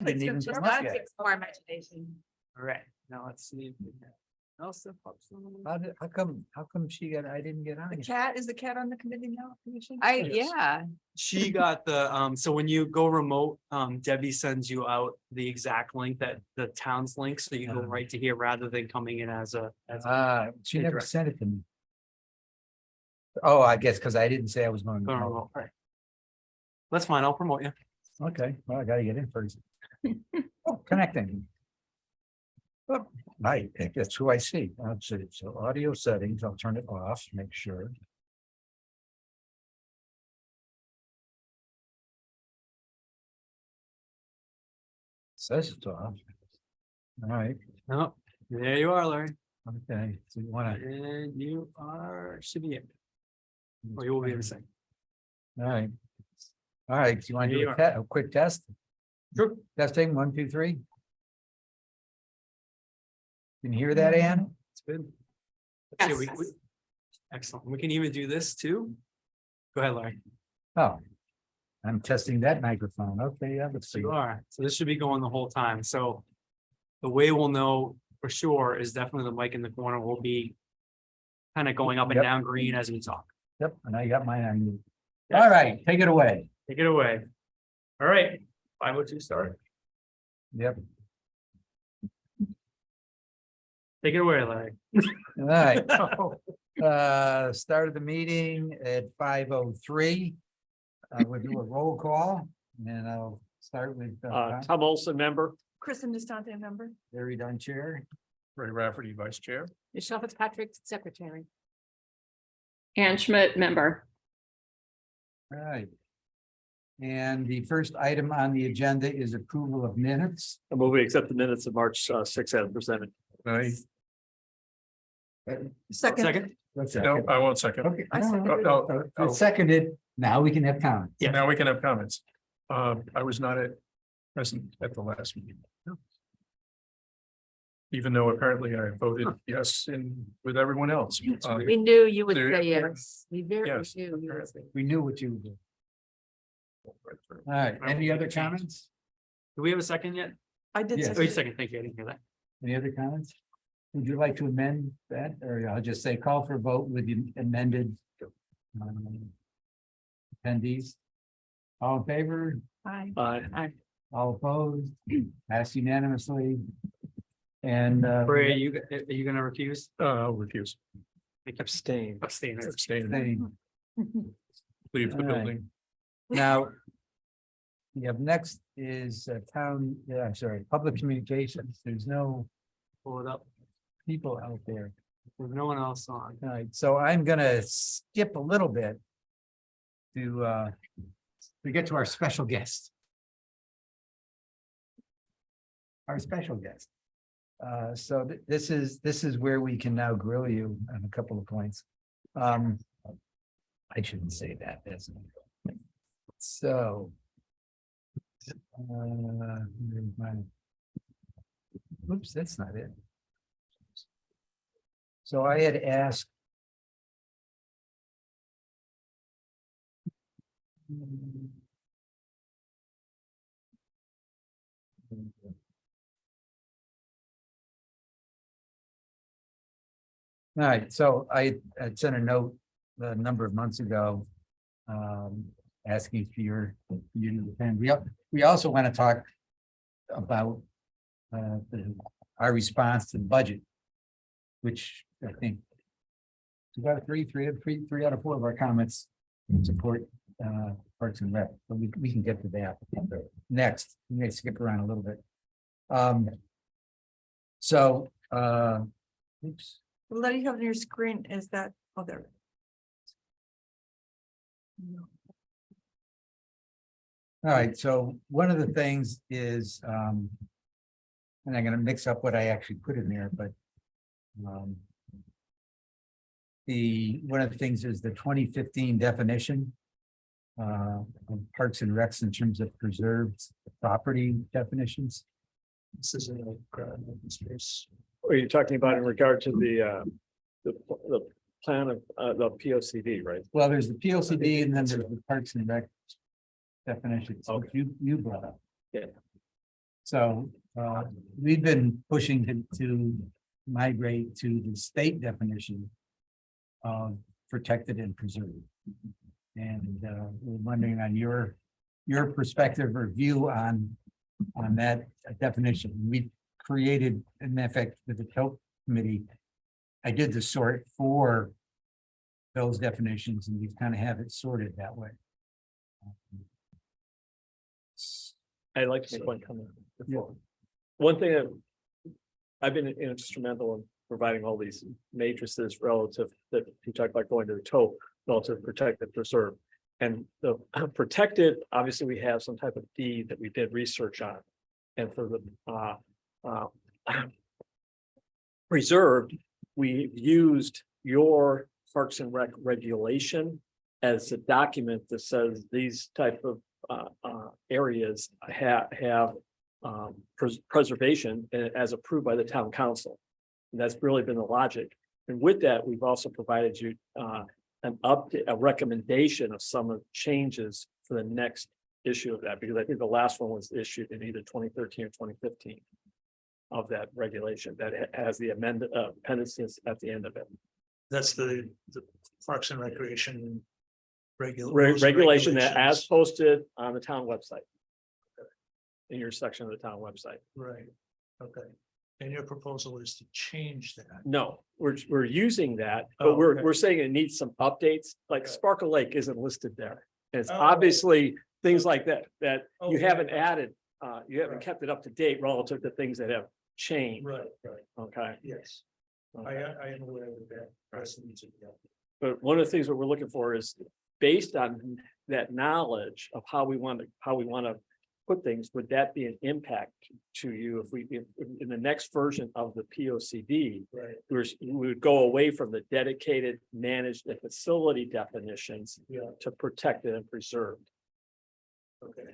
Didn't even Just come up that yet. takes more imagination. All right, now let's see. if we have else that pops on. How come she got, I didn't get on The yet? cat, is the cat on the committee now? Commission? Yes. Yeah, She got the, so when you go remote, Debbie sends you out the exact link that the town's link, so you go right to here rather than coming in as a. She never direct. sent it to me. Oh, I guess because I didn't say I was going to. Go remote, right. That's fine, I'll promote you. Okay, well, I gotta get in first. Oh, connecting. Oh, right, that's who I see. Let's see. So audio settings, I'll turn it off, make sure. Says it's off. All right, No, there you are, Larry. okay, so you wanna. And you are, should be it. Or you will be in a second. All right. All right, do you want to Here do you a quick test? Sure. Testing, 1, 2, 3. Can you hear that, Ann? It's good. Let's see, Yes. Excellent. We can even do this too. Go ahead, Larry. Oh. I'm testing that microphone. Okay, yeah, let's So see. you are. So this should be going the whole time. So the way we'll know for sure is definitely the mic in the corner will be kind of going up and Yep. down green as we talk. Yep, and I got mine on you. All right, take it away. Take it away. All right, 5:02 start. Yep, Take it away, Larry. all right. Start of the meeting at 5:03. We'll do a roll call and I'll start with Tom Olson, member. Kristen Distante, member. Larry Dunn chair. Ray Rafferty, vice chair. Michelle Fitzpatrick, secretary. Ann Schmidt, member. All right. And the first item on the agenda is approval of minutes. I move we accept the minutes of March 6th as presented. Right. Second. Second, No, I won't second. Okay. I seconded it. No, It's seconded. Now we can have comments. Yeah. now we can have comments. I was not present at the last meeting. Even though apparently I voted yes in with everyone else. We knew you would There- say yes. We very Yes. knew you would say. We knew what you would do. All right, any other comments? do we have a second yet? I did. Yes. Oh, second you it. second, thank you, I didn't hear that. Any other comments? Would you like to amend that, or I'll just say call for a vote with the amended attendees? All in favor? Aye. All opposed? Passed unanimously. And Ray, are you gonna recuse? I'll refuse. Abstain. Abstain. Abstain. they- Leave the All right. building. now. We have next is town, I'm sorry, public communications. There's no Pull it up. people out there. There's no one else on. All right, so I'm gonna skip a little bit to get to our special guest. Our special guest. So this is where we can now grill you on a couple of points. I shouldn't say that, that's not. So. Here's my- Oops, that's not it. So I had asked. All right, so I had sent a note a number of months ago. Asking for you to attend. We also want to talk about our response to the budget. Which I think. 2 out of 3 out of 4 of our comments support Parks and Rec, but we can get to that next. We may skip around a little bit. So oops. The letter you have on your screen is that, oh, there. No. All right, so one of the things is, and I'm gonna mix up what I actually put in there, but. One of the things is the 2015 definition. Of Parks and Recs in terms of preserved property definitions. This is a space. Are you talking about in regard to the plan of the P O C D, right? Well, there's the PLCD and then there's the Parks and Rec definitions, which Okay. you brought up. Yeah. So we've been pushing to migrate to the state definition of protected and preserved. And we're wondering on your perspective or view on that definition. We created, in effect, with the TOP committee, I did the sort for those definitions, and we kind of have it sorted that way. I'd like to make one comment before. One thing that I've been instrumental in providing all these matrices relative that you talked about going to the toe, relative protected, preserve. And the protected, obviously, we have some type of deed that we did research on. And for the preserved, we used your Parks and Rec regulation as a document that says these type of areas have preservation as approved by the town council. And that's really been the logic. And with that, we've also provided you an update, a recommendation of some of the changes for the next issue of that, because I think the last one was issued in either 2013 or 2015 of that regulation that has the amended appendices at the end of it. That's the Parks and Recreation Regulation that as posted on the town website. In your section of the town website. Right, okay. And your proposal is to change that. No, we're using that, Oh, but we're okay. we're saying it needs some updates, like Okay. Sparkle Lake isn't listed there. And it's Oh. obviously things like that Oh, you right, haven't right. added, you haven't Right. kept it up to date relative to things that have changed. Right, Okay. yes. Okay. I am aware of that. That's needs to be done. But one of the things that we're looking for is based on that knowledge of how we want to put things, would that be an impact to you if in the next version of the P O C D, Right, we would go away from the dedicated, managed, and facility definitions yeah, to protected and preserved? okay.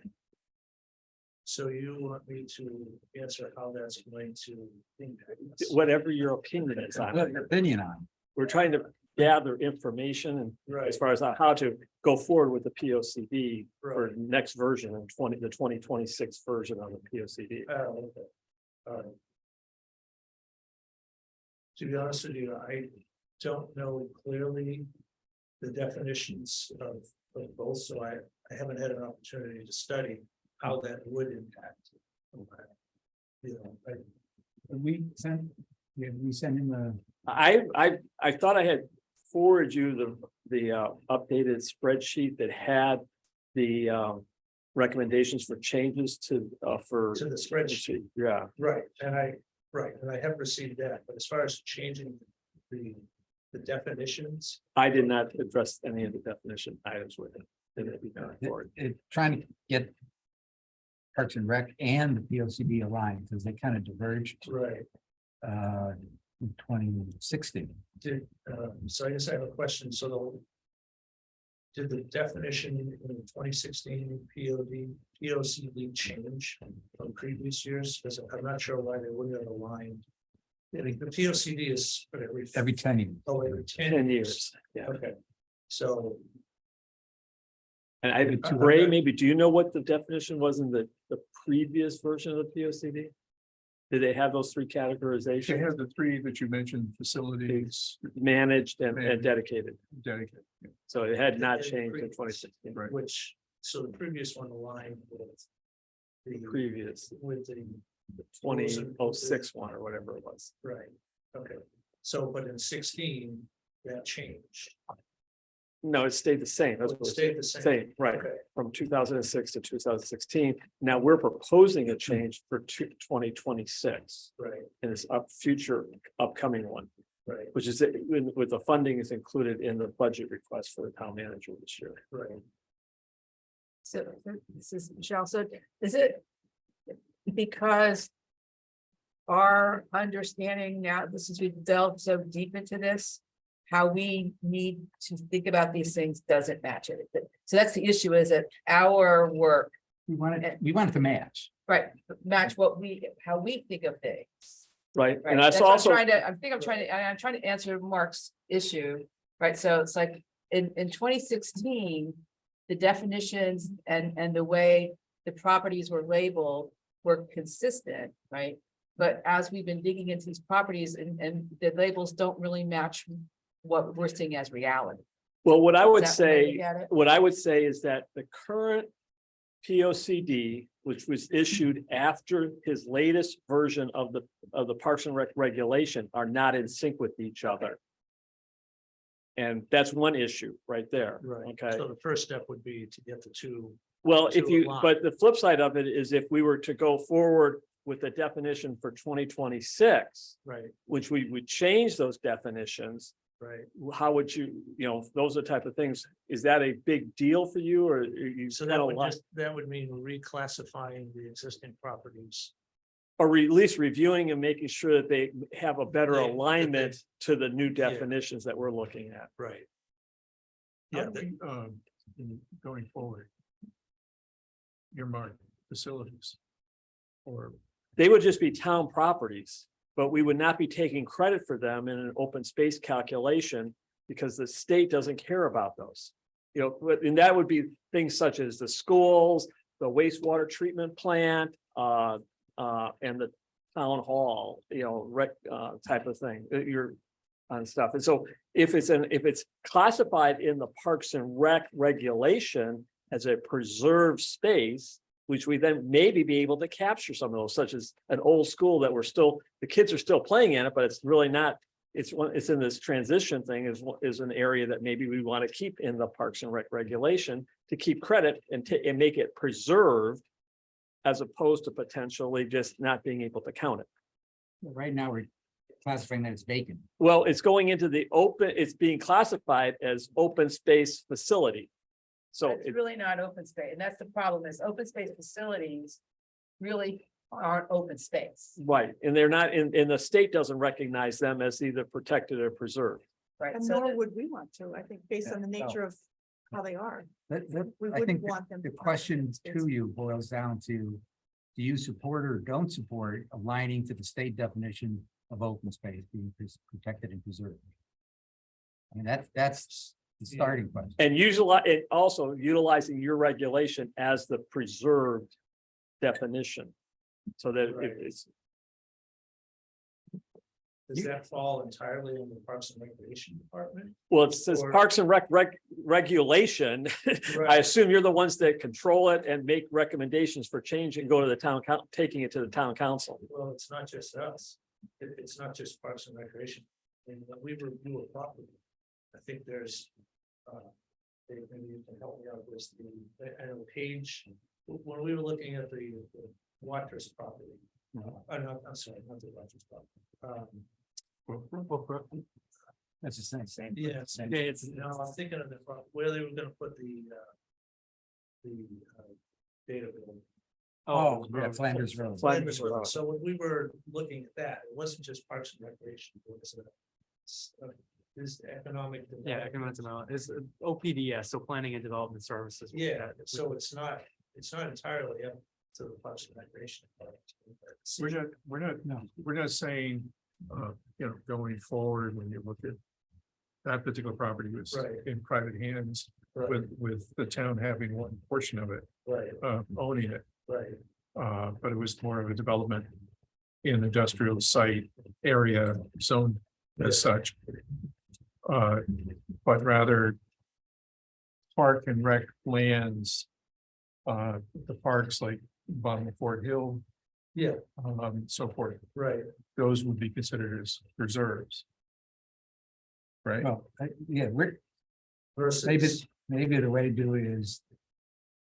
So you want me to answer how that's going to impact us? Whatever your opinion is on What it. your opinion on? We're trying to gather information and Right, as far as how to go forward with the P O C D for right. next version of the 2026 version of the P O C D. Oh, okay. All right. To be honest with you, I don't know clearly the definitions of both, so I haven't had an opportunity to study how that would impact. Okay. You know, We sent him the. I thought I had forwarded you the updated spreadsheet that had the recommendations for changes to to the spreadsheet, Yeah, right, and I have received that, but as far as changing the definitions. I did not address any of the definition items with it. Trying to get Parks and Rec and the P O C D aligned, because they kind of diverged Right. In 2016. So I guess I have a question, so did the definition in the 2016 POCD change from previous years? Because I'm not sure why they wouldn't have aligned. The POCD is what, Every 10 years. every 10 years. Yeah. Okay, so And Ray, maybe, do you know what the definition was in the previous version of the P O C D? Did they have those three They categorizations? have the three that you mentioned, facilities, Managed and Managed. dedicated. dedicated. Yeah. So it had not And changed in previous. 2016. Right. which, so the previous one aligned with the Previous with the 2006 one or whatever it was. right, okay. So, but in 16, that changed. No, it stayed the same. That's It what stayed the same. Same, right, Okay, from 2006 to 2016. Now we're proposing a change for 2026 right, in this future upcoming one, right, which is with the funding is included in the budget request for the town manager this year. right. So this is Michelle. So is it because our understanding now, this is we've delved so deep into this, how we need to think about these things doesn't match it. So that's the issue, is that our work, We wanted to match. right, match how we think of things. Right, Right, and that's that's what I'm also, trying to, I'm trying to answer Mark's issue, right, so it's like, in 2016. The definitions and the way the properties were labeled were consistent, right? But as we've been digging into these properties and the labels don't really match what we're seeing as reality. Well, what I would Is that the way to say, get it? what I would say is that the current P O C D, which was issued after his latest version of the Parks and Rec regulation, are not in sync with each other. And that's one issue right there. Right, Okay. so the first step would be to get the two. Well, if to you, align. but the flip side of it is if we were to go forward with the definition for 2026, Right, which we would change those definitions, right. how would you, those are the type of things, is that a big deal for you or are you So kind that of would like? that would mean reclassifying the existing properties. Or at least reviewing and making sure that they have a better Yeah, that they- alignment to the new Yeah. definitions that we're looking at. Right. How Yeah, do we, going forward. Earmark facilities. Or, They would just be town properties, but we would not be taking credit for them in an open space calculation because the state doesn't care about those. And that would be things such as the schools, the wastewater treatment plant, and the town hall, type of thing, you're on stuff. And so if it's classified in the Parks and Rec regulation as a preserved space, which we then maybe be able to capture some of those, such as an old school that the kids are still playing in it, but it's really not, it's in this transition thing is an area that maybe we want to keep in the Parks and Rec regulation to keep credit and make it preserved as opposed to potentially just not being able to count it. Right now, we're classifying that as vacant. Well, it's going into it's being classified as open space facility. So It's really not open space, and that's the problem, is open space facilities really aren't open space, right, and they're not and the state doesn't recognize them as either protected or preserved. right? And So nor the- would we want to, I think, based on the Yeah, no. nature of how they are. We I wouldn't think want them. the to own question open space. to you boils down to, do you support or don't support aligning to the state definition of open space being protected and preserved? I mean, that's the starting question. And usually, also utilizing your regulation as the preserved definition. So that Right. it's, Does that fall entirely in the Parks and Recreation Department? well, it says Or- Parks and Rec regulation. I Right. assume you're the ones that control it and make recommendations for change and go to the taking it to the town council. Well, it's not just us. It's not just Parks and Recreation. And when we review a property, I think there's, maybe you can help me out with I know Page, when we were looking at the Watrous property. I'm sorry, not the Watrous property. That's the same. Yeah, Same. Yeah, it's, no, I'm thinking of the, where they were gonna put the data building. Oh, yeah, Flanders Road. Flanders Road. So when we were looking at that, it wasn't just Parks and Recreation, it was this economic. yeah, economic development, it's OPDS, so planning and development services. Yeah, so it's not entirely up to the Parks and Recreation. we're not saying, going forward, when you look at. That particular property was Right. in private hands Right, with the town having one portion of it, right, owning it. right, But it was more of a development in industrial site area zone as such. But rather park and rec lands, the parks like bottom of Fort Hill, yeah, so forth, right, those would be considered as reserves. Right? Well, yeah, maybe, versus, maybe the way to do it is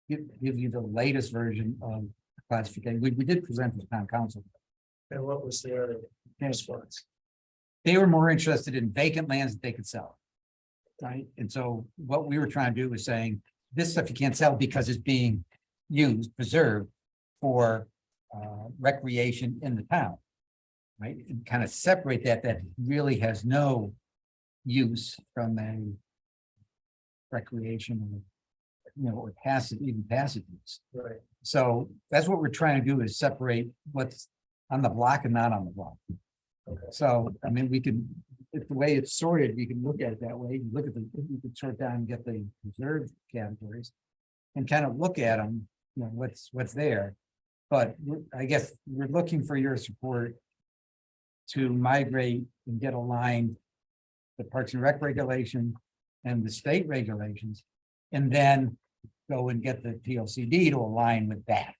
give you the latest version of classification. We did present to the town council. and what was their response? They were more interested in vacant lands that they could sell. Right? And so what we were trying to do was saying, this stuff you can't sell because it's being used, preserved for recreation in the town. Right? And kind of separate that really has no use from a recreation, or passive, even passive use. Right, So that's what we're trying to do, is separate what's on the block and not on the block. okay, So, I mean, we can, if the way it's sorted, we can look at it that way. You look at you could sort down and get the reserved categories. And kind of look at them, what's there. But I guess we're looking for your support to migrate and get aligned the Parks and Rec regulation and the state regulations, and then go and get the PLCD to align with that.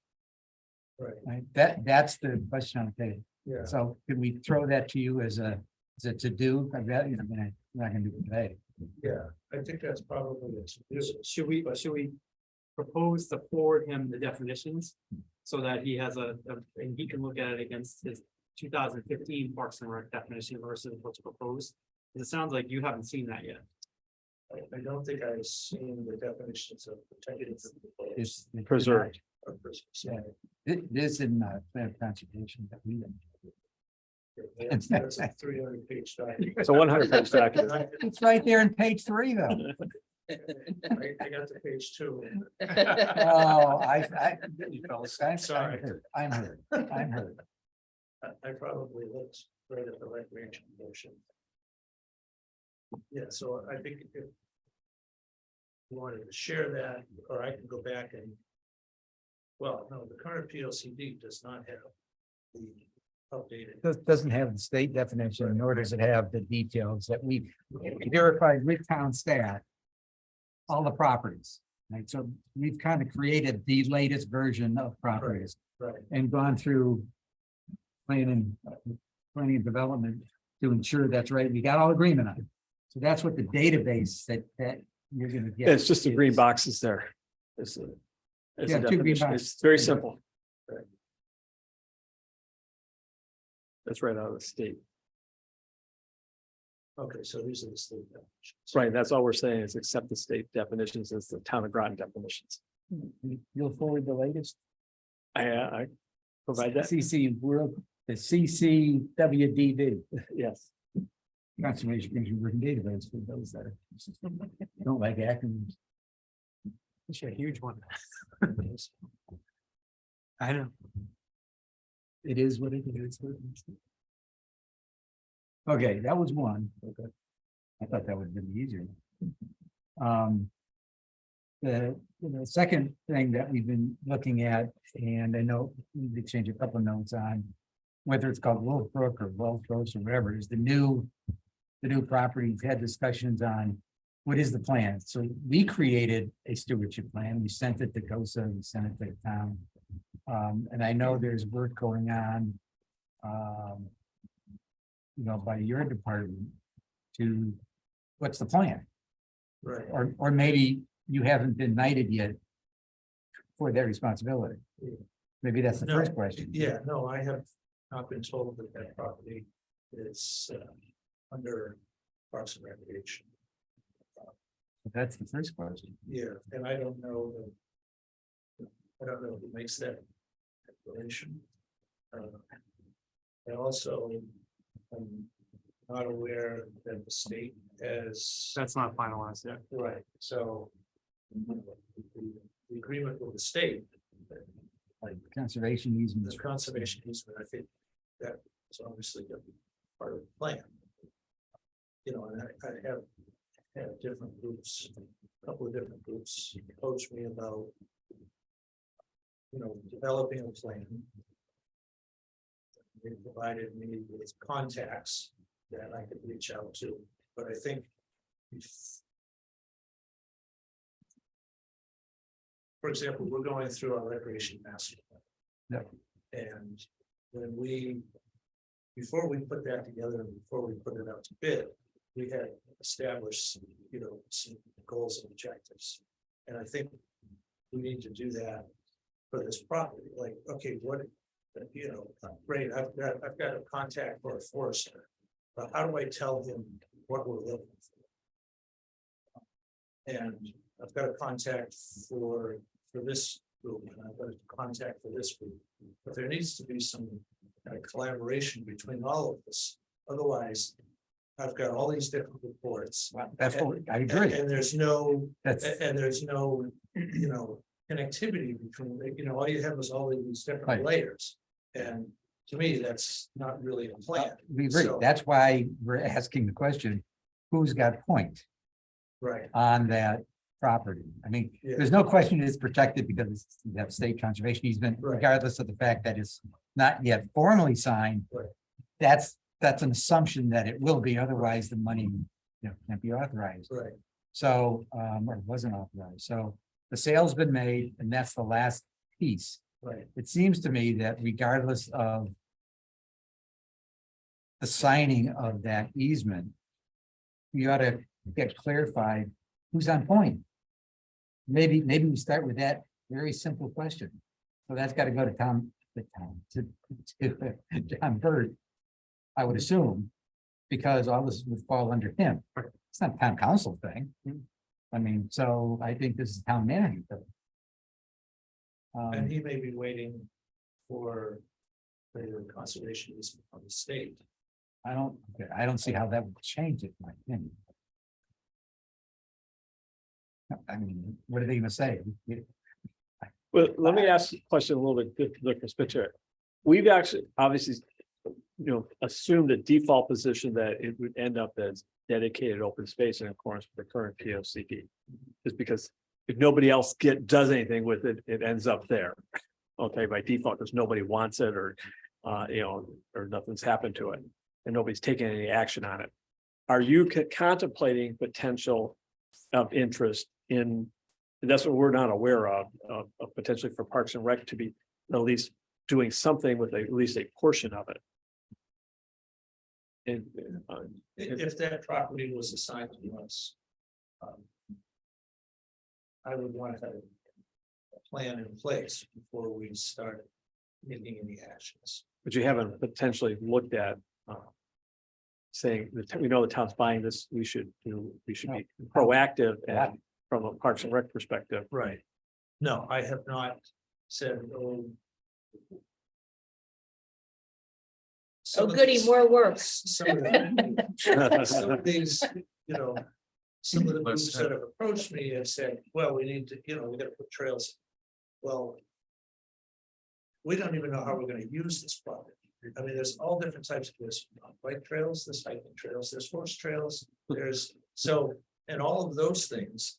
Right, That's the question on the table. yeah. So can we throw that to you as a to-do? I bet, I'm not gonna do it today. Yeah, I think that's probably it. Should we propose to forward him the definitions? So that he has and he can look at it against his 2015 Parks and Rec definition versus what's proposed? It sounds like you haven't seen that yet. I don't think I've seen the definitions of protected. It's Preserved. Yeah. It is in plan of conservation that we. That's a 300-page document. It's a 100-page document. It's right there in page 3, though. I got to page 2. Oh, I'm Sorry. hurt. I'm hurt. I probably looked right at the recreation portion. Yeah, so I think if you wanted to share that, or I can go back and. Well, no, the current P L C D does not have the updated. Doesn't have the state definition, nor does it have the details that we verified with town staff. All the properties, right? So we've kind of created the latest version of properties Right, and gone through planning and development to ensure that's right. We got all agreement on it. So that's what the database that you're gonna get. It's just the green is. boxes there. It's a Yeah, 2 green definition. boxes. It's very simple. That's right out of the state. okay, so these are the state definitions. Right, that's all we're saying is accept the state definitions as the town of Groton definitions. You'll forward the latest I provide that, CC world, the CCWDD. yes. Conservation Commission working database for those that don't like acronyms. It's a huge one. I know. It is what it is. Okay, that was one. Okay. I thought that would have been easier. The second thing that we've been looking at, and I know we need to change a couple of notes on whether it's called Wolf Brook or Wolf Coast or whatever, is the new property. We've had discussions on what is the plan. So we created a stewardship plan. We sent it to COSA, we sent it to the town. And I know there's work going on, by your department to, what's the plan? Right, Or maybe you haven't been knighted yet for that responsibility. Maybe that's the No, first question. yeah, no, I have not been told that that property is under Parks and Recreation. That's the first question. Yeah, and I don't know. I don't know who makes that declaration. I also am not aware that the state has. That's not finalized yet. Right, so. The agreement with the state, Like conservation easement. this conservation easement, I think that is obviously gonna be part of the plan. And I have had different groups, a couple of different groups approach me about. Developing a plan. They provided me with contacts that I could reach out to, but I think. For example, we're going through our recreation master plan. Yep. And when before we put that together and before we put it out to bid, we had established, some goals and objectives. And I think we need to do that for this property, like, okay, what, great, I've got a contact for a forester. But how do I tell him what we're looking for? And I've got a contact for this group, and I've got a contact for this group. But there needs to be some kind of collaboration between all of us. Otherwise, I've got all these different reports. That's what I agree. And there's no, That's connectivity between, all you have is all of these different Right. layers. And to me, that's not really a plan. we agree. So- That's why we're asking the question, who's got point Right, on that property. I mean, Yeah. there's no question it's protected because you have state conservation easement, Right. regardless of the fact that it's not yet formally signed. Right. That's an assumption that it will be, otherwise the money, can't be authorized. Right, So, or wasn't authorized. So the sale's been made and that's the last piece. right, It seems to me that regardless of the signing of that easement, we ought to get clarified who's on point. Maybe we start with that very simple question. So that's got to go to John Bird, I would assume, because all this would fall under him. It's not a town council thing. I mean, so I think this is town manager. thing. and he may be waiting for the conservation easement on the state. I don't see how that would change it, in my opinion. I mean, what are they gonna say? Well, let me ask a question a little bit different picture. We've actually, obviously, assumed a default position that it would end up as dedicated open space in accordance with the current P O C D. Just because if nobody else does anything with it, it ends up there. Okay, by default, because nobody wants it or, or nothing's happened to it. And nobody's taking any action on it. Are you contemplating potential of interest in, and that's what we're not aware of potentially for Parks and Rec to be at least doing something with at least a portion of it? And, If that property was assigned to us. I would want to have a plan in place before we start making any actions. but you haven't potentially looked at, saying, we know the town's buying this, we should be proactive and from a Parks and Rec perspective. Right. No, I have not said, oh. Oh, goody, more work. Some of these, some of the groups that have approached me have said, well, we need to, we gotta put trails. Well. We don't even know how we're gonna use this property. I mean, there's all different types of this, bike trails, there's hiking trails, there's horse trails, and all of those things.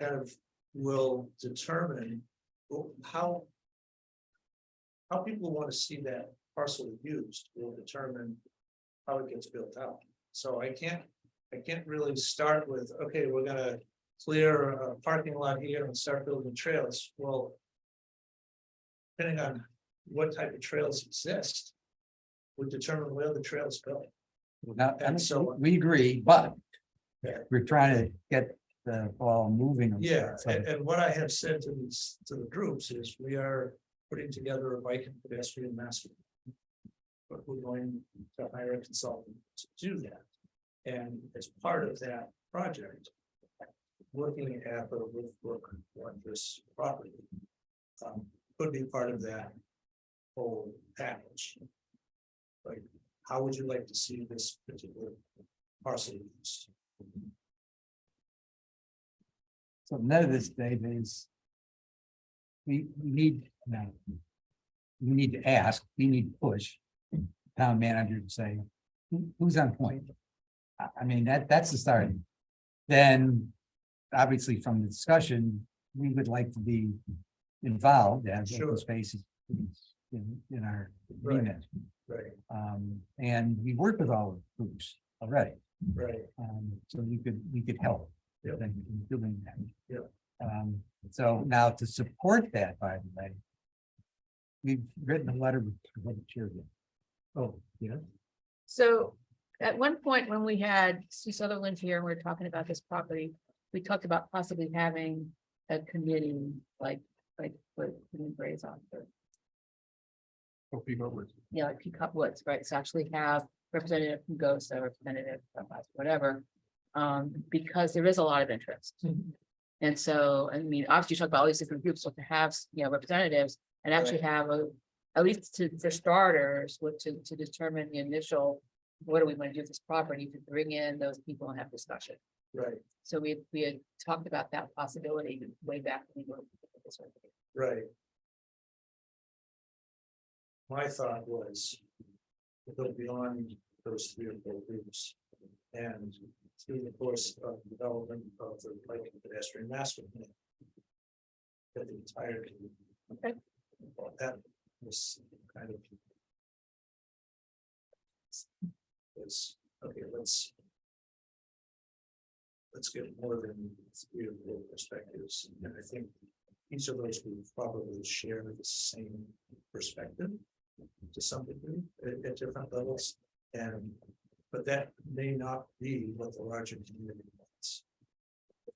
Kind of will determine how. How people want to see that parcel used will determine how it gets built out. So I can't really start with, okay, we're gonna clear a parking lot here and start building trails. Well. Depending on what type of trails exist. Would determine where the trails go. Now, And so- we agree, but Yeah. we're trying to get the ball moving. on Yeah, that, so- and what I have said to the groups is we are putting together a bike and pedestrian master. But we're going to hire a consultant to do that. And as part of that project. Working at the work on this property. Could be part of that whole package. Like, how would you like to see this particular parcel used? So none of this, Dave, is. We need, no. We need to ask, we need to push town manager to say, who's on point? I mean, that's the start. Then, obviously, from the discussion, we would like to be involved as Sure. open spaces in our Right. remit. Right, And we work with all the groups already. right, So we could help. Yeah. in doing that. Yeah. So now to support that, by the way. We've written a letter with the chair. Oh, yeah. So at one point when we had Sue Sutherland here, and we were talking about this property, we talked about possibly having a committee like what Gray's on. Yeah, like Peacock Woods, right? So actually have representative from Ghost, a representative from us, whatever. Because there is a lot of interest. And so, I mean, obviously you talk about all these different groups, so to have, representatives and actually have at least for starters, to determine the initial, what do we want to do with this property, to bring in those people and have discussion. right, So we had talked about that possibility way back when we were. right. My thought was. To go beyond those 3 or 4 groups and through the course of development of the bike and pedestrian master plan. That the entire. Okay. Well, that was kind of. Was, okay, let's get more than 3 or 4 perspectives, and I think each of those will probably share the same perspective to some degree at different levels, but that may not be what the larger community wants.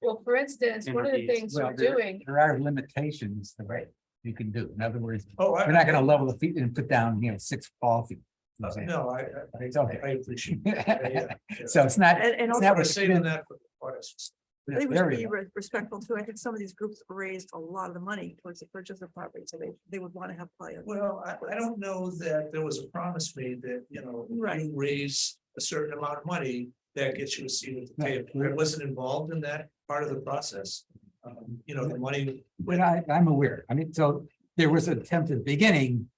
Well, for instance, one of the Interviews. things Well, we're doing, there are limitations to what you can do. In other words, Oh, we're not gonna level the feet and put down, 6 ball feet. for example. no, It's okay. I appreciate that. Yeah. So it's not. And it's also, not I was what's saving been- that for the artists. I think we should There we be go. respectful too. I think some of these groups raised a lot of the money towards the purchase of property, so they would want to have play. Well, I don't know that there was a promise made that, Right. you raise a certain amount of money, that gets you a seat at the No, table. I wasn't involved in that part of the process. The money. But I'm aware. I mean, so there was an attempt at the beginning.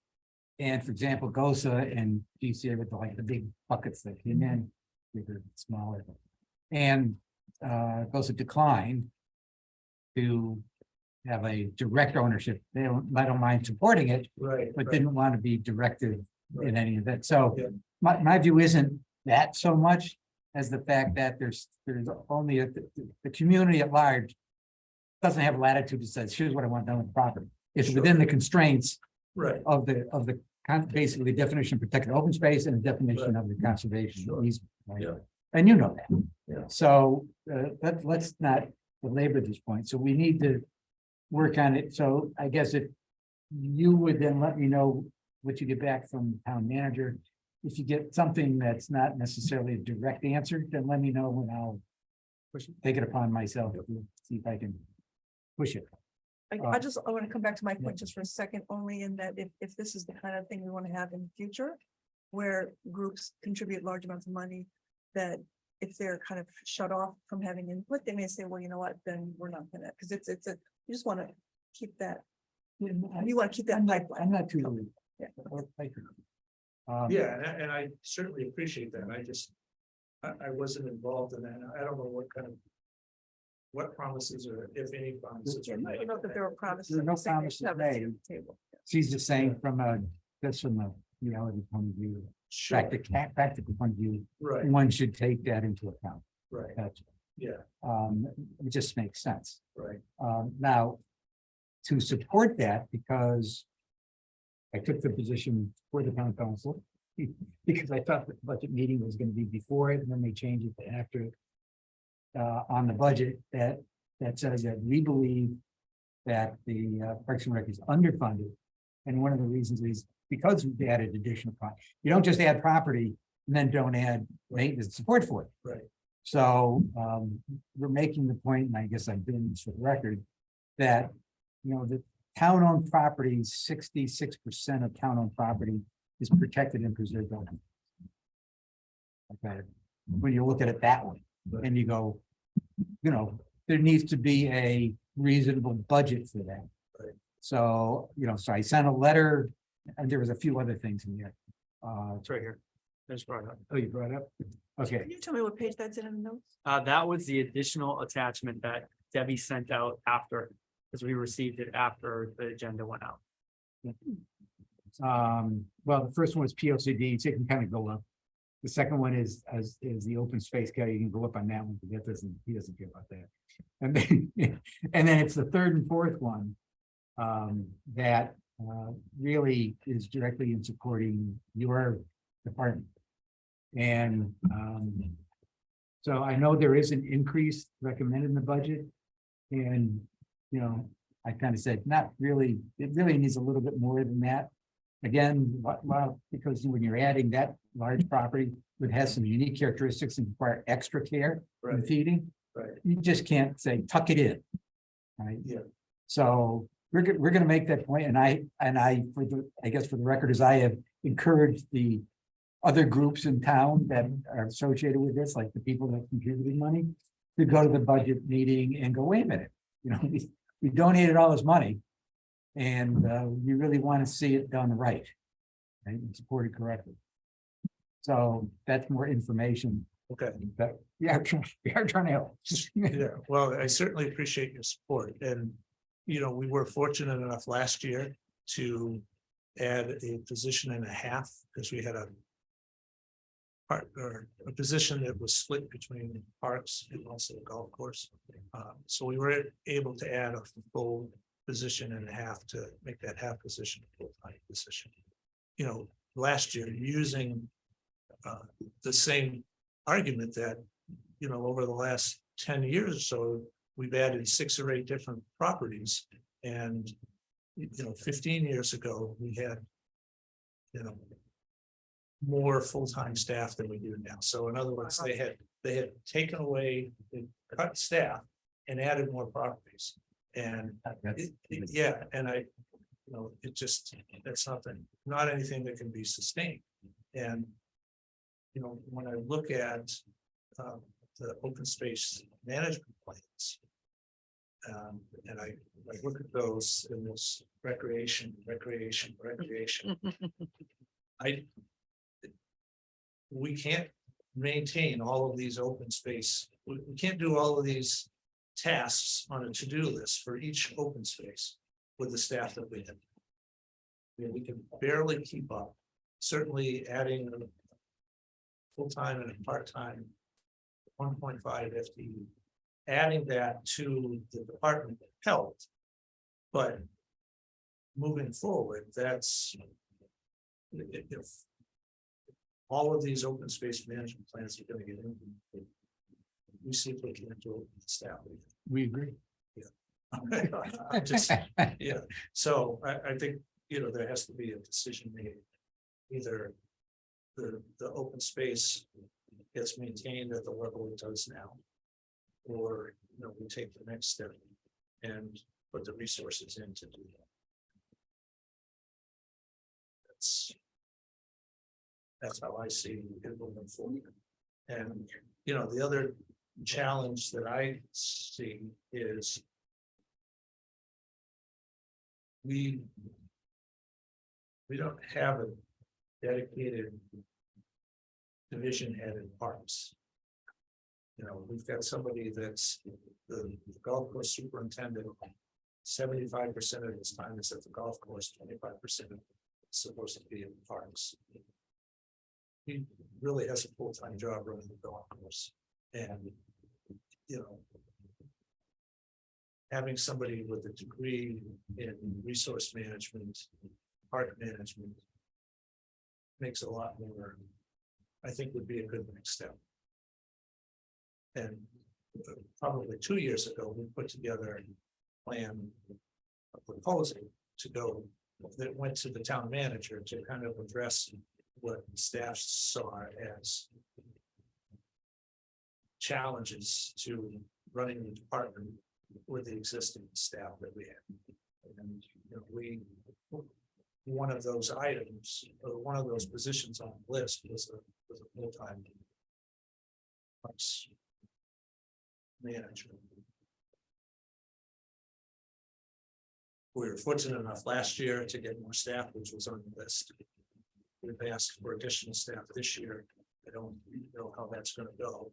And for example, GOSA and GCA with like the big buckets that came in, bigger, smaller. And GOSA declined to have a direct ownership. They don't mind supporting it, Right. but didn't want to be directed in any of that. So Yeah. my view isn't that so much as the fact that there's only the community at large doesn't have latitude that says, here's what I want done with the property. It's within the constraints Right. of the basically definition of protected open space and the definition of the conservation. Sure. easement, right? Yeah. And you know that. Yeah. So let's not belabor this point. So we need to work on it. So I guess if you would then let me know what you get back from the town manager. If you get something that's not necessarily a direct answer, then let me know when I'll take it upon myself to see if I can push it. I want to come back to my point just for a second, only in that if this is the kind of thing we want to have in the future, where groups contribute large amounts of money, that if they're kind of shut off from having input, they may say, well, you know what, then we're not gonna, because you just want to keep that, you want to keep that pipeline. I'm not too worried. Yeah. Yeah, and I certainly appreciate that. I wasn't involved in that. I don't know what promises or if any promises. Yeah, were I made. don't know that there were promises. There are no I'm saying they promises should have a seat made. at the table. She's just saying from a reality point of view, Sure, practical point of view, right, one should take that into account. right, That's, yeah, it just makes sense. right, Now, to support that, because I took the position for the town council, because I thought the budget meeting was going to be before it, and then they changed it to after it. On the budget, that says that we believe that the Parks and Rec is underfunded. And one of the reasons is because we added additional cost. You don't just add property and then don't add maintenance support for it. right, So we're making the point, and I guess I'm doing this for the record, that the town-owned property, 66% of town-owned property is protected and preserved. Okay, when you look at it that way, and you go, there needs to be a reasonable budget for that. Right. So, so I sent a letter, and there was a few other things in there. It's right here. I just brought it up. Oh, you brought it up? Okay, Can you tell me what page that's in the notes? That was the additional attachment that Debbie sent out after, because we received it after the agenda went out. well, the first one is POCD, so you can kind of go up. The second one is the open space guy, you can go up on that one, because he doesn't care about that. And then it's the third and fourth one. That really is directly in supporting your department. And so I know there is an increase recommended in the budget. And, I kind of said, not really, it really needs a little bit more than that. Again, because when you're adding that large property, it has some unique characteristics and require extra care in right, feeding. right, You just can't say, tuck it in. Right? yeah, So we're gonna make that point, and I, I guess for the record, is I have encouraged the other groups in town that are associated with this, like the people that contributed money, to go to the budget meeting and go, wait a minute, we donated all this money. And we really want to see it done right. Right, and supported correctly. So that's more information Okay. Yeah, we are trying to help. Yeah, well, I certainly appreciate your support and, we were fortunate enough last year to add a position and a half because we had a part or a position that was split between parks and also the golf course. So we were able to add a full position and a half to make that half position a full-time position. Last year using the same argument that, over the last 10 years or so, we've added 6 or 8 different properties. And, 15 years ago, we had, more full-time staff than we do now. So in other words, they had taken away, they cut staff and added more properties. And yeah, and it just, that's not anything that can be sustained. And, when I look at the open space management plans, and I look at those in this recreation. We can't maintain all of these open space. We can't do all of these tasks on a to-do list for each open space with the staff that we have. We can barely keep up. Certainly adding a full-time and a part-time 1.5 FTE, adding that to the Department of Health. But moving forward, that's if all of these open space management plans are going to get in, we simply can't do it with the staff. We agree. I'm just, yeah, so I think, there has to be a decision made. Either the open space gets maintained at the level it does now, or, we take the next step and put the resources in to do that. That's how I see it moving forward. And, the other challenge that I see is we don't have a dedicated division head in parks. We've got somebody that's the golf course superintendent. 75% of his time is at the golf course, 25% is supposed to be in the parks. He really has a full-time job running the golf course. And, having somebody with a degree in resource management, park management, makes a lot more, I think would be a good next step. And probably 2 years ago, we put together a plan, a proposal to go that went to the town manager to kind of address what staff saw as challenges to running the department with the existing staff that we have. And one of those items, or one of those positions on the list was a full-time parks manager. We were fortunate enough last year to get more staff, which was on the list. We've asked for additional staff this year. I don't know how that's going to go.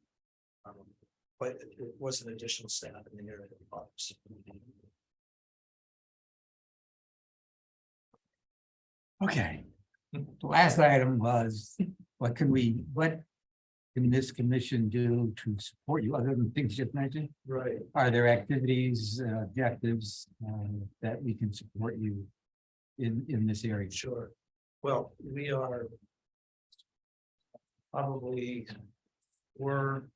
But it was an additional staff in the area of the parks. Okay. The last item was, what can this commission do to support you, other than things you just mentioned? Right. Are there activities, objectives that we can support you in this area? Sure. Well, we are probably 4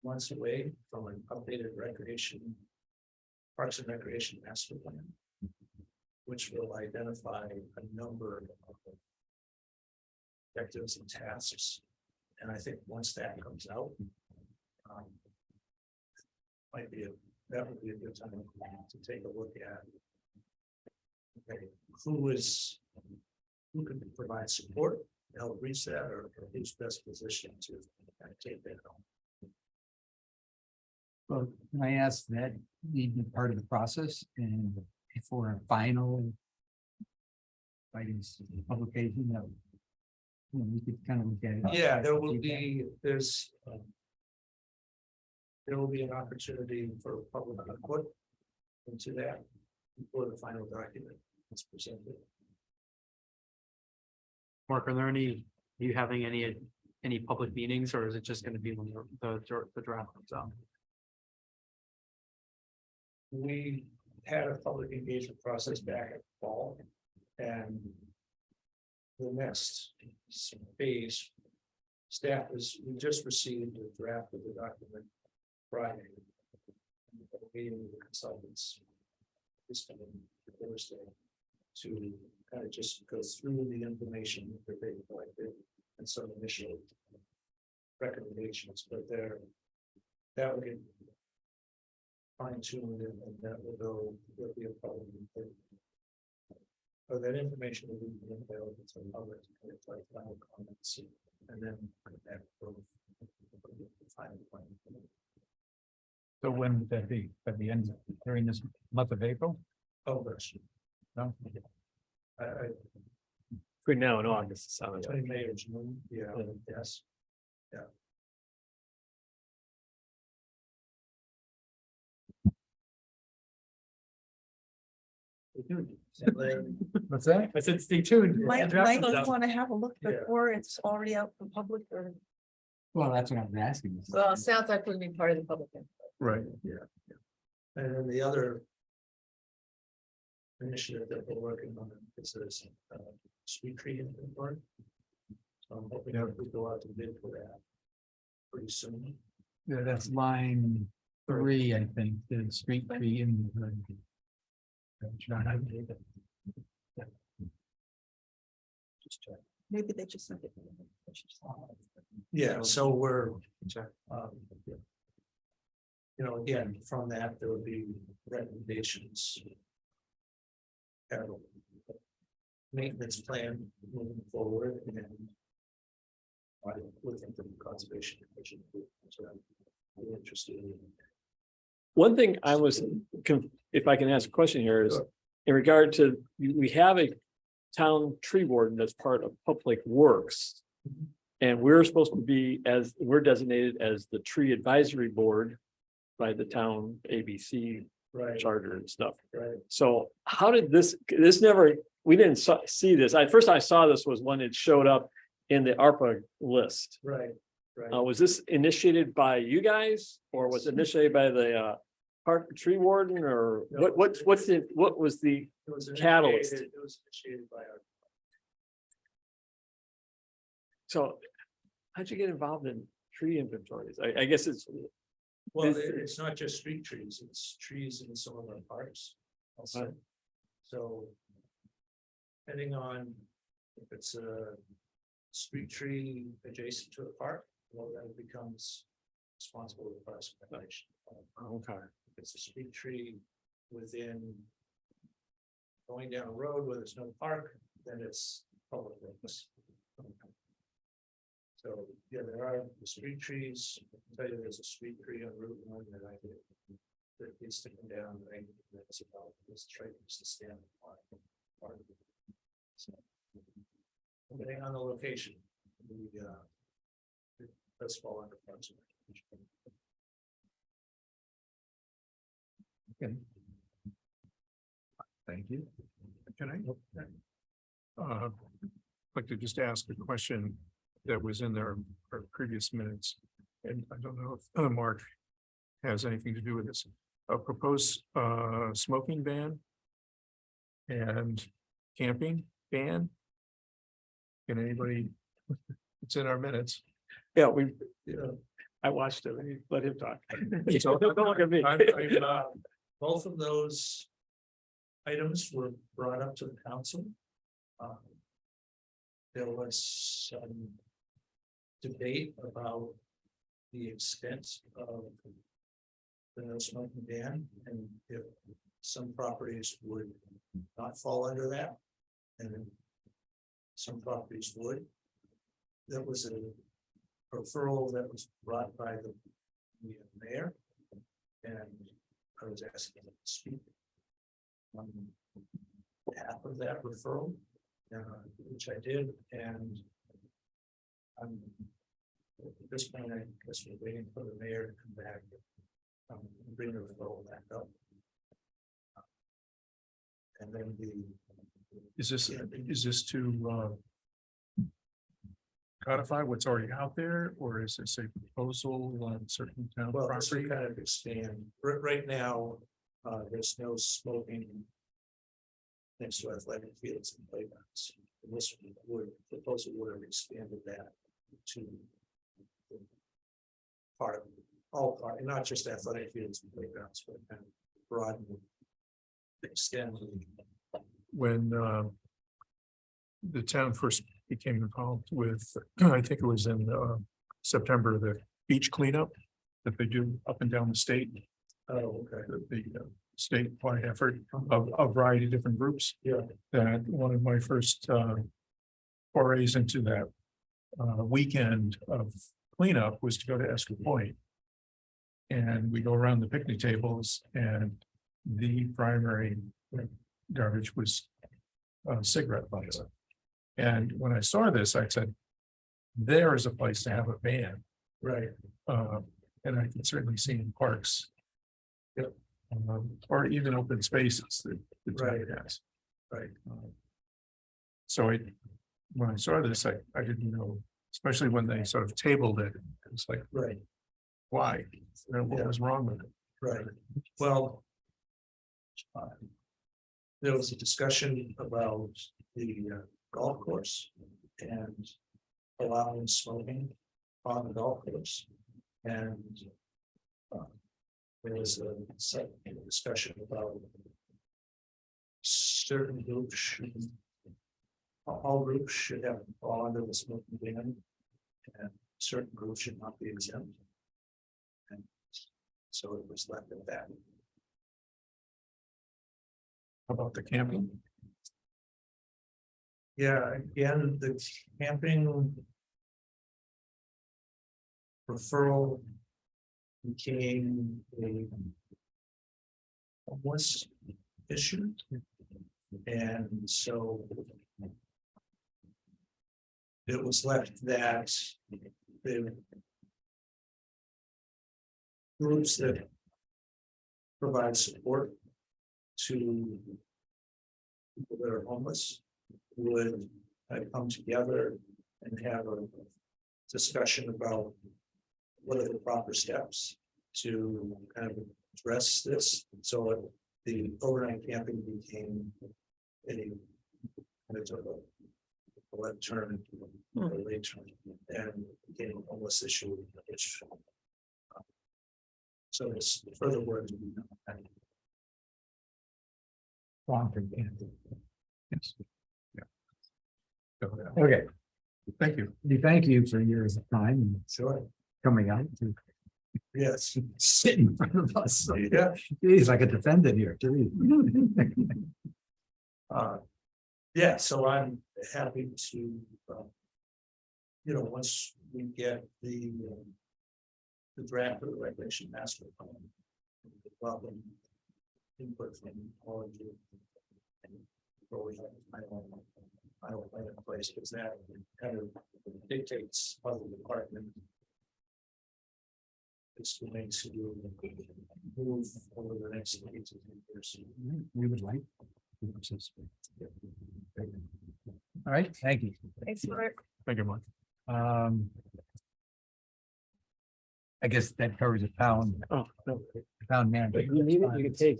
months away from an updated Parks and Recreation Master Plan, which will identify a number of objectives and tasks. And I think once that comes out, that would be a good time to take a look at, okay, who can provide support to help reach that, or who's best positioned to kind of take that on. Well, can I ask that be part of the process and before a final publication of we could kind of look at it. Yeah, there will be, there will be an opportunity for public input into that before the final document is presented. Mark, are you having any public meetings, or is it just gonna be when the draft comes out? We had a public engagement process back in fall, and the next phase, we just received a draft of the document Friday. Meeting with the consultants this coming Thursday to kind of just go through the information that they collected and some initial recommendations, but that will get fine-tuned and that will go, there'll be a problem. But that information will be available to the public, like final comments, and then that will the final plan. So when would that be? At the end, during this month of April? Oh, gosh. No? I Between now and August, it sounds like. May or June, yeah, yes. What's that? I said stay tuned. Might you want to have a look Yeah. before it's already out for public or? Well, that's what I'm asking. Well, it sounds like we'll be part of the public. input. Right. And then the other initiative that we're working on is this street tree inventory. So I'm hoping that we go out to bid for that pretty soon. Yeah, that's line 3, I think, the street tree in. Just check. Maybe they just sent it. Yeah, so we're. Again, from that, there would be recommendations. Have a maintenance plan moving forward and. Looking for the conservation commission. So I'm interested in. One thing I was, if I can ask a question here is, in regard to, we have a town tree warden that's part of Public Works. And we're supposed to be, we're designated as the tree advisory board by the town ABC Right, charter and stuff. right. So how did this we didn't see this. First I saw this was when it showed up in the ARPA list. Right, right. Was this initiated by you guys or was it initiated by the park tree warden or No. what was the It was catalyst? It was initiated by our. so how'd you get involved in tree inventories? I guess it's Well, This- it's not just street trees, it's trees in some of our parks also. Right. So. Depending on if it's a street tree adjacent to a park, well, then it becomes responsible for parks regulation. okay. If it's a street tree within. Going down a road where there's no park, then it's public works. So, yeah, there are the street trees. I'll tell you, there's a street tree on Route 1 that I did. That is sticking down, right? That's about this tree used to stand. Part of it. So, depending on the location, it does fall under parts of it. Okay. Thank you. Can I? Like to just ask a question that was in our previous minutes, and I don't know if Mark has anything to do with this. A proposed smoking ban and camping ban. Can anybody? It's in our minutes. Yeah, Yeah. I watched it. Let him talk. So- Don't look at me. Both of those items were brought up to the council. There was some debate about the extent of the no smoking ban and if some properties would not fall under that. And some properties would. That was a referral that was brought by the mayor. And I was asking him to speak on behalf of that referral, which I did, and At this point, I guess we're waiting for the mayor to come back. And bring the vote back up. And then Is this to codify what's already out there, or is this a proposal on certain town well, this property? would kind of expand, right now, there's no smoking. Next to athletic fields and playgrounds. And this would, proposal would have expanded that to. Part of, all part, and not just athletic fields and playgrounds, but kind of broaden. Extend. When the town first became involved with, I think it was in September, the beach cleanup that they do up and down the state. Oh, okay. The statewide effort of a variety of different groups. Yeah. That one of my first forays into that weekend of cleanup was to go to Esker Point. And we go around the picnic tables, and the primary garbage was cigarette butts. And when I saw this, I said, there is a place to have a ban. Right. And I can certainly see in parks. Yep. Or even open spaces that the town Right. has. Right. So when I saw this, I didn't know, especially when they sort of tabled it, it was like, Right. why? What Yeah. was wrong with it? Right. Well. There was a discussion about the golf course and allowing smoking on the golf course. And there was a second discussion about certain groups should, all groups should have to fall under the smoking ban, and certain groups should not be exempt. And so it was left at that. How about the camping? Yeah, again, the camping referral became a homeless issue. And so it was left that the groups that provide support to people that are homeless would come together and have a discussion about what are the proper steps to kind of address this. So the overnight camping became a kind of a left turn, a late turn, and became a homeless issue, which so there's further work to be done. Long-term camping. Yes. Yeah. Okay, Thank you. we thank you for your time and Sure. coming out to Yes. sit in front of us. Yeah. Geez, I could defend it here, too. Yeah, so I'm happy to, once we get the draft of the regulation master plan, welcome input from all of you. And before we have I don't plan in place, because that kind of dictates how the department is going to move over the next 8 to 10 years. We would like. to participate. All right, thank you. Thanks, Mark. Thank you, Mike. I guess that covers the town, Oh, no. town manager. You need it, you can take.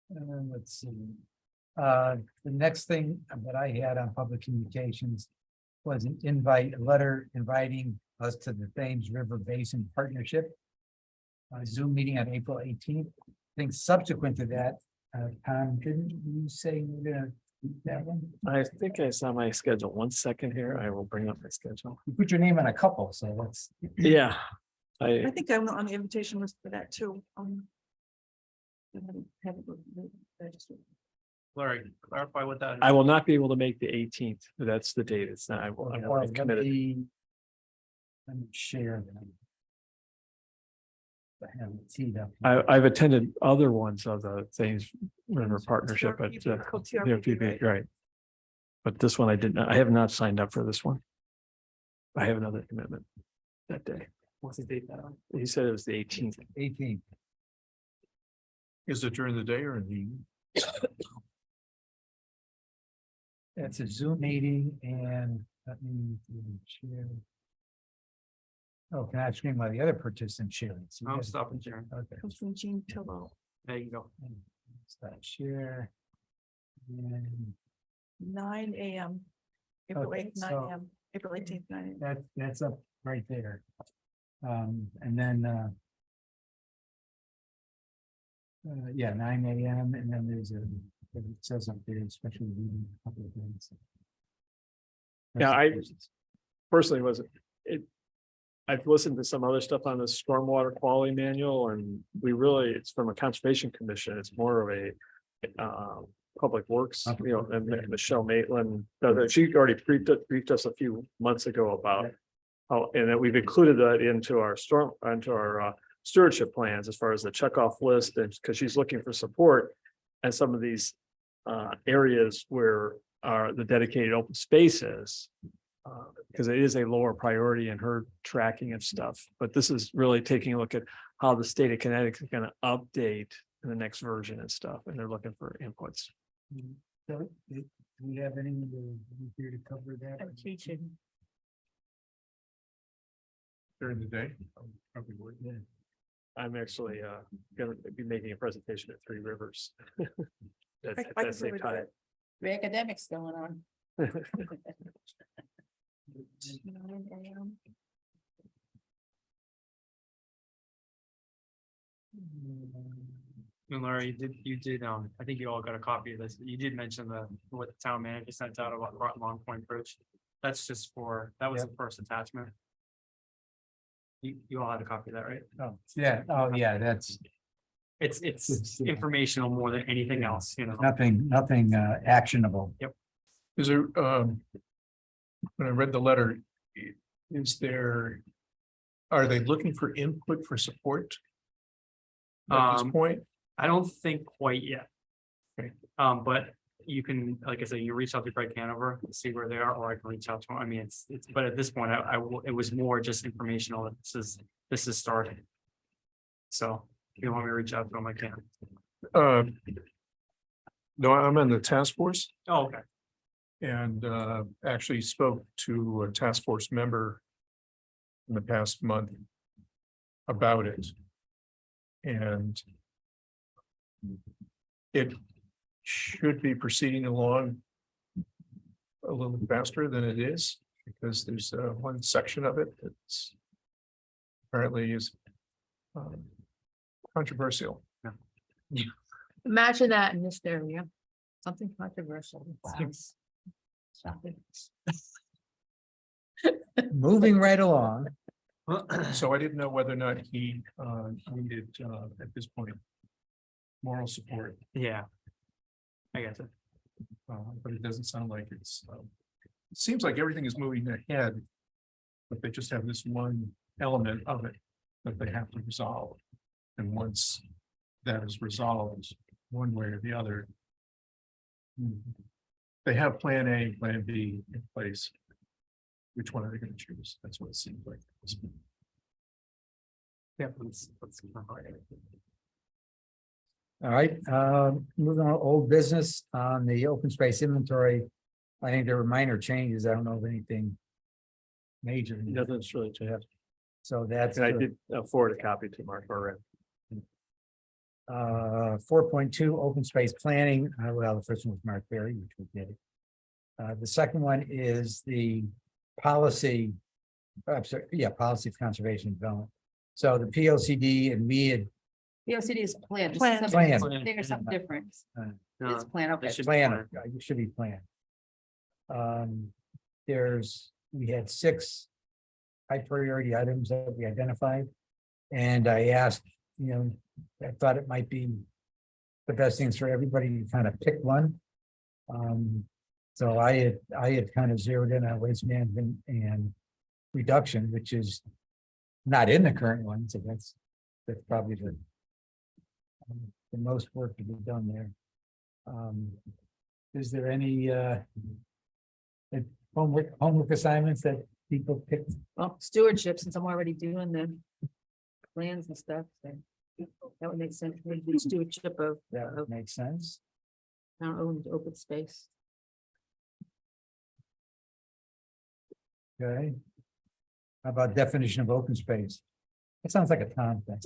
Let's see. The next thing that I had on public communications was an invite, a letter inviting us to the Thames River Basin Partnership Zoom meeting on April 18th. I think subsequent to that, Tom, didn't you say you were gonna do that one? I think I saw my schedule. 1 second here. I will bring up my schedule. You put your name on a couple, so let's. Yeah. I think I'm on the invitation list for that too. Registered. Larry, clarify what that is. I will not be able to make the 18th. That's the date. It's not, I'm Let committed. me share them. I haven't teed up. I've attended other ones of the Thames River Partnership, but TRPP, called yeah, TRPP, right? right. But this one I did not, I have not signed up for this one. I have another commitment that day. What's the date that on? He said it was the 18th. 18th. Is it during the day or in the evening? That's a Zoom meeting and let me share. Oh, can I screen while the other participants share? So I'm yes. stopping sharing. Okay. Comes from Jean Pillow, There you go. Stop share. And 9 AM. April Okay, 8th, 9 so- AM, April 18th, 9 AM. that's up right there. And then, yeah, 9 AM, and then there's a, it says up there, special meeting, a couple of things. Yeah, I personally wasn't, I've listened to some other stuff on the stormwater quality manual and we really, it's from a conservation commission, it's more of a public works, you know, and Michelle Maitland, she already briefed us a few months ago about how, and that we've included that into our stewardship plans as far as the checkoff list, and because she's looking for support and some of these areas where the dedicated open space is. Because it is a lower priority in her tracking of stuff, but this is really taking a look at how the state of Connecticut is going to update in the next version and stuff, and they're looking for inputs. So, do we have any here to cover that? I'm teaching. During the day? Probably would. Yeah. I'm actually going to be making a presentation at Three Rivers. At I that can same really do time. it. The academics going on. 9 AM. And Larry, you did, I think you all got a copy of this. You did mention what the town manager sent out about Groton Long Point Bridge. That's just that was the first attachment. You all had a copy of that, right? Oh, yeah, that's It's informational more than anything else, you know. nothing actionable. Is there, when I read the letter, are they looking for input for support? At this point? I don't think quite yet. Okay. But you can, like I said, you reach out to Greg Hanover, see where they are, or I can reach out to him. I mean, it's, but at this point, it was more just informational. That this is starting. So if you want me to reach out to him, I can. No, I'm in the task force Oh, okay. and actually spoke to a task force member in the past month about it. And it should be proceeding along a little faster than it is, because there's one section of it that's apparently is controversial. Imagine that in this area, something controversial. Wow. Something. Moving right along. So I didn't know whether or not he needed at this point moral support, Yeah. I guess it. but it doesn't sound like it's. It seems like everything is moving ahead, but they just have this one element of it that they have to resolve. And once that is resolved, one way or the other, they have plan A, plan B in place. Which one are they going to choose? That's what it seems like. Yeah, let's. All right, moving on, old business on the open space inventory. I think there were minor changes. I don't know of anything major. Nothing's really to have. So that's And I did forward a copy to Mark already. 4.2 open space planning. Well, the first one was Mark Berry, which we did. The second one is the policy. I'm sorry, yeah, policy of conservation and development. So the POCD and we had The OCD is plan. Plan. Plan. There's something different. No, It's plan, okay. it should be plan, it should be planned. We had 6 high priority items that we identified. And I asked, I thought it might be the best thing for everybody to kind of pick one. So I had kind of zeroed in on waste management and reduction, which is not in the current one, so that's probably the most work to be done there. Is there any Homework assignments that people pick. Well, stewardship, since I'm already doing the plans and stuff, so that would make sense. We do stewardship of That would make sense. town owned open space. Okay. How about definition of open space? It sounds like a town thing.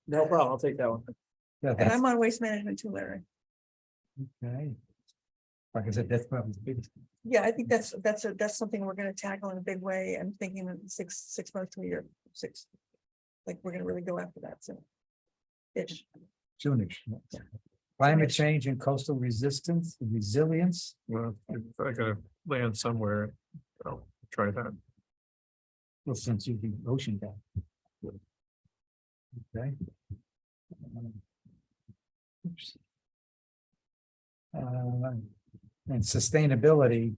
No problem, I'll take that one. Yeah, And that's, I'm on waste management too, Larry. okay. Like I said, that's probably the biggest. Yeah, I think that's something we're gonna tackle in a big way. I'm thinking in six months to a year, six. Like, we're gonna really go after that, so. Ish. Soonish. Climate change and coastal resilience. Well, if I gotta land somewhere, I'll try that. Well, since you the ocean down. Okay. Oops. And sustainability,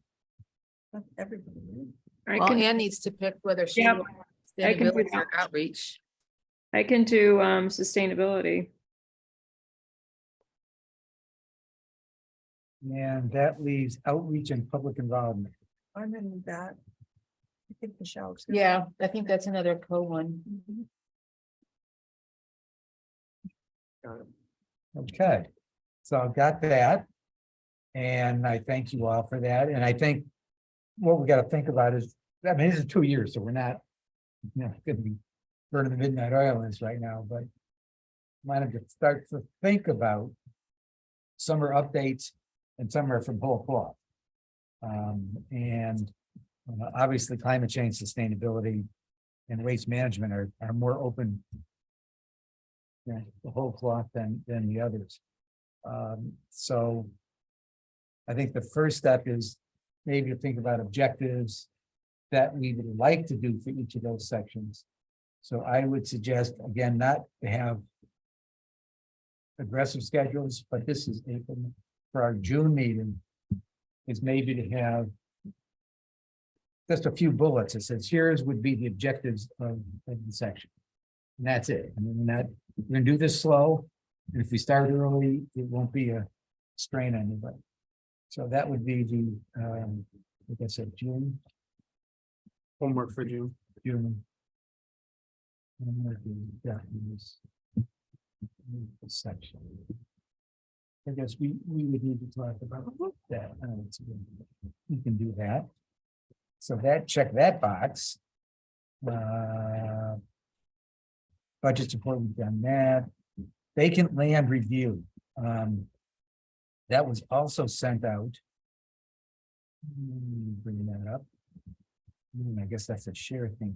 Everybody. I Well, can, Ann needs to pick whether she. Yeah, wants I can do sustainability that. or outreach. I can do sustainability. and that leaves outreach and public involvement. I'm in that. I think Michelle's. Yeah, I think that's another one. Okay, so I've got that. And I thank you all for that, and I think what we gotta think about is, I mean, this is 2 years, so we're not, gonna be burning the midnight oil in this right now, but might have to start to think about summer updates and summer from whole cloth. And obviously, climate change, sustainability, and waste management are more open. Yeah, the whole cloth than the others. So. I think the first step is maybe to think about objectives that we would like to do for each of those sections. So I would suggest, again, not to have aggressive schedules, but this is April, for our June meeting, is maybe to have just a few bullets. It says, here's would be the objectives of the section. And that's it. I mean, we're gonna do this slow. And if we start early, it won't be a strain on anybody. So that would be the, like I said, June. Homework for June. June. Yeah, this section. I guess we would need to talk about that. We can do that. So that, check that box. Budget support, we've done that. Vacant land review. That was also sent out. Bring that up. I guess that's a share thing.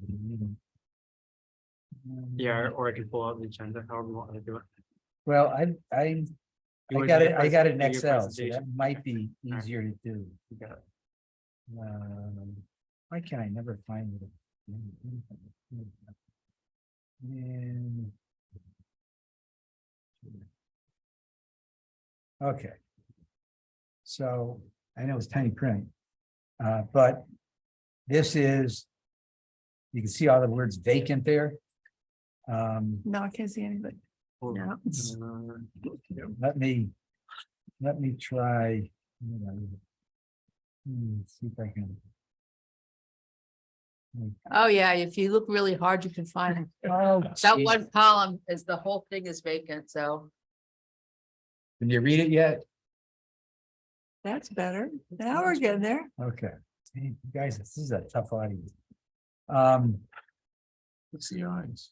Yeah, or I can pull out the agenda, however you want to do it. Well, I You wanna got do it, your I got it in do your Excel, so presentation? that might be Alright. easier to do. You got it. Why can I never find it? And- Okay. So I know it's tiny print. But this is, you can see all the words vacant there. No, I can't see anybody. Hold No. on. Let me try. See if I can. Oh, yeah, if you look really hard, you can find it. Oh, That geez. one column is the whole thing is vacant, so. Can you read it yet? That's better. Now we're getting there. Okay. Hey, guys, this is a tough audience. What's the eyes?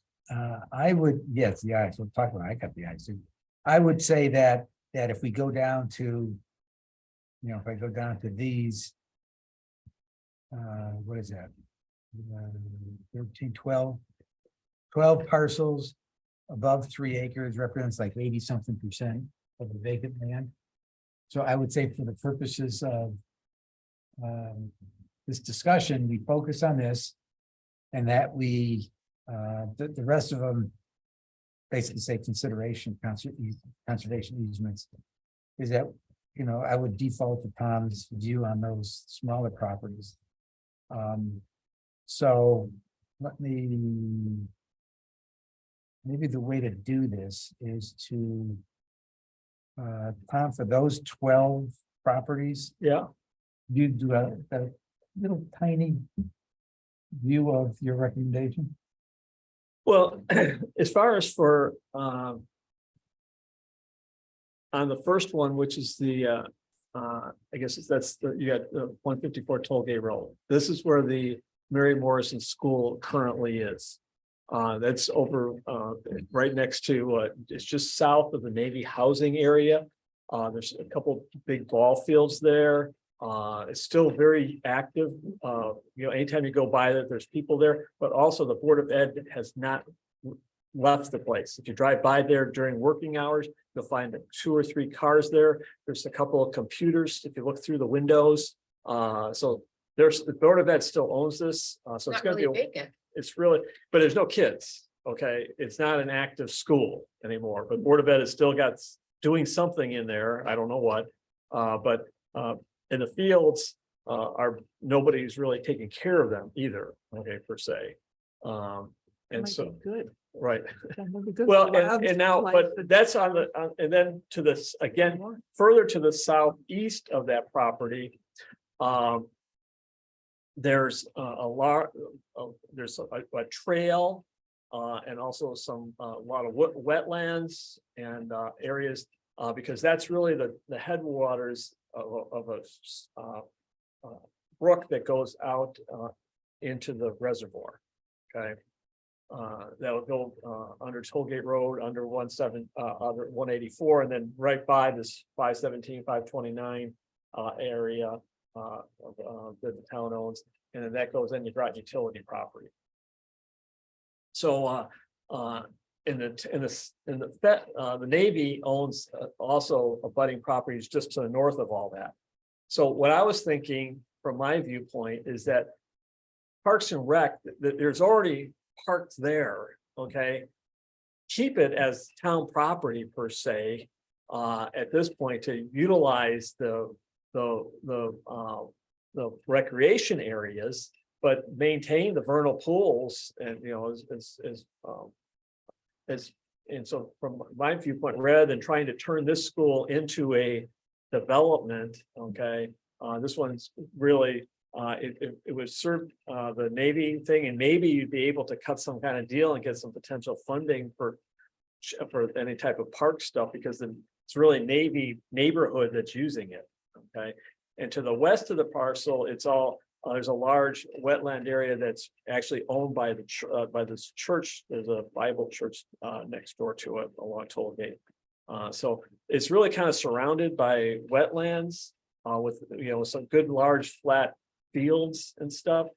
I would, yes, the eyes, we'll talk about, I got the eyes too. I would say that if we go down to, if I go down to these. What is that? 13, 12 parcels above 3 acres represents like 80-something% of the vacant land. So I would say for the purposes of this discussion, we focus on this. And that we, the rest of them basically say consideration, conservation easements. Is that, I would default to Tom's view on those smaller properties. So let me, maybe the way to do this is to Tom, for those 12 properties, Yeah, you do little tiny view of your recommendation? Well, as far as for, on the first one, which is the, I guess that's the, you got the 154 Tollgate Road. This is where the Mary Morrison School currently is. That's over, right next to, it's just south of the Navy housing area. There's a couple big ball fields there. It's still very active. Anytime you go by that, there's people there, but also the Board of Ed has not left the place. If you drive by there during working hours, you'll find 2 or 3 cars there. There's a couple of computers if you look through the windows. So there's the Board of Ed still owns this. So it's Not gonna really be, vacant. it's really, but there's no kids. Okay, it's not an active school anymore, but Board of Ed has still got doing something in there. I don't know what. But in the fields are nobody's really taking care of them either. Okay, per se. And so Good. right. That would be good Well, for labs, and now, life, but that's on the, and then to this, again, further to the southeast of that property. There's a lot, there's a trail. And also some, a lot of wetlands and areas, because that's really the headwaters of a brook that goes out into the reservoir. Okay. That'll go under Tollgate Road, under 184, and then right by this 517, 529 area that the town owns, and then that goes in your utility property. So the Navy owns also abutting properties just to the north of all that. So what I was thinking from my viewpoint is that Parks and Rec, there's already parks there, okay? Keep it as town property per se, at this point to utilize the recreation areas, but maintain the vernal pools and, and so from my viewpoint, rather than trying to turn this school into a development, okay, this one's really, it would serve the Navy thing, and maybe you'd be able to cut some kind of deal and get some potential funding for any type of park stuff, because it's really Navy neighborhood that's using it, okay? And to the west of the parcel, it's all, there's a large wetland area that's actually owned by by this church. There's a Bible church next door to it along Tollgate. So it's really kind of surrounded by wetlands with some good large flat fields and stuff.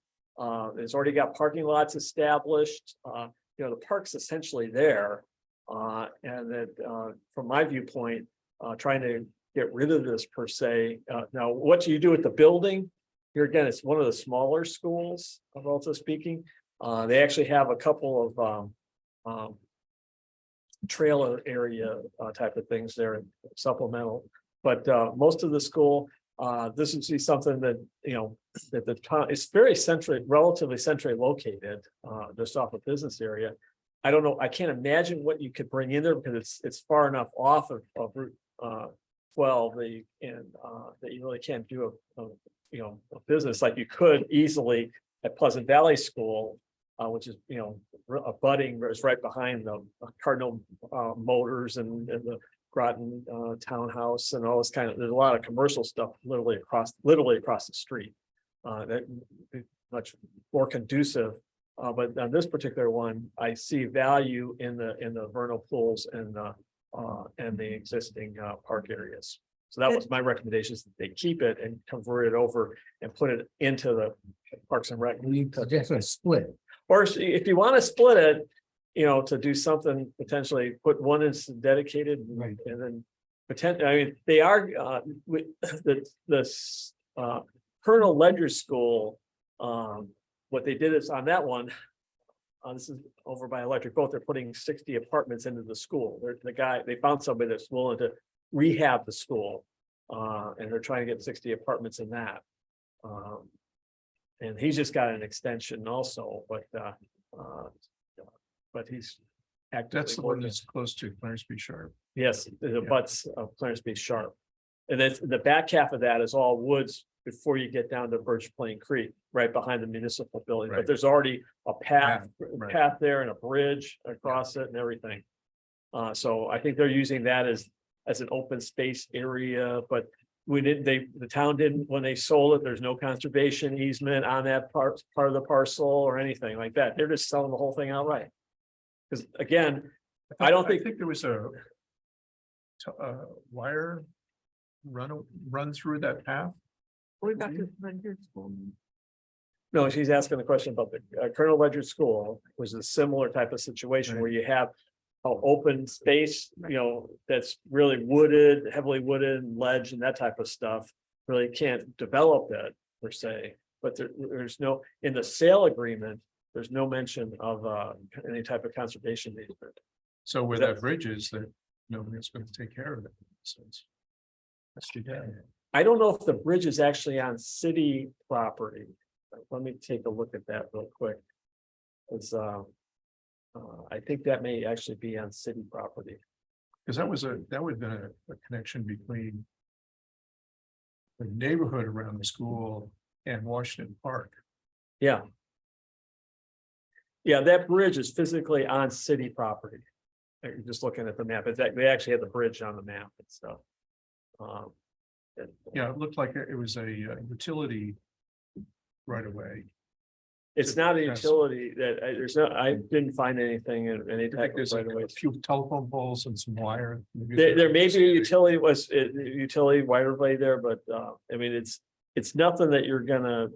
It's already got parking lots established. The park's essentially there, and that from my viewpoint, trying to get rid of this per se. Now, what do you do with the building? Here again, it's one of the smaller schools, relatively speaking. They actually have a couple of trailer area type of things there, supplemental. But most of the school, this would be something that that the town is very relatively centrally located, just off a business area. I don't know. I can't imagine what you could bring in there because it's far enough off of Route 12 that you really can't do a business like you could easily at Pleasant Valley School, which is abutting is right behind the Cardinal Motors and the Groton townhouse and all this kind of. There's a lot of commercial stuff literally across the street. That much more conducive. But on this particular one, I see value in the vernal pools and the existing park areas. So that was my recommendation, is that they keep it and convert it over and put it into the Parks and Rec. We suggest a split. Or if you want to split it, to do something, potentially put one as dedicated, Right. and then potentially, I mean, they are the Colonel Ledger School. What they did is on that one, this is over by Electric Boat, they're putting 60 apartments into the school. They found somebody that's willing to rehab the school, and they're trying to get 60 apartments in that. And he's just got an extension also, but he's actively That's the one working. that's close to Clarence B. Sharp. Yes, the butts of Clarence B. Sharp. And then the back half of that is all woods before you get down to Birch Plain Creek, right behind the municipal building, but Right. there's already a path, Right. path there and a bridge across it and everything. So I think they're using that as an open space area, but the town didn't, when they sold it, there's no conservation easement on that part of the parcel or anything like that. They're just selling the whole thing outright. Because again, I don't think, there was a wire run through that path. We've got to run your school. no, she's asking the question about the Colonel Ledger School was a similar type of situation Right. where you have an open space, that's really wooded, heavily wooded, and ledge and that type of stuff. Really can't develop that per se, but there's no, in the sale agreement, there's no mention of any type of conservation easement. So where That- that bridge is, that nobody's going to take care of it. So that's too bad. I don't know if the bridge is actually on city property. Let me take a look at that real quick. It's I think that may actually be on city property. Because that would have been a connection between the neighborhood around the school and Washington Park. Yeah. Yeah, that bridge is physically on city property. You're just looking at the map. They actually have the bridge on the map and stuff. Yeah, it looked like it was a utility right away. It's not a Yes. utility I didn't find anything in any I type think of there's right of way. a few telephone poles and some wire. There may be a utility utility right of way there, but I mean, it's nothing that you're gonna,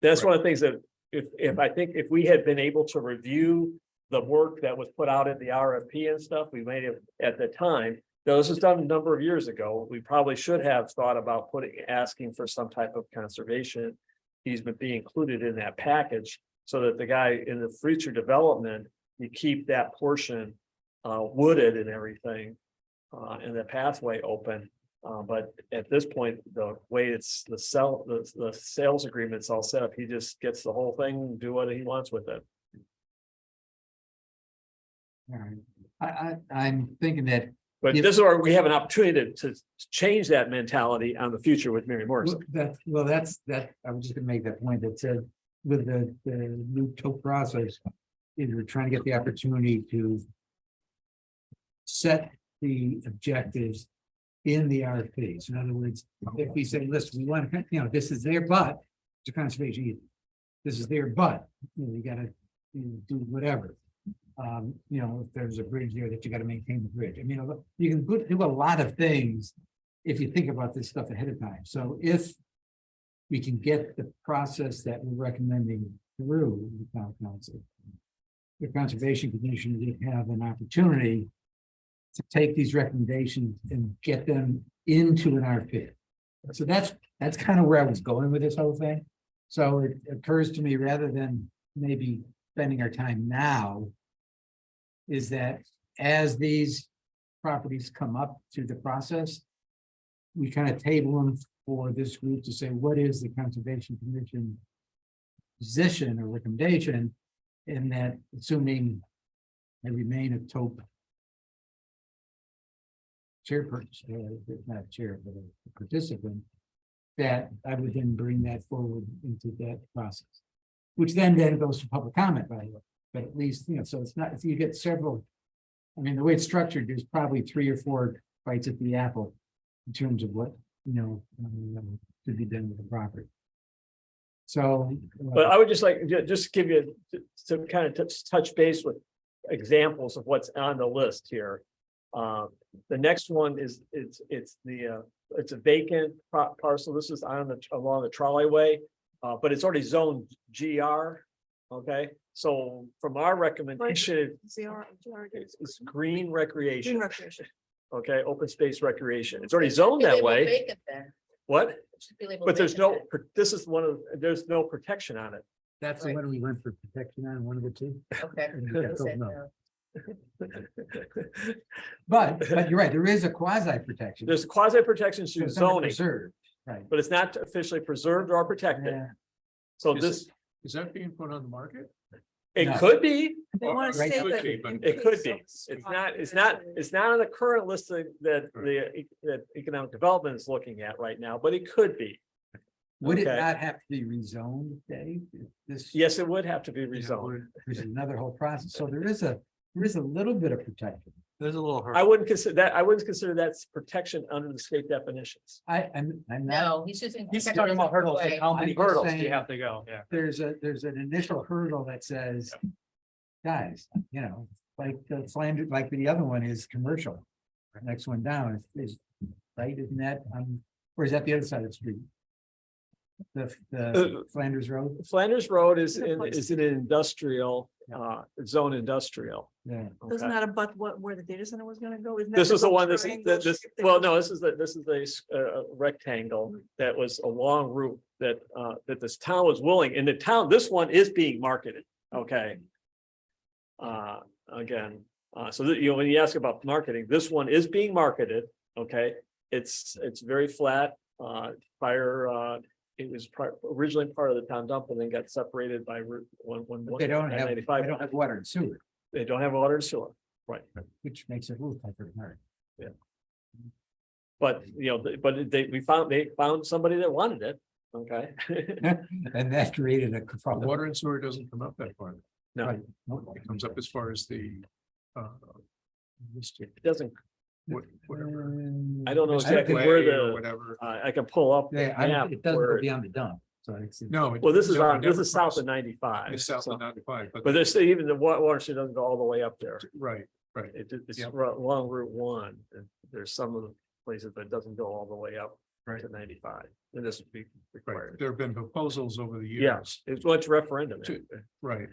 that's one of the things that if I think if we had been able to review the work that was put out at the RFP and stuff, we may have at the time, though this was done a number of years ago, we probably should have thought about asking for some type of conservation easement be included in that package so that the guy in the future development, you keep that portion wooded and everything and the pathway open. But at this point, the way it's the sales agreement's all set up, he just gets the whole thing, do what he wants with it. All right. I'm thinking that, But If- this is where we have an opportunity to change that mentality on the future with Mary Morrison. that's, I was just gonna make that point that said, with the new TOP process, is we're trying to get the opportunity to set the objectives in the RFPs. In other words, if we say, listen, we want to, this is there, but it's a conservation easement. This is there, but, you gotta do whatever. If there's a bridge there that you gotta maintain the bridge. I mean, you can do a lot of things if you think about this stuff ahead of time. So if we can get the process that we're recommending through the town council, the conservation commission would have an opportunity to take these recommendations and get them into an RFP. So that's kind of where I was going with this whole thing. So it occurs to me, rather than maybe spending our time now, is that as these properties come up through the process, we kind of table them for this group to say, what is the Conservation Commission position or recommendation? And that, assuming I remain a TOP chairperson, not chair, but a participant, that I would then bring that forward into that process, which then goes to public comment, by the way. But at least, so it's not, if you get several, I mean, the way it's structured, there's probably 3 or 4 bites at the apple in terms of what, to be done with the property. So. But I would just like, just give you some kind of touch base with examples of what's on the list here. The next one is, it's a vacant parcel. This is along the trolley, but it's already zoned GR. Okay, so from our recommendation, it's green recreation. Green recreation. Okay, open space recreation. It's already zoned that way. What? But there's no, this is there's no protection on it. That's the one we went for protection on, one of the two. Okay. And we got told no. But you're right, there is a quasi protection. There's quasi protection So through it's not zoning, preserved, right? but it's not officially preserved or protected. Yeah. So Is this, Is that being put on the market? it No. could be, They want to Right. say Could that. be, but- it could be. It's not on the current list that the economic development is looking at right now, but it could be. Would it Okay. not have to be rezoned, Dave? If This. Yes, it would have to be Yeah, rezoned. There's another whole process. So there is a little bit of protection. There's a little. I wouldn't consider that, I wouldn't consider that's protection under the state definitions. I'm not, No, he's just. He's talking about hurdles, like how many I'm just hurdles do you saying- have to go? Yeah. there's an initial hurdle that says, guys, like the Flanders, like the other one is commercial. Next one down is, right, isn't that, or is that the other side of the street? The Flanders Road, Flanders Road is Good place. is an industrial, zone industrial. yeah. Doesn't Okay. that abut where the data center was gonna go? Isn't that This is the little one, this, triangle this, shape that well, goes- no, this is a rectangle that was a long route that, that this town was willing, and the town, this one is being marketed, okay? Again, so that, when you ask about marketing, this one is being marketed, okay? It's very flat, it was originally part of the town dump and then got separated by Route one. But they don't have 95. water and sewer, They don't have water and sewer, right? which makes it a little tougher to market. But, they found somebody that wanted it, okay? And that created a kerfuffle. Water and sewer doesn't come up that far. No, Right. It comes up as far as the. it doesn't, Whatever. I don't know Mr. exactly Way where or the, Whatever. I can pull up. the Yeah, map it doesn't where go it- beyond the dump, so it's. No. Well, this is no, it on, this never is south crosses- of 95. It's south so- of 95, But there's even the water stream doesn't go all the way up there. right, right. It's Yep. along Route 1. And there's some of the places that doesn't go all the way up Right. to 95. And this would be Right. required. There have been proposals over the Yeah, years. it's what's referendum. To- Right.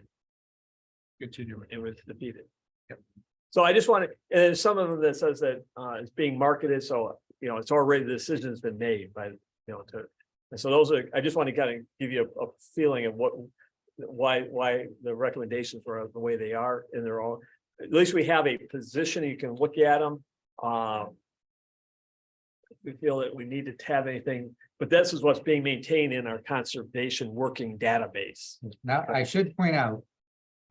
Continuing. It was defeated. Yep. So I just want to, and some of them that says that it's being marketed, so it's already, the decision has been made by, and so those are, I just want to kind of give you a feeling of why the recommendations were the way they are in their own. At least we have a position, you can look at them. If we feel that we need to have anything, but this is what's being maintained in our conservation working database. Now, I should point out,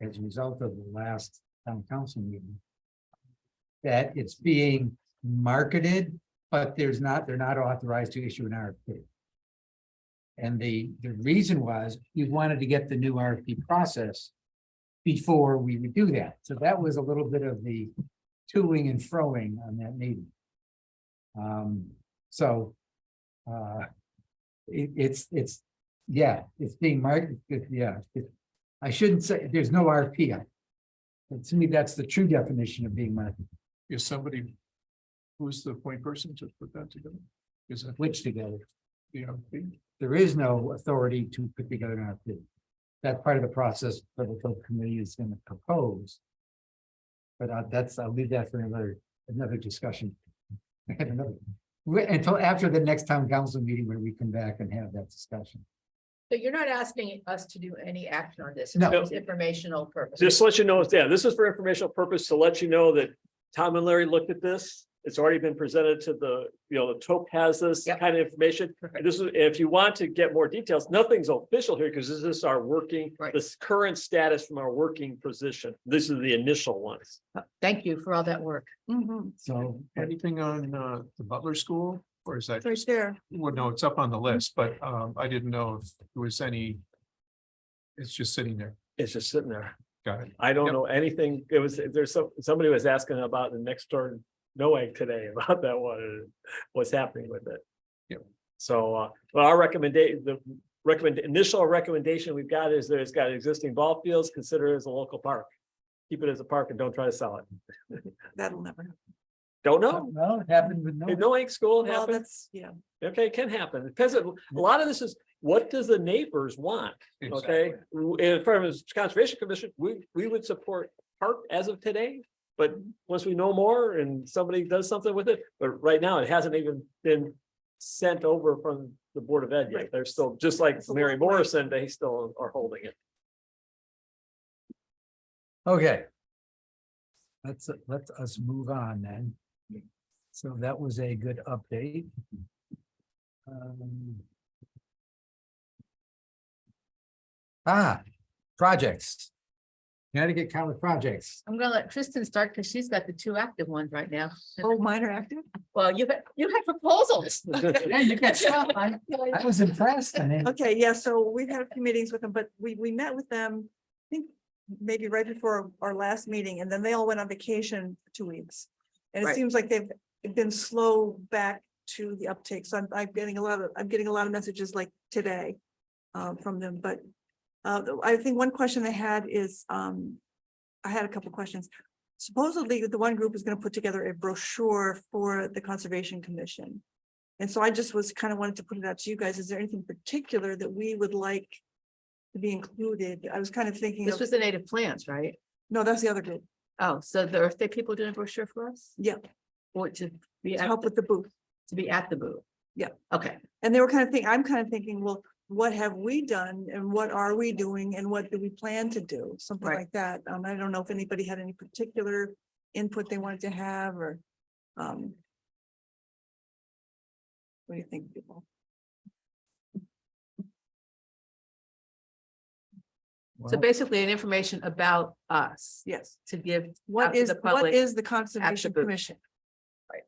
as a result of the last town council meeting, that it's being marketed, but they're not authorized to issue an RFP. And the reason was, we wanted to get the new RFP process before we would do that. So that was a little bit of the toing and froing on that meeting. It's being marketed, I shouldn't say, there's no RFP on it. And to me, that's the true definition of being marketed, Is somebody, who's the point person to put that together? Is that which together, the RFP? there is no authority to put together an RFP. That part of the process for the full committee is going to propose. But I'll leave that for another discussion. Until after the next town council meeting where we come back and have that discussion. So you're not asking us to do any action on this? No. It's informational purpose. Just to let you know, this is for informational purpose to let you know that Tom and Larry looked at this. It's already been presented to the TOP has this Yep. kind of information. This is, if you want to get more details, nothing's official here because this is our working, Right. this current status from our working position. This is the initial ones. Thank you for all that work. Mhm, So, Anything on the Butler School? Or is that, it's right there. well, no, it's up on the list, but I didn't know if there was any. It's just sitting there. It's just sitting there. Got it. I don't Yep. know anything. Somebody was asking about the next door NOAG today about that one, and what's happening with it. Yep. So, well, our initial recommendation we've got is there's got existing ball fields, consider it as a local park. Keep it as a park and don't try to sell it. That'll never happen. Don't know. well, it happened with In no, NOAG school Well, happened. that's, yeah. Okay, it can happen. It depends. A lot of this is, what does the neighbors want? Okay, in front of the Conservation Commission, we would support park as of today. But once we know more and somebody does something with it, but right now it hasn't even been sent over from the Board of Ed yet. Right. They're still, just like It's a Mary long way. Morrison, they still are holding it. okay. Let us move on then. So that was a good update. Projects. Connecticut College Projects. I'm gonna let Kristen start because she's got the two active ones right now. Oh, mine are active? Well, you had proposals. Yeah, you got stuff. I was impressed. I mean, Okay, yeah, so we've had a few meetings with them, but we met with them, I think, maybe right before our last meeting, and then they all went on vacation for 2 weeks. And it Right. seems like they've been slow back to the uptake, so I'm getting a lot of messages like today from them, but I think one question they had is, I had a couple questions. Supposedly, the one group is gonna put together a brochure for the Conservation Commission. And so I just was kind of wanted to put it out to you guys. Is there anything particular that we would like to be included? I was kind of thinking This of, was the native plants, right? no, that's the other group. Oh, so the Earth Day people doing a brochure for us? Yeah, Or to be to at, help with the booth. to be at the booth? Yeah. Okay, And they were kind of thinking, I'm kind of thinking, well, what have we done and what are we doing and what do we plan to do? Something Right. like that. I don't know if anybody had any particular input they wanted to have or, what do you think, people? so basically an information about us Yes. to give out What to is, the what public. is the Conservation booth. Commission? Right.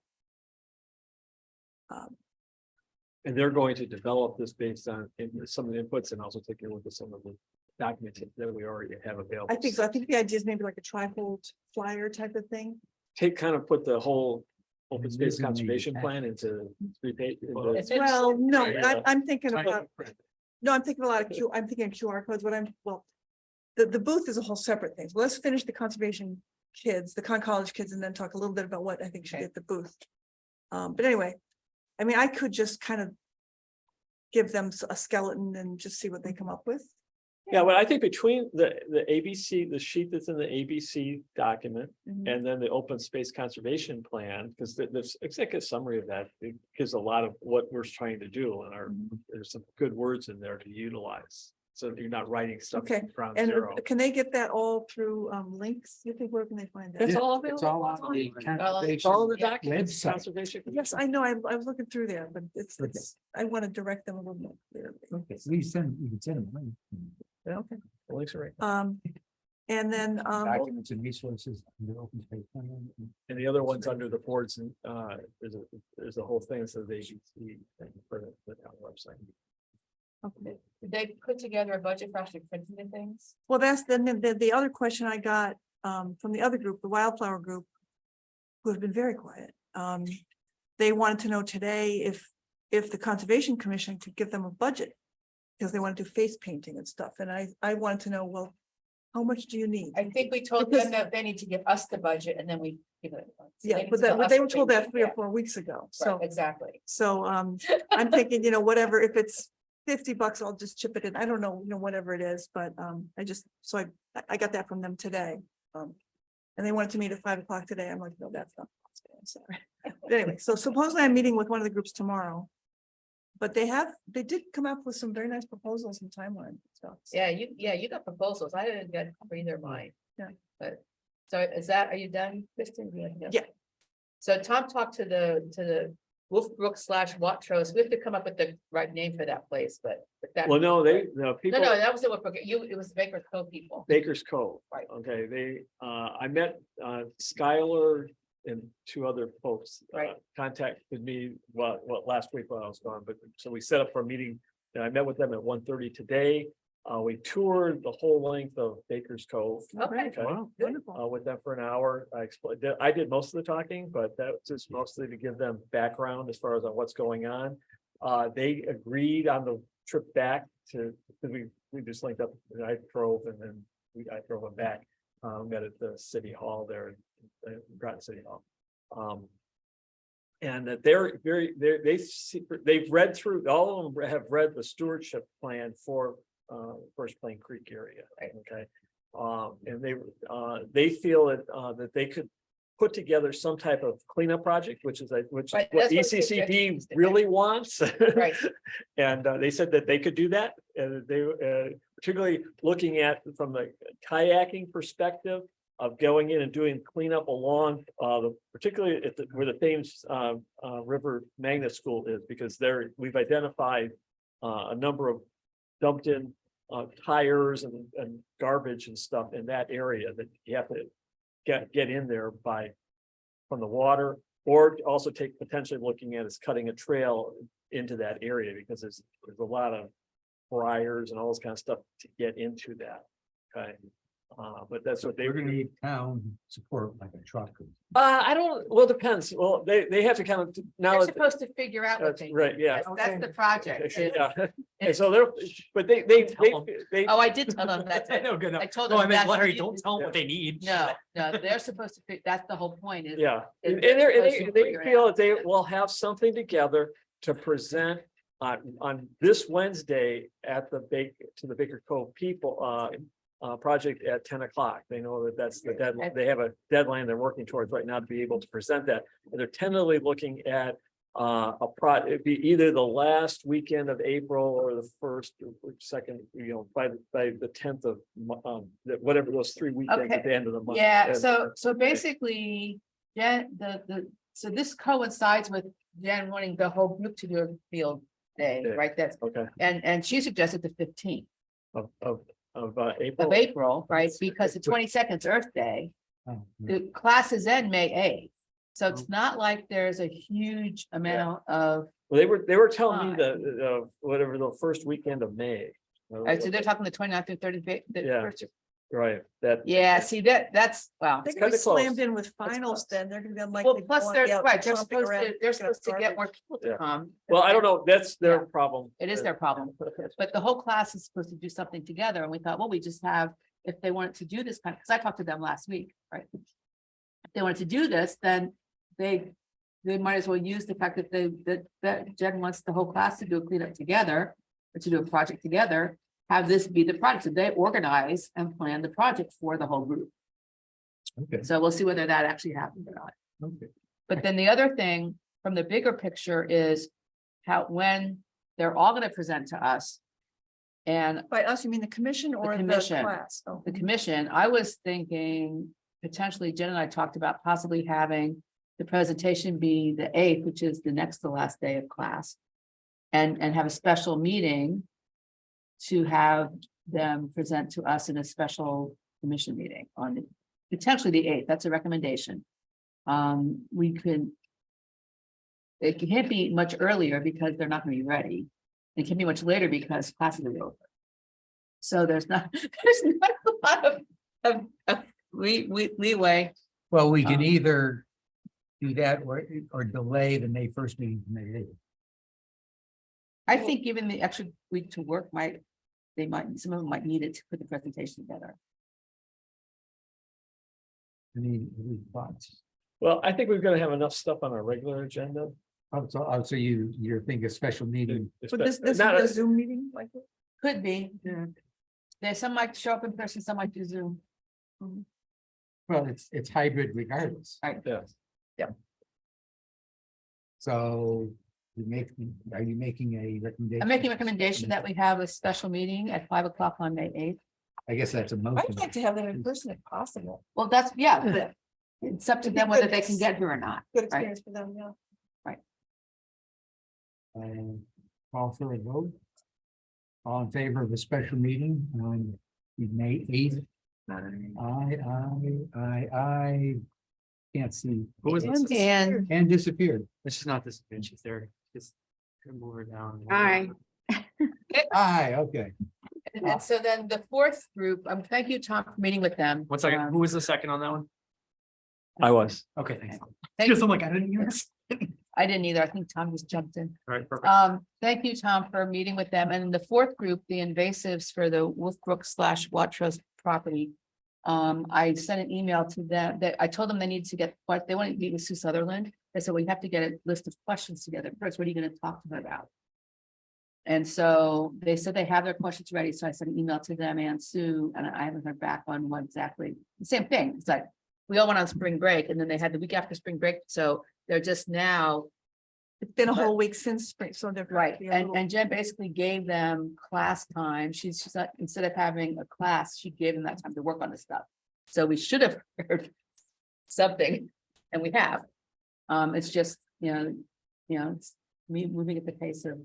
And they're going to develop this based on some of the inputs and also take a look at some of the documents that we already have available. I think so. I think the idea is maybe like a trifold flyer type of thing. Kind of put the whole open space Using the- conservation plan into 3 pages. Well, no, Yeah. I'm thinking about, no, I'm thinking a lot of I'm thinking of QR codes, the booth is a whole separate thing. So let's finish the conservation kids, the college kids, and then talk a little bit about what I think should be at the booth. But anyway, I mean, I could just kind of give them a skeleton and just see what they come up with. Yeah, well, I think between the ABC, the sheet that's in the ABC document Mhm. and then the open space conservation plan, because the executive summary of that, it gives a lot of what we're trying to do and there's some good words in there to utilize. So that you're not writing stuff Okay, from ground And zero. can they get that all through links? You think, where can they find that? That's Yeah, all it's available. all on the It's conservation all in the documents. website. Conservation. Yes, I know. I was looking through there, but Okay. I want to direct them a little more clearly. Okay, so you can send them. Okay. The links are right. And then, Documents and resources. under open space plan. And the other ones under the boards and there's a whole thing, so they should see for the town website. Okay. Did they put together a budget for actually printing the things? well, that's the other question I got from the other group, the Wildflower Group, who have been very quiet. They wanted to know today if the Conservation Commission could give them a budget, because they want to do face painting and stuff. And I wanted to know, well, how much do you need? I think we told them that they need to give us the budget and then we give it. So they Yeah, need but to tell us they were what told that need. 3 or Yeah, 4 weeks ago. right, So, exactly. I'm thinking, whatever, if it's $50, I'll just chip it in. I don't know, whatever it is, but I got that from them today. And they wanted to meet at 5 o'clock today. I'm like, no, that's not possible. I'm sorry. But anyway, so supposedly I'm meeting with one of the groups tomorrow. But they did come up with some very nice proposals and timeline stuff. Yeah, you got proposals. I didn't get for either of mine. Yeah. But, so are you done, Kristen? Yeah. So Tom talked to the Wolfbrook / Watrous. We have to come up with the right name for that place, but that. Well, no, people. No, that was the Wolfbrook. It was the Baker Cove people. Baker's Cove. Right. Okay, I met Skylar and 2 other folks. Right. Contacted me, last week when I was gone, but so we set up for a meeting. And I met with them at 1:30 today. We toured the whole length of Baker's Cove. Okay. Wow. Wonderful. With them for an hour. I did most of the talking, but that was just mostly to give them background as far as on what's going on. They agreed on the trip back because we just linked up and I drove and then I drove them back. Met at the city hall there in Groton City Hall. And that they've read through, all of them have read the stewardship plan for First Plain Creek area. Okay. And they feel that they could put together some type of cleanup project, which is Right, what that's what ECCD they- really wants. Right. And they said that they could do that. And they particularly looking at from the kayaking perspective of going in and doing cleanup along particularly where the Thames River Magnet School is, because we've identified a number of dumped in tires and garbage and stuff in that area that you have to get in there from the water, or also potentially looking at is cutting a trail into that area, because there's a lot of briars and all this kind of stuff to get into that. Okay. But that's what They're gonna need town support like a truck. I don't, well, it depends. Well, they have to kind of now. They're supposed to figure out what That's they. right, need. yeah. That's the project. Yeah. And so they're, but they. Oh, I did tell them that. I know, good I enough. told No, them. I meant that's Larry, you- don't tell them what they need. No, they're supposed to, that's the whole point is. Yeah, is and they're supposed to they figure it feel out. that they will have something together to present on this Wednesday at the Baker Cove people, project at 10 o'clock. They know that that's the deadline. They have a deadline they're working towards right now to be able to present that. And they're tentatively looking at it'd be either the last weekend of April or the first or second, by the 10th of whatever those 3 weekends at the end of the month. Yeah, And- so basically, Jen, so this coincides with Jen wanting the whole group to do a field day, Okay. right? That's, Okay, and she suggested the 15th of of April. April, right? Because the 22nd is Earth Day. Oh, The classes end May 8th. So it's not like there's a huge amount of, Well, they were telling me the whatever the first weekend of May. so they're talking the 29th through 30th. Yeah. Right, that. Yeah, see that's, wow. They're gonna be kinda close. slammed in with close. finals, then they're gonna be unlikely. Well, to plus want they're, to be out right, they're tromping supposed around to, picking up get more garbage. people to Yeah. come. Well, I don't know, that's their Yeah. problem. It is their problem, but the whole class is supposed to do something together, and we thought, well, we just have, if they wanted to do this kind, because I talked to them last week, right? If they wanted to do this, then they might as well use the fact that Jen wants the whole class to do a cleanup together, or to do a project together, have this be the project, so they organize and plan the project for the whole group. Okay. So we'll see whether that actually happens or not. Okay. But then the other thing from the bigger picture is when they're all gonna present to us. And By us, you mean the commission or the commission. class? Oh. the commission, I was thinking potentially Jen and I talked about possibly having the presentation be the 8th, which is the next to last day of class. And have a special meeting to have them present to us in a special commission meeting on potentially the 8th. That's a recommendation. We could. It can't be much earlier because they're not gonna be ready. It can be much later because classes are over. So there's not a lot of leeway. Well, we can Um, either do that or delay the May 1st meeting to May 8th. I think given the extra week to work some of them might need it to put the presentation together. Any thoughts? Well, I think we're gonna have enough stuff on our regular agenda. So you're thinking a special meeting. But this is Not a Zoom meeting like this? Could be. There's some might show up in person, some might do Zoom. Well, it's hybrid regardless. Yeah. So are you making a recommendation? I'm making a recommendation that we have a special meeting at 5 o'clock on May 8th. I guess that's a motion. I'd like to have that in person if possible. Well, that's, yeah, but it's up to them whether they can get here or not. Good experience for them, yeah. Call for a vote. All in favor of a special meeting on May 8th? I can't see. Who was this? And And disappeared. This is not this, she's there, just move her down. Aye. Aye, okay. and so then the fourth group, thank you, Tom, for meeting with them. 1 second, Um, who was the second on that one? I was. Okay, thanks. Thank Because you. I'm like, I didn't use. I didn't either. I think Tom just jumped in. All right, perfect. Thank you, Tom, for meeting with them. And the fourth group, the invasives for the Wolfbrook / Watrous property. I sent an email to them that I told them they needed to get, what they want to meet with Sue Sutherland. They said, we have to get a list of questions together. First, what are you going to talk to them about? And so they said they have their questions ready. So I sent an email to them and Sue, and I haven't heard back on what exactly, the same thing. It's like, we all went on spring break and then they had the week after spring break. So they're just now. It's been a whole week since spring, so they're. Right, be a and, little- and Jen basically gave them class time. She's like, instead of having a class, she gave them that time to work on the stuff. So we should have heard something, and we have. It's just, it's me moving at the pace of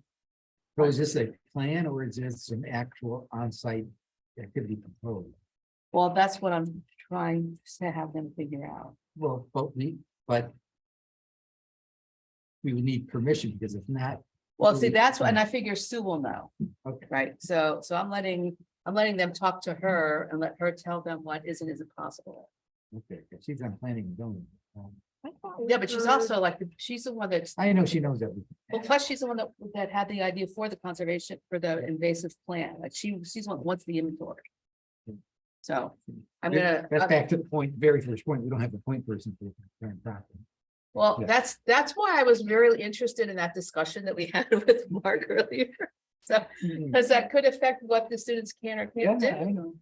So is this a plan or is this an actual on-site activity proposed? Well, that's what I'm trying to have them figure out. Well, but we would need permission because if not, Well, see, that's what, and I figure Sue will know, okay, right? So I'm letting them talk to her and let her tell them what is and isn't possible. okay, 'cause she's on planning and zoning. Yeah, but she's also like, she's the one that's, I know she knows that. well, plus she's the one that had the idea for the conservation, for the invasive plan, like she's the one that wants the inventory. So I'm gonna, That's back to the point, very first point, we don't have a point person for the current property. well, Yeah. that's why I was really interested in that discussion that we had with Mark earlier. So, because that could affect what the students can or Yeah, can't I do. know.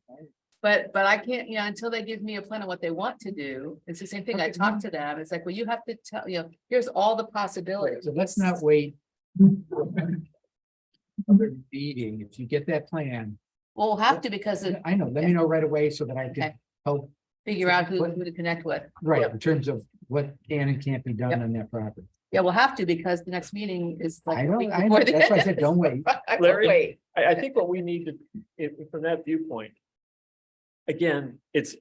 But I can't, until they give me a plan of what they want to do, it's the same thing. I Okay. talk to them, it's like, well, you have to tell, here's all the possibilities. So let's not wait. Another meeting, if you get that plan, We'll have to, because it I know, let me know right away so that I can Okay. help, figure out who to connect with. right, in terms of what can and can't be done Yep. on that property. Yeah, we'll have to, because the next meeting is like. I a know, week I know, before the that's why I end. said, don't wait. I won't Larry? wait. I think what we need to, from that viewpoint. Again, it's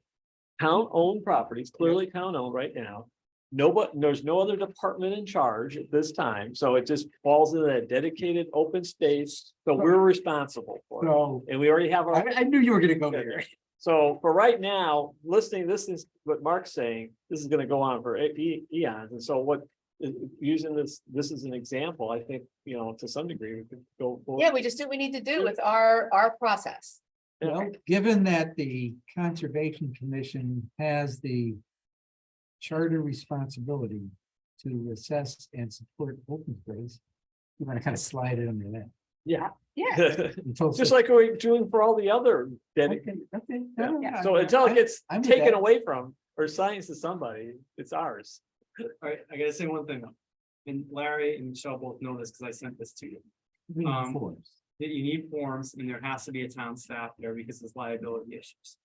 town-owned properties, clearly town-owned right now. There's no other department in charge at this time, so it just falls into that dedicated open space, so we're responsible for it. So, And we already have our, I knew you were gonna go there. so for right now, listening, this is what Mark's saying, this is gonna go on for eons, and so what. Using this as an example, I think, to some degree, we could go. forward. Yeah, we just do what we need to do with our process. Well, given that the Conservation Commission has the charter responsibility to assess and support open space, you want to kind of slide it under that. Yeah. Yeah, Until- Just like we're doing for all the other Okay, dedicated. okay, Yeah. no, So until it gets I'm with taken that. away from or assigned to somebody, it's ours. All right, I gotta say one thing though. And Larry and Michelle both know this because I sent this to you. We need um, forms. That you need forms and there has to be a town staff there because there's liability issues.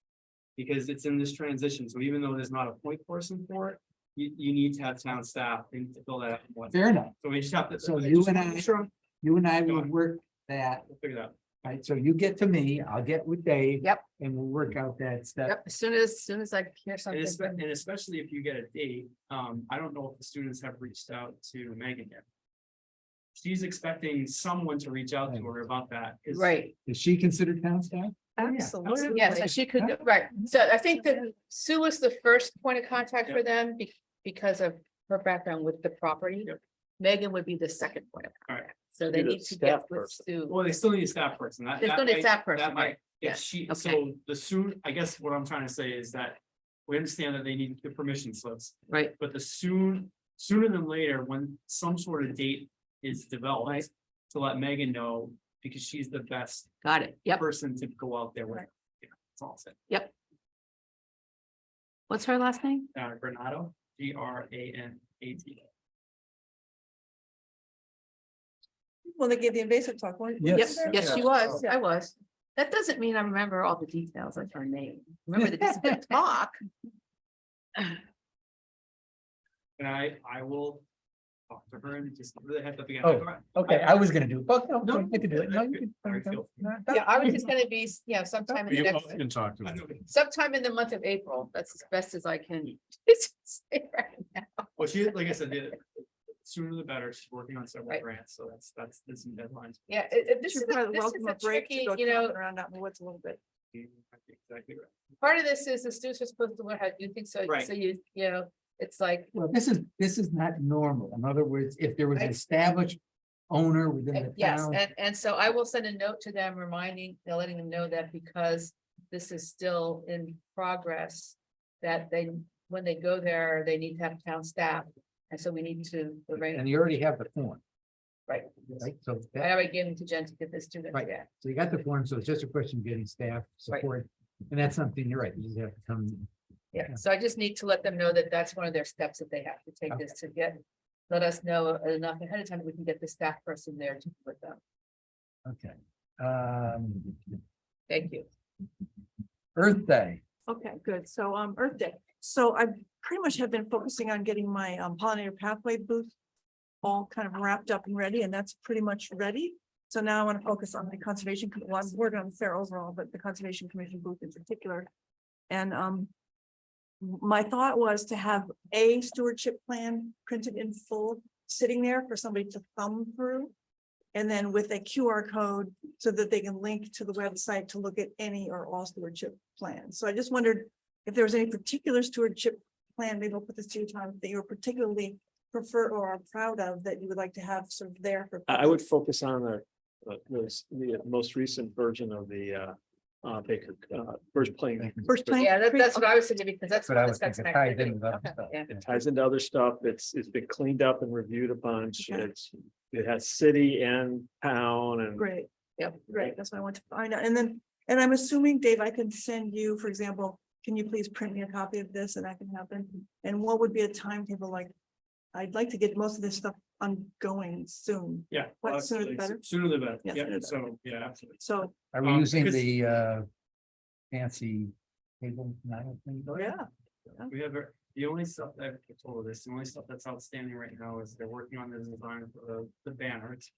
Because it's in this transition, so even though there's not a point person for it, you need to have town staff and to fill that out. Fair enough. So we just have to. So I you just and wanna I- make sure You and I will work that, we'll figure that out. right? So you get to me, I'll get with Dave. Yep. And we'll work out that stuff. yep, as soon as I hear And something. especially if you get a date, I don't know if the students have reached out to Megan yet. She's expecting someone to reach out to her about that. 'cause- Right, Is she considered town staff? Absolutely. yeah, so she could, right, so I think that Sue was the first point of contact for them because of her background with the property. Yep. Megan would be the second point of All right. contact, so Be they the need to staff get with person. Sue. Well, they still need a staff person. They still need a might- staff person, that might- right, yeah, If she, okay. so the soon, I guess what I'm trying to say is that we understand that they need the permission slips, Right, but sooner than later, when some sort of date is developed. Right. To let Megan know, because she's the best got it, yep. person to go out there with. Right. Yeah, that's all I'm saying. What's her last name? Granado, Granat. Well, they gave the invasive talk, weren't Yep, Yes. yes, she was, I was. That doesn't mean I remember all the details of her name. Remember the distant talk. And I will talk to her and just really have to begin. Oh, Okay, I was gonna do it, but no, No, you can do it. No, you can. I feel- Yeah, I was just gonna be, sometime in the You next, can talk to them. sometime in the month of April, that's as best as I can. say right now. Well, she, like I said, the sooner the better. She's working on several Right. grants, so there's some deadlines. Yeah, this Should is, probably this welcome is a a break to tricky, go tromping around out in the woods a little bit. Exactly right. part of this is the students are supposed to learn how to do things, so, Right. so it's like, Well, this is not normal. In other words, if there was an Right. established owner within the yes, town. and so I will send a note to them letting them know that because this is still in progress, that when they go there, they need to have town staff, and so we need to arrange, And you already have the form. Right. Right, so, I that- already gave them to Jen to get this to them, Right. yeah. so you got the form, so it's just a question of getting staff support. And that's something, you're right, you just have to come. Yeah, so I just need to let them know that that's one of their steps that they have to take is to let us know enough ahead of time that we can get the staff person there to with them. Okay. Thank you. Earth Day. Okay, good. So, Earth Day. So I pretty much have been focusing on getting my pollinator pathway booth all kind of wrapped up and ready, and that's pretty much ready. So now I want to focus on the conservation, well, I'm working on the fair overall, but the conservation commission booth in particular. And my thought was to have a stewardship plan printed in full, sitting there for somebody to thumb through. And then with a QR code so that they can link to the website to look at any or all stewardship plans. So I just wondered if there was any particular stewardship plan, maybe I'll put this to you, Tom, that you were particularly prefer or are proud of that you would like to have sort of there for. I would focus on the most recent version of the Baker, first plane. First plan. Yeah, that's what I was thinking, because that's. But I what was that's thinking got ties connected. into the other Okay, stuff. yeah. It ties into other stuff. It's been cleaned up and reviewed a bunch. Okay. It has city and town and. Great, Yep. great. That's what I want to find out. And I'm assuming, Dave, I can send you, for example, can you please print me a copy of this and that can happen? And what would be a timetable like? I'd like to get most of this stuff ongoing soon. Yeah. What, well, sooner the better? Sooner the better. Yeah, Yeah, sooner the so, yeah, absolutely. So, Are we using because- the fancy table? thing? yeah, We have, the only stuff that I've told this, the only stuff that's outstanding right now is they're working on the design for the banners.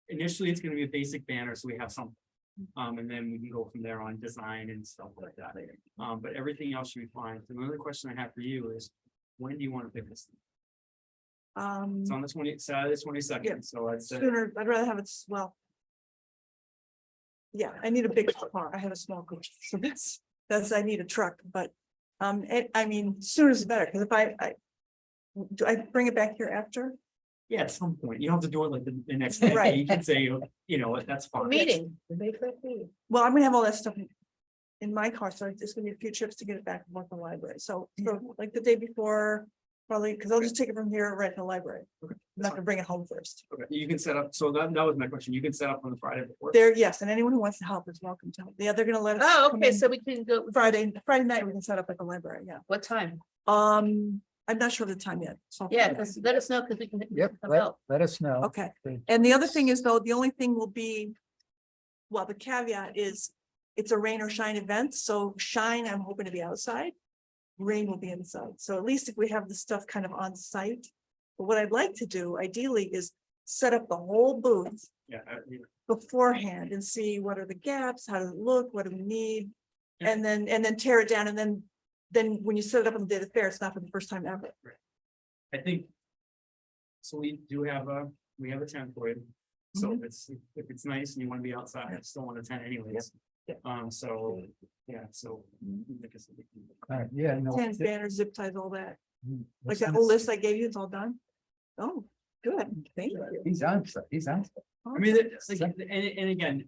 Initially, it's gonna be a basic banner, so we have some. And then we can go from there on design and stuff like that. But everything else should be fine. So another question I have for you is, when do you want to pick this? It's on the Saturday, Yeah. 22nd, so I'd say, sooner, I'd rather have it, well. Yeah, I need a big car. I have a small car, so that's, I need a truck, but, I mean, sooner is better, because if do I bring it back here after? yeah, at some point, you don't have to do it like the next day. Right. You can say, you know, that's fine. Meeting. Make that meeting. Well, I'm gonna have all that stuff in my car, so it's gonna be a few trips to get it back from the library, so like the day before, probably, because I'll just take it from here right to the library. I'm not gonna bring it home first. Okay, you can set up, so that was my question. You can set up on the Friday before. There, yes, and anyone who wants to help is welcome to help. Yeah, they're gonna let us. Oh, come okay, in so we can go, Friday night, we can set up at the library, yeah. what time? I'm not sure of the time yet, so. Yeah, because let us know, because we can. Yep, come let, help. let us know. Okay, and the other thing is though, the only thing will be. Well, the caveat is, it's a rain or shine event, so shine, I'm hoping to be outside. Rain will be inside, so at least if we have the stuff kind of on site. But what I'd like to do ideally is set up the whole booth Yeah, beforehand and see what are the gaps, how does it look, what do we need? And then tear it down, and then when you set it up on the day of the fair, it's not for the first time ever. I think. So we do have a tent for you. So if it's nice and you want to be outside, I still want a tent anyways. Yep. So, yeah, so. like I said, we can- All right, yeah, no. Tents, banners, zip ties, all that, like let's that send whole us- list I gave you, it's all done. Oh, good, thank you. He's on, stuff, he's on. stuff. I mean, it's like, and again,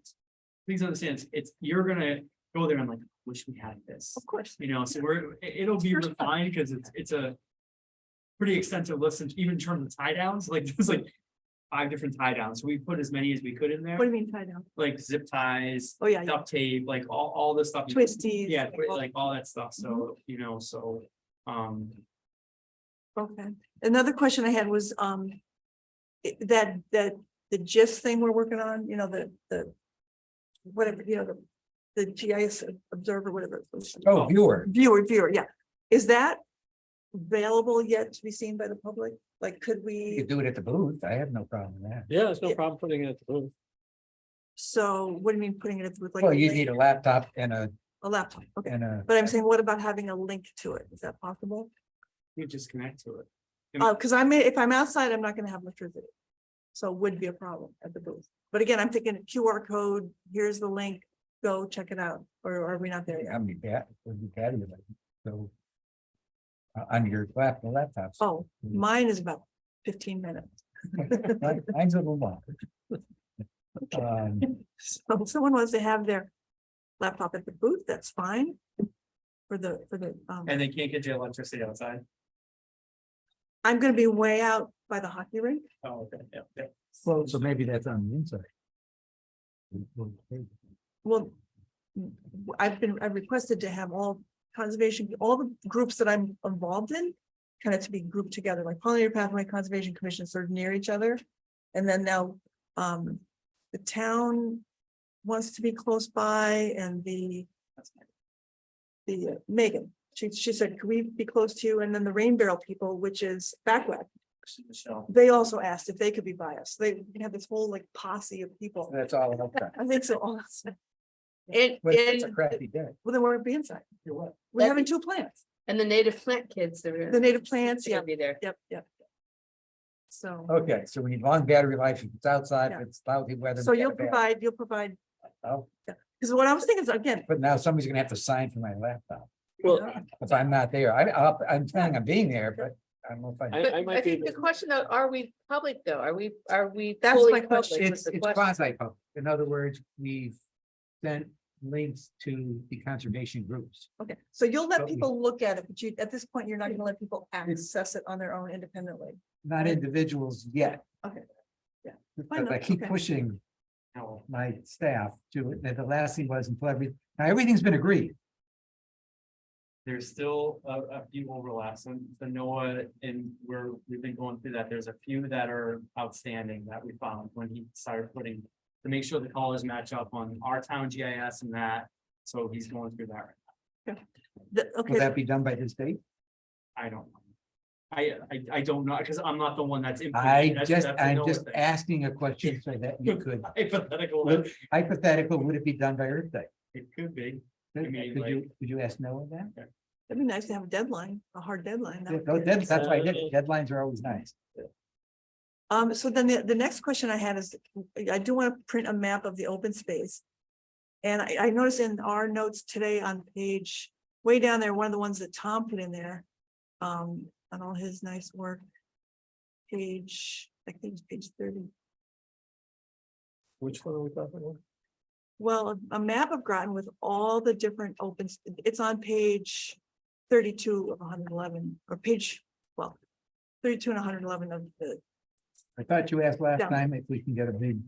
please understand, it's, you're gonna go there and like, wish we had this. Of course. You know, so it'll be First time. refined because it's a. Pretty extensive list, and even in terms of tie downs, like there's like 5 different tie downs, so we put as many as we could in there, What do you mean tie down? like zip ties. Oh, yeah, Duct tape, like all the stuff. Twisties. Yeah, like all that stuff, so, you know, so, Okay, another question I had was, that the GIS thing we're working on, you know, the. Whatever, you know, the GIS observer, whatever. it was. Oh, viewer, Viewer, yeah. Is that available yet to be seen by the public? Like, could you we, could do it at the booth, I have no problem with that. Yeah, there's no Yeah. problem putting it at the booth. so what do you mean putting it with like? Well, you need a laptop and A laptop, okay. a. But I'm saying, what about having a link to it? Is that possible? you just connect to it. Because if I'm outside, I'm not gonna have electricity. So it would be a problem at the booth. But again, I'm thinking QR code, here's the link, go check it out, or are we not there yet? How many would be patio, so. On your laptops. Oh, mine is about 15 minutes. Mine's a little longer. So if someone wants to have their laptop at the booth, that's fine. For the, And they can't get you electricity outside. I'm gonna be way out by the hockey rink. Oh, okay, yeah. Well, so maybe that's on the inside. Well, I've requested to have all conservation, all the groups that I'm involved in. Kind of to be grouped together, like Pollinator Pathway Conservation Commission sort of near each other. And then now, the town wants to be close by, and the Megan, she said, could we be close to you? And then the Rain Barrel people, which is Backwell, They also asked if they could be biased. They have this whole like posse of people. That's all. Okay. I think so. Also. And, But it's a and, crappy day. Well, then we're be inside. You're what? We're having two plants. and the native plant kids, they're. The native plants, they're yeah, gonna Be there. yep. So, Okay, so we need long battery life. If it's outside, Yeah. if it's lousy weather. so we you'll got a battery. provide, Oh, because what I was thinking is, again, but now somebody's gonna have to sign for my laptop Well, if I'm not there. I'm planning on being there, but I don't know if I. But I I might be think the able, question though, are we public though? Are we? That's fully my question. public was It's the it's question. quasi public. In other words, we've sent links to the conservation groups. okay, so you'll let But we- people look at it, but you, at this point, you're not gonna let people access it on their own independently. Not individuals yet. Okay. Yeah. Because I keep Okay. pushing No, my staff to it. And the last thing was until now everything's been agreed. there's still a few overlaps and the NOAA and we've been going through that. There's a few that are outstanding that we found when he started putting. To make sure the colors match up on our town GIS and that, so he's going through that. Right Will Okay, that be done by this date? now. I don't know. I don't know, because I'm not the one that's. I'm that's just a NOAA thing. asking a question so that you could, Hypothetical, hypothetical, would it be done by Earth Day? it could be. Could mean, you ask Noah that? it'd be nice to have a deadline, a hard deadline. Yeah, that's why I did it. Deadlines are always nice. So then the next question I had is, I do want to print a map of the open space. And I noticed in our notes today on page, way down there, one of the ones that Tom put in there. On all his nice work. Page, I think it's page 30. which one are we talking about? Well, a map of Groton with all the different it's on page 32 of 111, or page, well, 32 and 111 of the. I thought you asked last Yeah. time if we can get a big,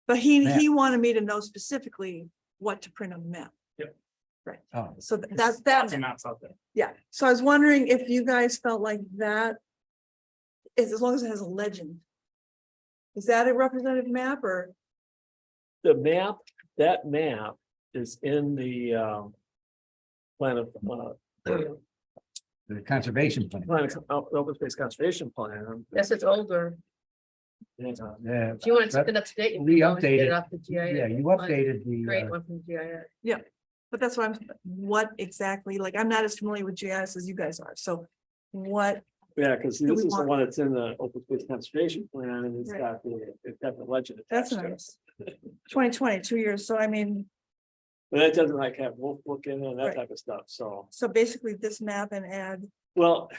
But he Map. wanted me to know specifically what to print on the map. oh, So Lots that's, of maps out there. yeah. So I was wondering if you guys felt like that. Is as long as it has a legend. Is that a representative map or? The map, that map is in the plan of the conservation plan. open space conservation plan. Yes, it's older. Yeah. Yeah, If you want something up to date. you We can always get updated- it off the GIS. yeah, you updated Great the, one from GIS. But that's what what exactly, like, I'm not as familiar with GIS as you guys are, so what, Yeah, because Do this we is the want- one that's in the open space conservation plan and it's Right. got the legend. That's attached to it. nice. 2020, 2 years, so I mean, But that doesn't like have wolf book in it and that Right. type of stuff, so, so basically this map and add, well,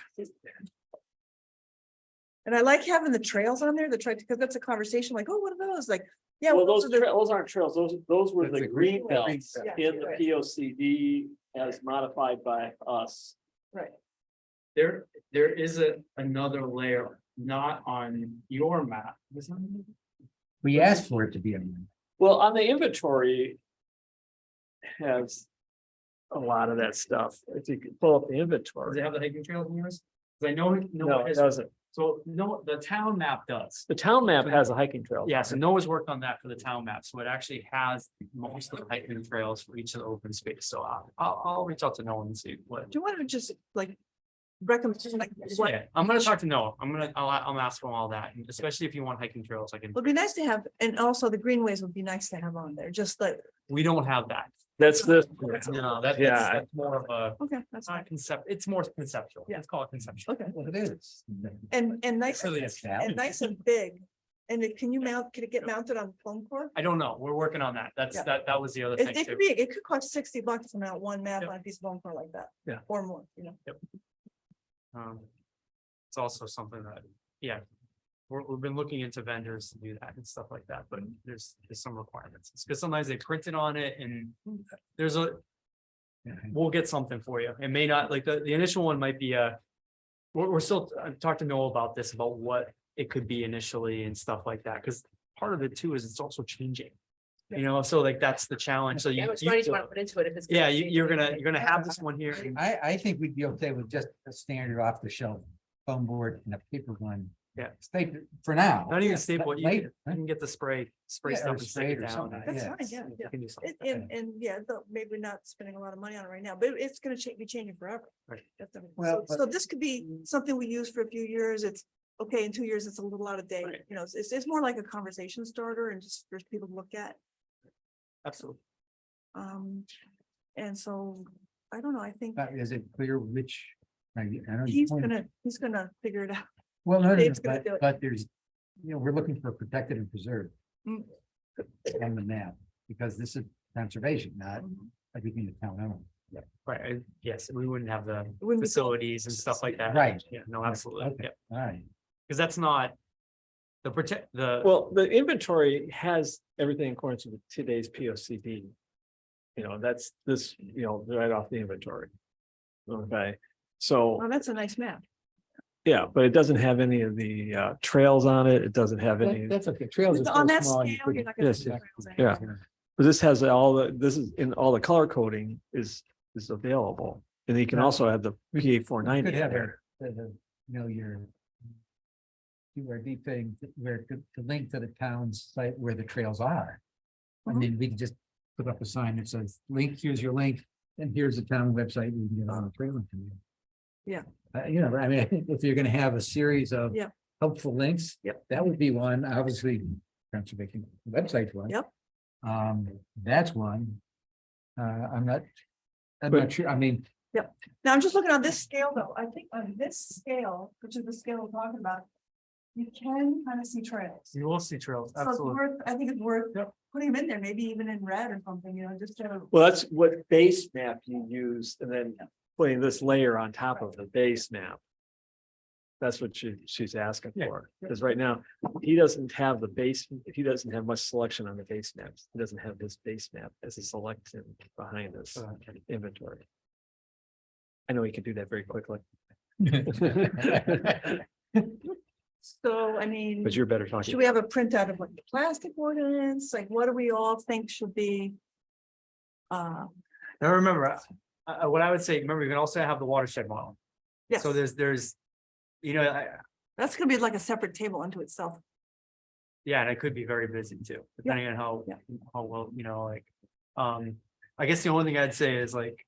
and I like having the trails on there, the trail, because that's a conversation, like, oh, what are those, like, yeah, well, well, those those are the. those aren't trails, those were That's the a green green belts belt. in the Right. P O C D as modified by us. Right, There is another layer, not on your map. Is it? we asked for it to be on. Well, on the inventory. Has a lot of that stuff, if you could pull up the Does inventory. it have the hiking trails in yours? 'Cause I know, No, it doesn't. so no, the town map does. The town map has a hiking trail. Yeah, so Noah's worked on that for the town map, so it actually has most of the hiking trails for each of the open space, so I'll reach out to Noah and see what. do you want to just like recommend, like, what, Yeah, I'm gonna talk to Noah, I'll ask him all that, and especially if you want hiking trails, I can, would be nice to have, and also the greenways would be nice to have on there, just like, we don't have that. That's the, No, Yeah. that's more of a, okay, that's not fine, concept, it's more conceptual, Yeah. let's call it conceptual. okay, Well, it is. and nice, Really is. and nice and big. And can it get mounted on foam core? I don't know, we're working on that, Yeah. that was the other It, thing it too. could be, it could cost $60 to mount one map Yep. on a piece of foam core like that. Yeah. Or more, you know. It's also something that, yeah. We've been looking into vendors to do that and stuff like that, but there's some requirements. It's because sometimes they print it on it and there's we'll get something for you. It may not, like, the initial one might be we're still, I've talked to Noah about this, about what it could be initially and stuff like that, because part of it too is it's also changing. You know, so like, that's the challenge, so How you, much money do you want to put into it if it's? yeah, you're gonna have this one here. I think we'd be okay with just a standard off the shelf foam board and a paper one. Stay for now. Not even Yeah, staple, you later, can, you can get the spray Yeah, stuff or and stick spray it or down. something. That's Yeah, fine, yeah, You yeah. can do something. And yeah, though, maybe not spending a lot of money on it right now, but it's gonna be changing forever. Right. Definitely. Well, So this could be something we use for a few years. It's, okay, in 2 years, it's a little out of date, Right. you know, it's more like a conversation starter and just for people to look at. Absolutely. And so, I don't know, I think But is it clear which? I know you he's pointed- gonna figure it out. Well, no, Dave's gonna do it. but there's, we're looking for protected and preserved. Mm. On the map, because this is conservation, not everything the town owns. Right, yes, we wouldn't have the wouldn't be- facilities and stuff like that. Right. Yeah, no, absolutely, Okay, yeah, all right. because that's not. The protect, the, Well, the inventory has everything in accordance with today's P O C D. You know, that's this, you know, right off the inventory. Okay, so, Oh, that's a nice map. yeah, but it doesn't have any of the trails on it. It doesn't have any. That's okay, trails are On so that small. scale, you you're couldn't- not gonna. Yes, see yeah, trails yeah. anywhere. But this has all the, this is in all the color coding is available. And you can Yeah. also have the PA 490 Could have there. your QRD thing where to link to the town's site where the trails are. I Mhm. mean, we can just put up a sign that says, link, here's your link, and here's the town website, you can get on the trail. information. Yeah. I mean, I think if you're gonna have a series of Yeah. helpful links. Yep. That would be one, obviously, conservation website one. Yep. That's one. I'm not But- sure, I mean, Now, I'm just looking on this scale, though. I think on this scale, which is the scale we're talking about, you can kind of see trails. you will see trails, So it's absolutely. worth, I think it's worth Yep. putting them in there, maybe even in red or something, you know, just to. Well, that's what base map you use and then putting this layer on top of the base map. That's what she's asking Yeah, for, because right now, he doesn't have the base, he doesn't have much selection on the base maps. He doesn't have this base map as a selection behind this inventory. I know he can do that very quickly, So, I mean, but you're better talking. should we have a printout of like the plastic ordinance? Like, what do we all think should be? Now, remember, what I would say, remember, you can also have the watershed model. Yes, So there's, you know, that's gonna be like a separate table unto itself. yeah, and it could be very busy too, depending on how, Yeah. how well, you know, like, I guess the only thing I'd say is like.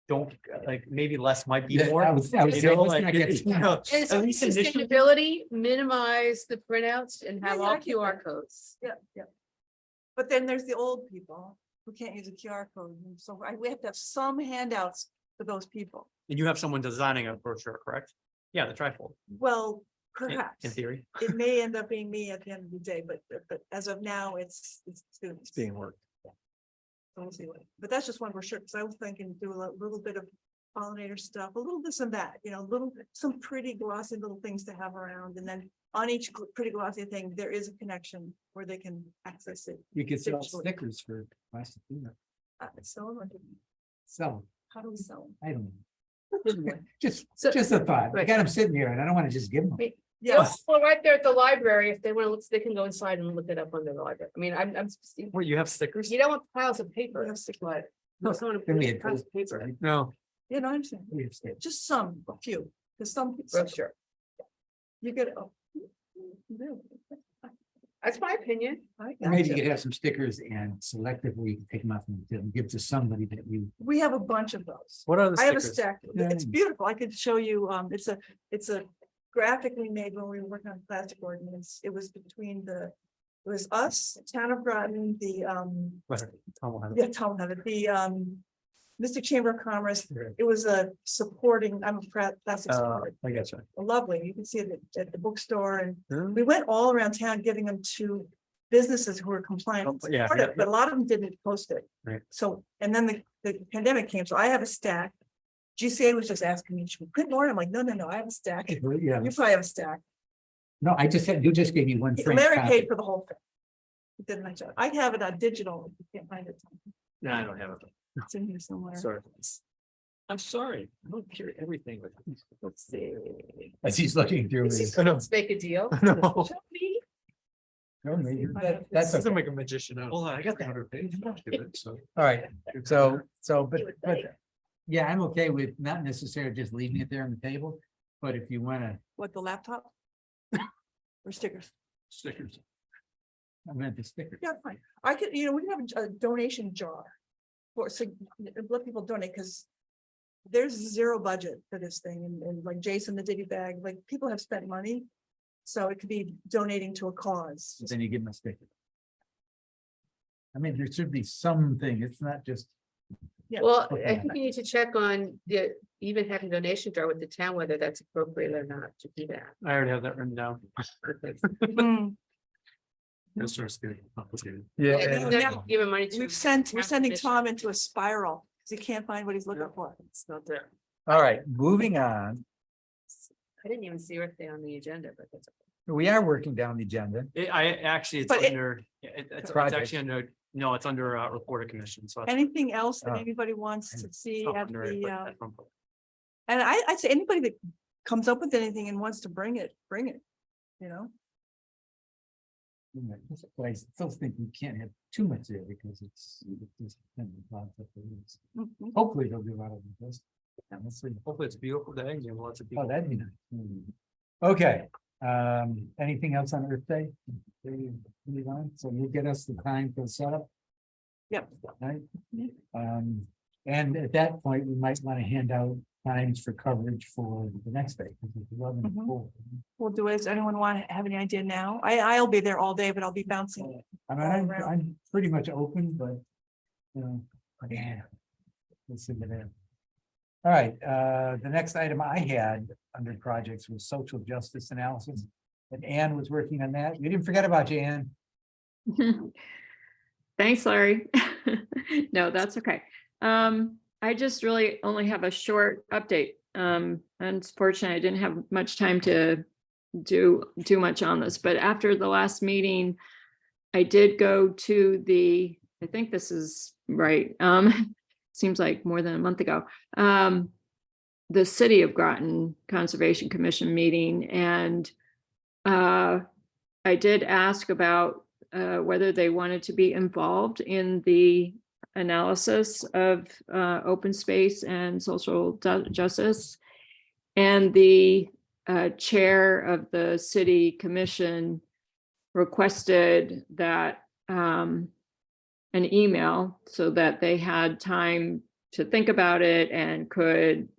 Don't, like, maybe less might be Yeah, more. I was you saying, know, let's like, not get you know, And at so least initially- sustainability, minimize the printouts and have Yeah, yeah, all I get QR that. codes. Yeah, yeah. But then there's the old people who can't use a QR code, and so we have to have some handouts for those people. And you have someone designing a brochure, correct? Yeah, the trifold, Well, in perhaps, theory. it may end up being me at the end of the day, but as of now, it's students. It's being worked. So we'll see what, but that's just one brochure, because I was thinking do a little bit of pollinator stuff, a little this and that, you know, some pretty glossy little things to have around, and then on each pretty glossy thing, there is a connection where they can access it. you could sell Digitally. stickers for plastic, So sell, how do we sell them? I don't know. Just So- a thought, I Right. got them sitting here and I don't wanna just give them. Yeah, Well, right there at the library, if they want to look, they can go inside and look it up under the library. I mean, I'm, Wait, you have stickers? you don't want piles of paper. We have stickers. But no, someone Then we had piles of paper. No, you know, I understand, We have stickers. just some, a few, because some. Brochure. You get. Oh, That's my opinion. I Or maybe you gotcha. could have some stickers and selectively take them off and give to somebody that you. We have a bunch of those. what are the I have a stickers? stack. It's Yeah. beautiful. I could show you, it's a graphic we made when we were working on plastic ordinance. It was between it was us, Town of Groton, the, Whatever, Tom will have it. yeah, Tom had it, the, Mystic Chamber of Commerce. It was a supporting, I'm a plastic supporter. I got you. Lovely. You can see it at the bookstore, and Hmm. we went all around town giving them to businesses who were compliant. and Oh, yeah, supportive, yeah, But a lot of them didn't post it. Right. So, and then the pandemic came, so I have a stack. GCA was just asking me, should we print more? I'm like, no, I have a stack. You Yeah, probably have a stack. no, you just gave me one. framed Larry copy. paid for the whole thing. He did a nice job. I have it on digital. If you can't find it. No, I don't have it. It's in here somewhere. Sorry. I'm sorry. I don't carry everything with me. Let's see. As he's looking through Let's his. let's make a deal. No. Show me. No, maybe- That's That's Doesn't okay. make a magician out. Hold on, I got the 100-page. All right, so, You would think. yeah, I'm okay with not necessarily just leaving it there on the table. But if you wanna, What, the laptop? Or stickers? stickers. I meant the stickers. Yeah, fine. I could, we can have a donation jar. For, so, let people donate, because there's zero budget for this thing, and like Jason, the Diddy bag, like, people have spent money. So it could be donating to a cause. Then you give them a sticker. I mean, there should be something, it's not just, Well, Okay. I think you need to check on the, even having donation jar with the town, whether that's appropriate or not to do that. I already have that written down. Hmm. This starts getting complicated. yeah, They're not giving money to. We're sending commission. Tom into a spiral, because he can't find what he's looking for. It's not there. all right, moving on. I didn't even see Earth on the agenda, but that's. We are working down the agenda. It's But it- under, it's Project. actually under, no, it's under report of commission, so. it's- Anything else that Oh. anybody wants to see it's not at under it, the, but that's from- and I'd say anybody that comes up with anything and wants to bring it, you know? But I still think we can't have too much there because it's just kind of a concept of this. Mhm. Hopefully they'll do a lot of this. Hopefully it's a beautiful day and you have lots of Oh, people. that'd be nice. Okay, anything else on Earth Day? Move on. So you'll get us the time for the setup, Yep. right? Yep. And at that point, we might want to hand out times for coverage for the next day. Because it's 11 to Mhm. 4. We'll do it. Does anyone want to have any idea now? I'll be there all day, but I'll be bouncing. I mean, I'm pretty much open, but, you know, yeah. Let's see what happens. All right, the next item I had under projects was social justice analysis. And Ann was working on that. You didn't forget about you, Ann. Thanks, Larry. No, that's okay. I just really only have a short update. Unfortunately, I didn't have much time to do much on this, but after the last meeting, I did go to I think this is right. Seems like more than a month ago. The City of Groton Conservation Commission meeting, and I did ask about whether they wanted to be involved in the analysis of open space and social justice. And the chair of the city commission requested that an email so that they had time to think about it and could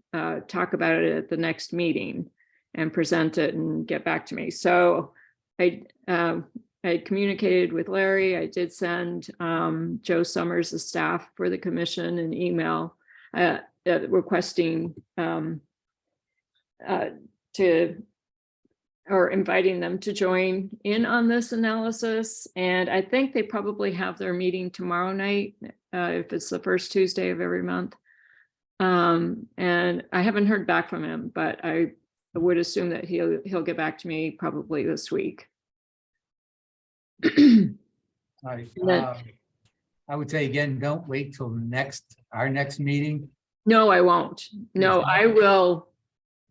talk about it at the next meeting and present it and get back to me. So I communicated with Larry. I did send Joe Summers, the staff for the commission, an email requesting or inviting them to join in on this analysis. And I think they probably have their meeting tomorrow night, if it's the first Tuesday of every month. And I haven't heard back from him, but I would assume that he'll get back to me probably this week. All right, And then- I would say again, don't wait till our next meeting. No, I won't. No, I will.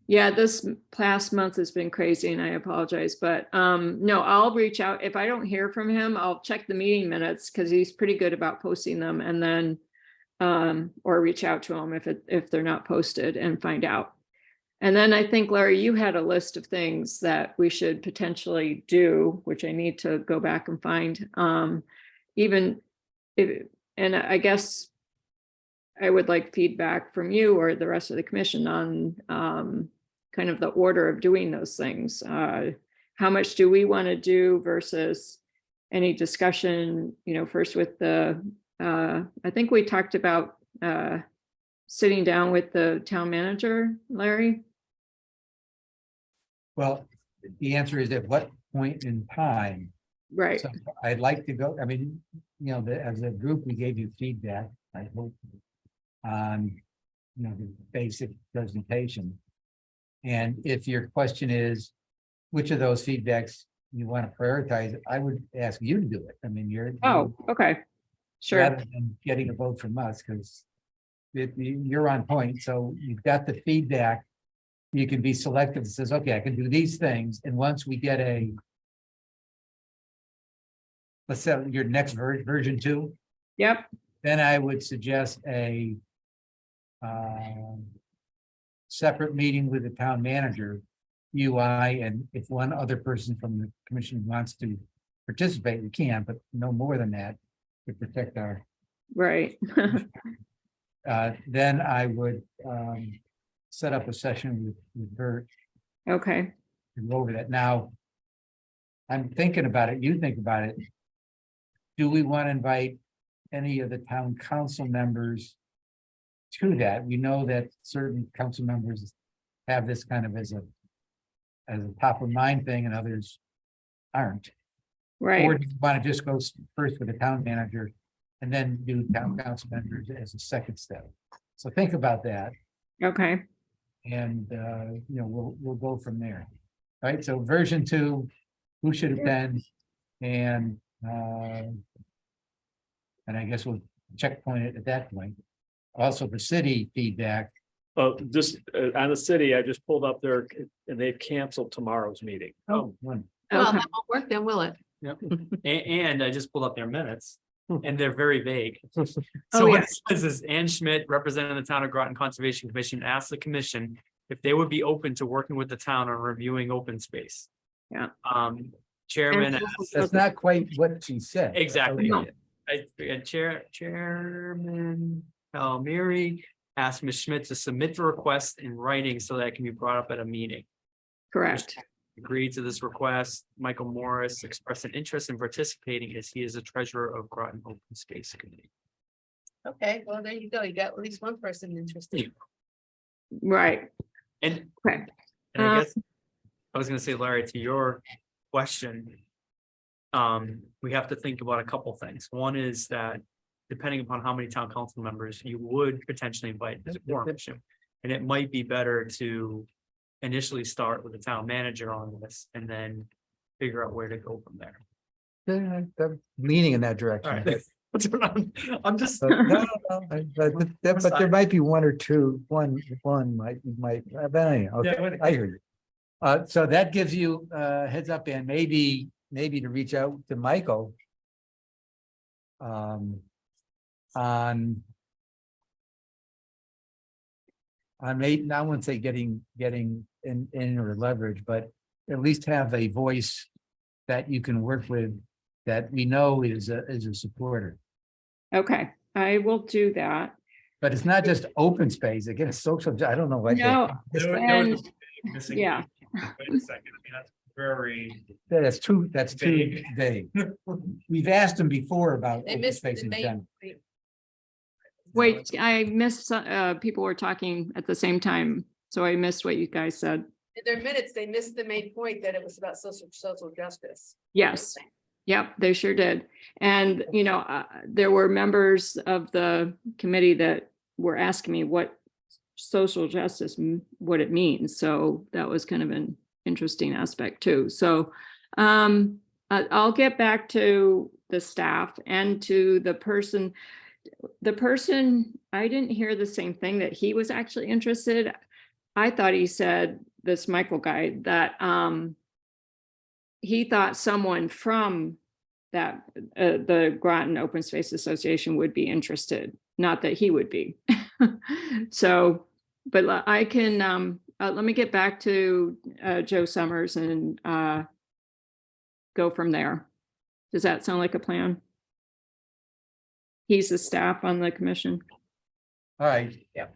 Yeah, this past month has been crazy and I apologize, but no, I'll reach out. If I don't hear from him, I'll check the meeting minutes because he's pretty good about posting them, and then or reach out to him if they're not posted and find out. And then I think, Larry, you had a list of things that we should potentially do, which I need to go back and find. Even if, and I guess I would like feedback from you or the rest of the commission on kind of the order of doing those things. How much do we want to do versus any discussion, first with I think we talked about sitting down with the town manager, Larry. Well, the answer is at what point in time? Right. So I'd like to go, I mean, as a group, we gave you feedback, I hope. On, the basic presentation. And if your question is, which of those feedbacks you want to prioritize, I would ask you to do it. I mean, Oh, okay. Sure. rather than getting a vote from us, because you're on point. So you've got the feedback. You can be selective. It says, okay, I can do these things. And once we get let's say your next version 2, Yep. then I would suggest separate meeting with the town manager, you, I, and if one other person from the commission wants to participate, we can, but no more than that to protect our, Right. then I would set up a session with Bert Okay, to go over that. Now, I'm thinking about it, you think about it. Do we want to invite any of the town council members to that? We know that certain council members have this kind of as a top of mind thing and others aren't. Or right. do you want to just go first with the town manager and then do town council members as a second step? So think about that Okay, and, we'll go from there. Right, so version 2, who should attend and I guess we'll checkpoint it at that point. Also, the city feedback. Just on the city, I just pulled up there and they've canceled tomorrow's meeting. Oh, one. Well, okay, that won't work then, will it? And I just pulled up their minutes and they're very vague. Oh, So what yeah. it says is Ann Schmidt, representing the town of Groton Conservation Commission, asked the commission if they would be open to working with the town on reviewing open space. Yeah. Chairman, And- asked- That's not quite what she said. exactly. No. Chairman Palmieri asked Ms. Schmidt to submit the request in writing so that it can be brought up at a meeting. correct. Agreed to this request. Michael Morris expressed an interest in participating as he is the treasurer of Groton Open Space Committee. Okay, well, there you go. You got at least one person interested. Right, And okay. And I guess I was gonna say, Larry, to your question. We have to think about a couple things. One is that depending upon how many town council members you would potentially invite as a quorum issue. And it might be better to initially start with the town manager on this and then figure out where to go from there. I'm leaning in that All direction. right. That's what I'm just, But no, but there might be one or two, one might, but anyhow, Yeah, okay, I hear you. So that gives you heads up and maybe to reach out to Michael. On maybe, I wouldn't say getting in or leverage, but at least have a voice that you can work with that we know is a supporter. Okay, I will do that. But it's not just open space, again, it's social, I don't know what. No, and, missing. yeah, Wait a second, I mean, that's very. That's too Vague. vague. We've asked them before about They open missed space the in main. general. wait, I missed, people were talking at the same time, so I missed what you guys said. In their minutes, they missed the main point that it was about social justice. Yes, yep, they sure did. And, there were members of the committee that were asking me what social justice, what it means. So that was kind of an interesting aspect too. So I'll get back to the staff and to the person, I didn't hear the same thing, that he was actually interested. I thought he said, this Michael guy, that he thought someone from that the Groton Open Space Association would be interested, not that he would be. So, but I can, let me get back to Joe Summers and go from there. Does that sound like a plan? He's the staff on the commission. All right, yeah.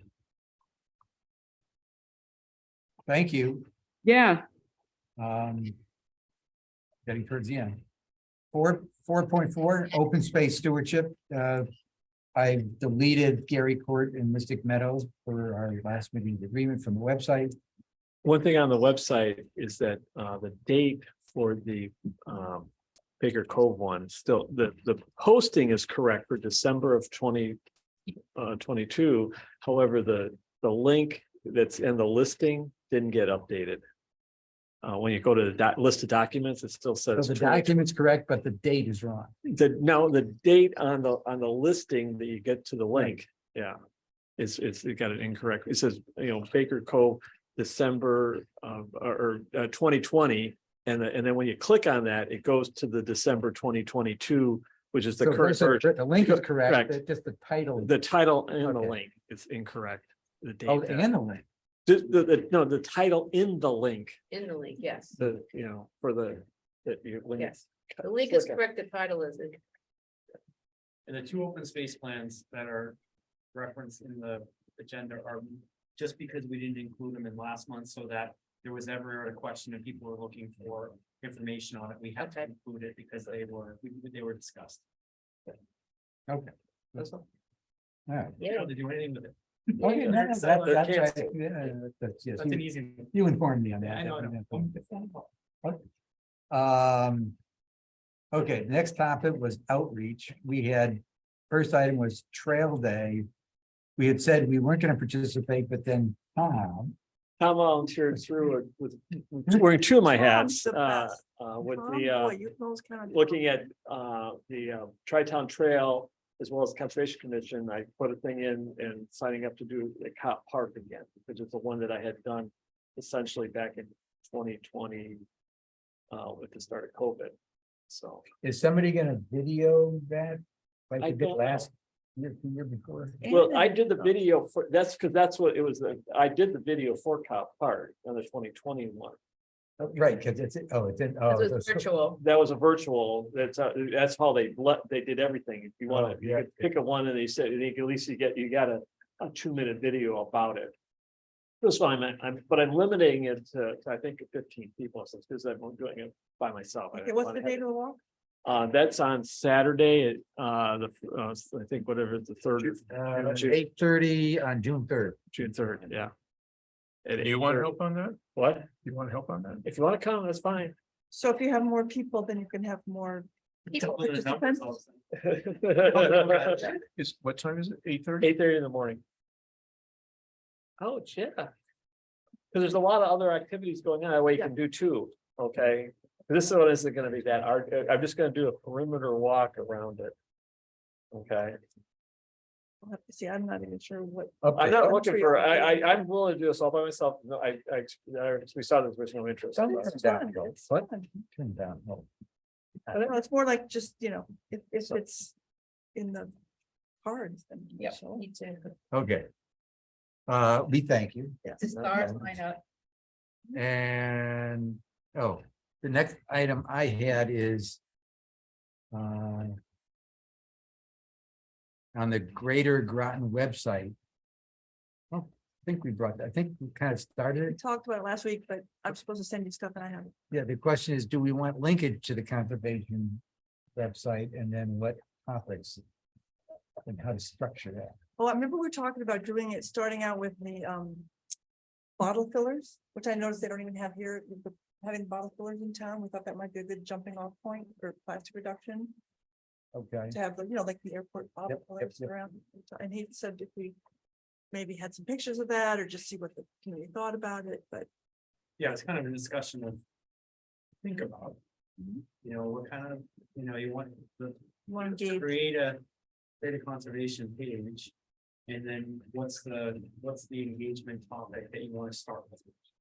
Thank you. Yeah, Getting towards the end. 4.4, open space stewardship. I deleted Gary Court and Mystic Meadows for our last meeting agreement from the website. One thing on the website is that the date for the Baker Cove one, still, the posting is correct for December of 2022. However, the link that's in the listing didn't get updated. When you go to the list of documents, it still So says. the document's correct, but the date is wrong. The date on the listing that you get to the link, yeah. It got it incorrect. It says, Baker Cove, December or 2020. And then when you click on that, it goes to the December 2022, which is the So current version. the link is correct, Correct. but just the title. The title and the Okay. link is incorrect. The date. Oh, that- and the link. No, the title in the link, In the link, yes, the, you know, for the, that you, when you. yes. The link is click on- correct, the title is. And the two open space plans that are referenced in the agenda are just because we didn't include them in last month, so that there was ever a question and people were looking for information on it, we had to Okay. include it because they were discussed. Okay. That's all. All right. You don't have to do anything with it. Okay, no, no, So that's, the that's, chance right. to- Yeah, that's, yes, That's an you, easy. one. you informed me on that. I know, I know. Okay, next topic was outreach. We had, first item was Trail Day. We had said we weren't gonna participate, but then Tom, Tom volunteered through it with, wearing two of my hats, Tom's the best. with Tom, the, boy, you know those kind of- looking at the Tri-Town Trail as well as Conservation Commission. I put a thing in and signing up to do the Cop Park again, which is the one that I had done essentially back in 2020 with the start of COVID. So is somebody gonna video that? Like I we did don't know. last year, the year before? well, I did the video for, that's because that's what it was. I did the video for Cop Park on the 2021. Right, because it's, oh, it's in, oh. This was it's- virtual. That was a virtual, that's how they did everything. If you want Oh, to, you yeah. could pick a one and they said, at least you got a 2-minute video about it. That's fine, but I'm limiting it to I think 15 people, so it's because I'm doing it by myself. I Okay, didn't what's wanna the have date of the walk? That's on Saturday, I think whatever, the 3rd, 8:30 on June 3rd. June 3rd, yeah. At You want 8:30. help on that? What? You want help on that? If you want to come, that's fine. So if you have more people, then you can have more. Double the numbers participants. all of a sudden. Is, what time is it? 8:30? 8:30 in the morning. Oh, yeah. Because there's a lot of other activities going on, that way you can do two, okay? This one isn't gonna be that hard, I'm just gonna do a perimeter walk around it. Okay, I'll have to see, I'm not even sure what. I'm not What looking tree for, are we doing? I'm willing to do this all by myself, no, we saw this, there's no interest. Don't It's turn down, fun, though. it's What? fun. Turn down, no. No, it's more like just, you know, if So- it's in the cards, then. Yep, so. me too. Okay. We thank you. Yes. The stars line up. And, oh, the next item I had is on the Greater Groton website. I don't think we brought that, I think we kind of started We it. talked about it last week, but I'm supposed to send you stuff and I haven't. Yeah, the question is, do we want linkage to the conservation website and then what topics? And how to structure that? Oh, I remember we were talking about doing it, starting out with the bottle fillers, which I noticed they don't even have here, having bottle fillers in town. We thought that might be a good jumping off point for plastic reduction, Okay, to have the, you know, like the airport bottle Yep, fillers yep. around. And he said if we maybe had some pictures of that or just see what the community thought about it, but Yeah, it's kind of a discussion of. Think about. You know, what kind of, you want the you want to to engage. create a data conservation page. And then what's the engagement topic that you want to start with?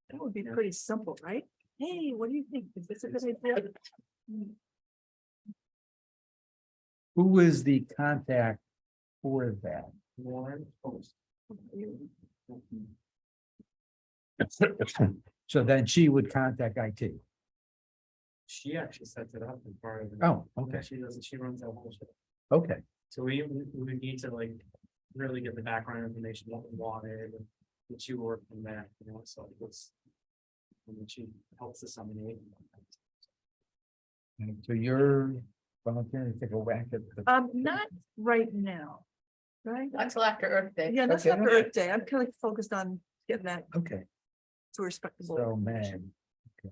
That would be Yeah. pretty simple, right? Hey, what do you think? Is this a good idea? who is the contact for that? Warren post. So then she would contact IT. She actually sets it up as part of. Oh, okay, She doesn't, she runs that whole shit. okay, So we would need to like really get the background information, what we wanted, and what you work from that, so it was. And then she helps disseminate. And so you're volunteering to take a whack at the. Not right now. Right? Until after Earth Day. Yeah, that's Okay, not okay. Earth Day. I'm kind of focused on getting that Okay, to a respectable. so location. man,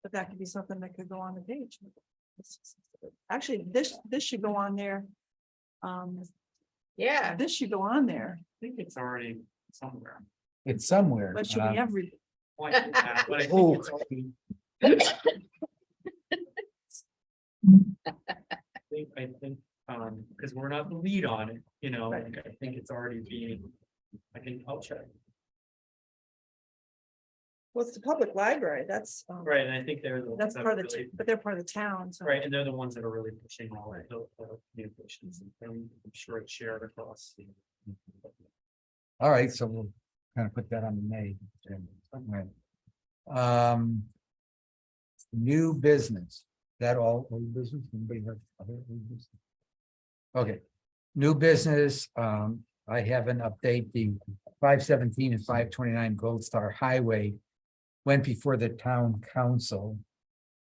But that could be something that could go on the page. Actually, this should go on there. Yeah, This should go on there, I think it's already somewhere. it's somewhere. but should be every, Point to that, but I Oh. think it's already. I think, because we're not the lead on it, Right. like, I think it's already being, I'll check. well, it's the public library, that's. Right, and I think they're the. ones That's that part of really- the, but they're part of the town, so. Right, and they're the ones that are really pushing all that, the communications, and I'm sure it's shared across. All right, so we'll kind of put that on the May. agenda somewhere. New business, that all old business? Anybody have other old business? Okay, new business, I have an update, the 517 and 529 Gold Star Highway went before the town council.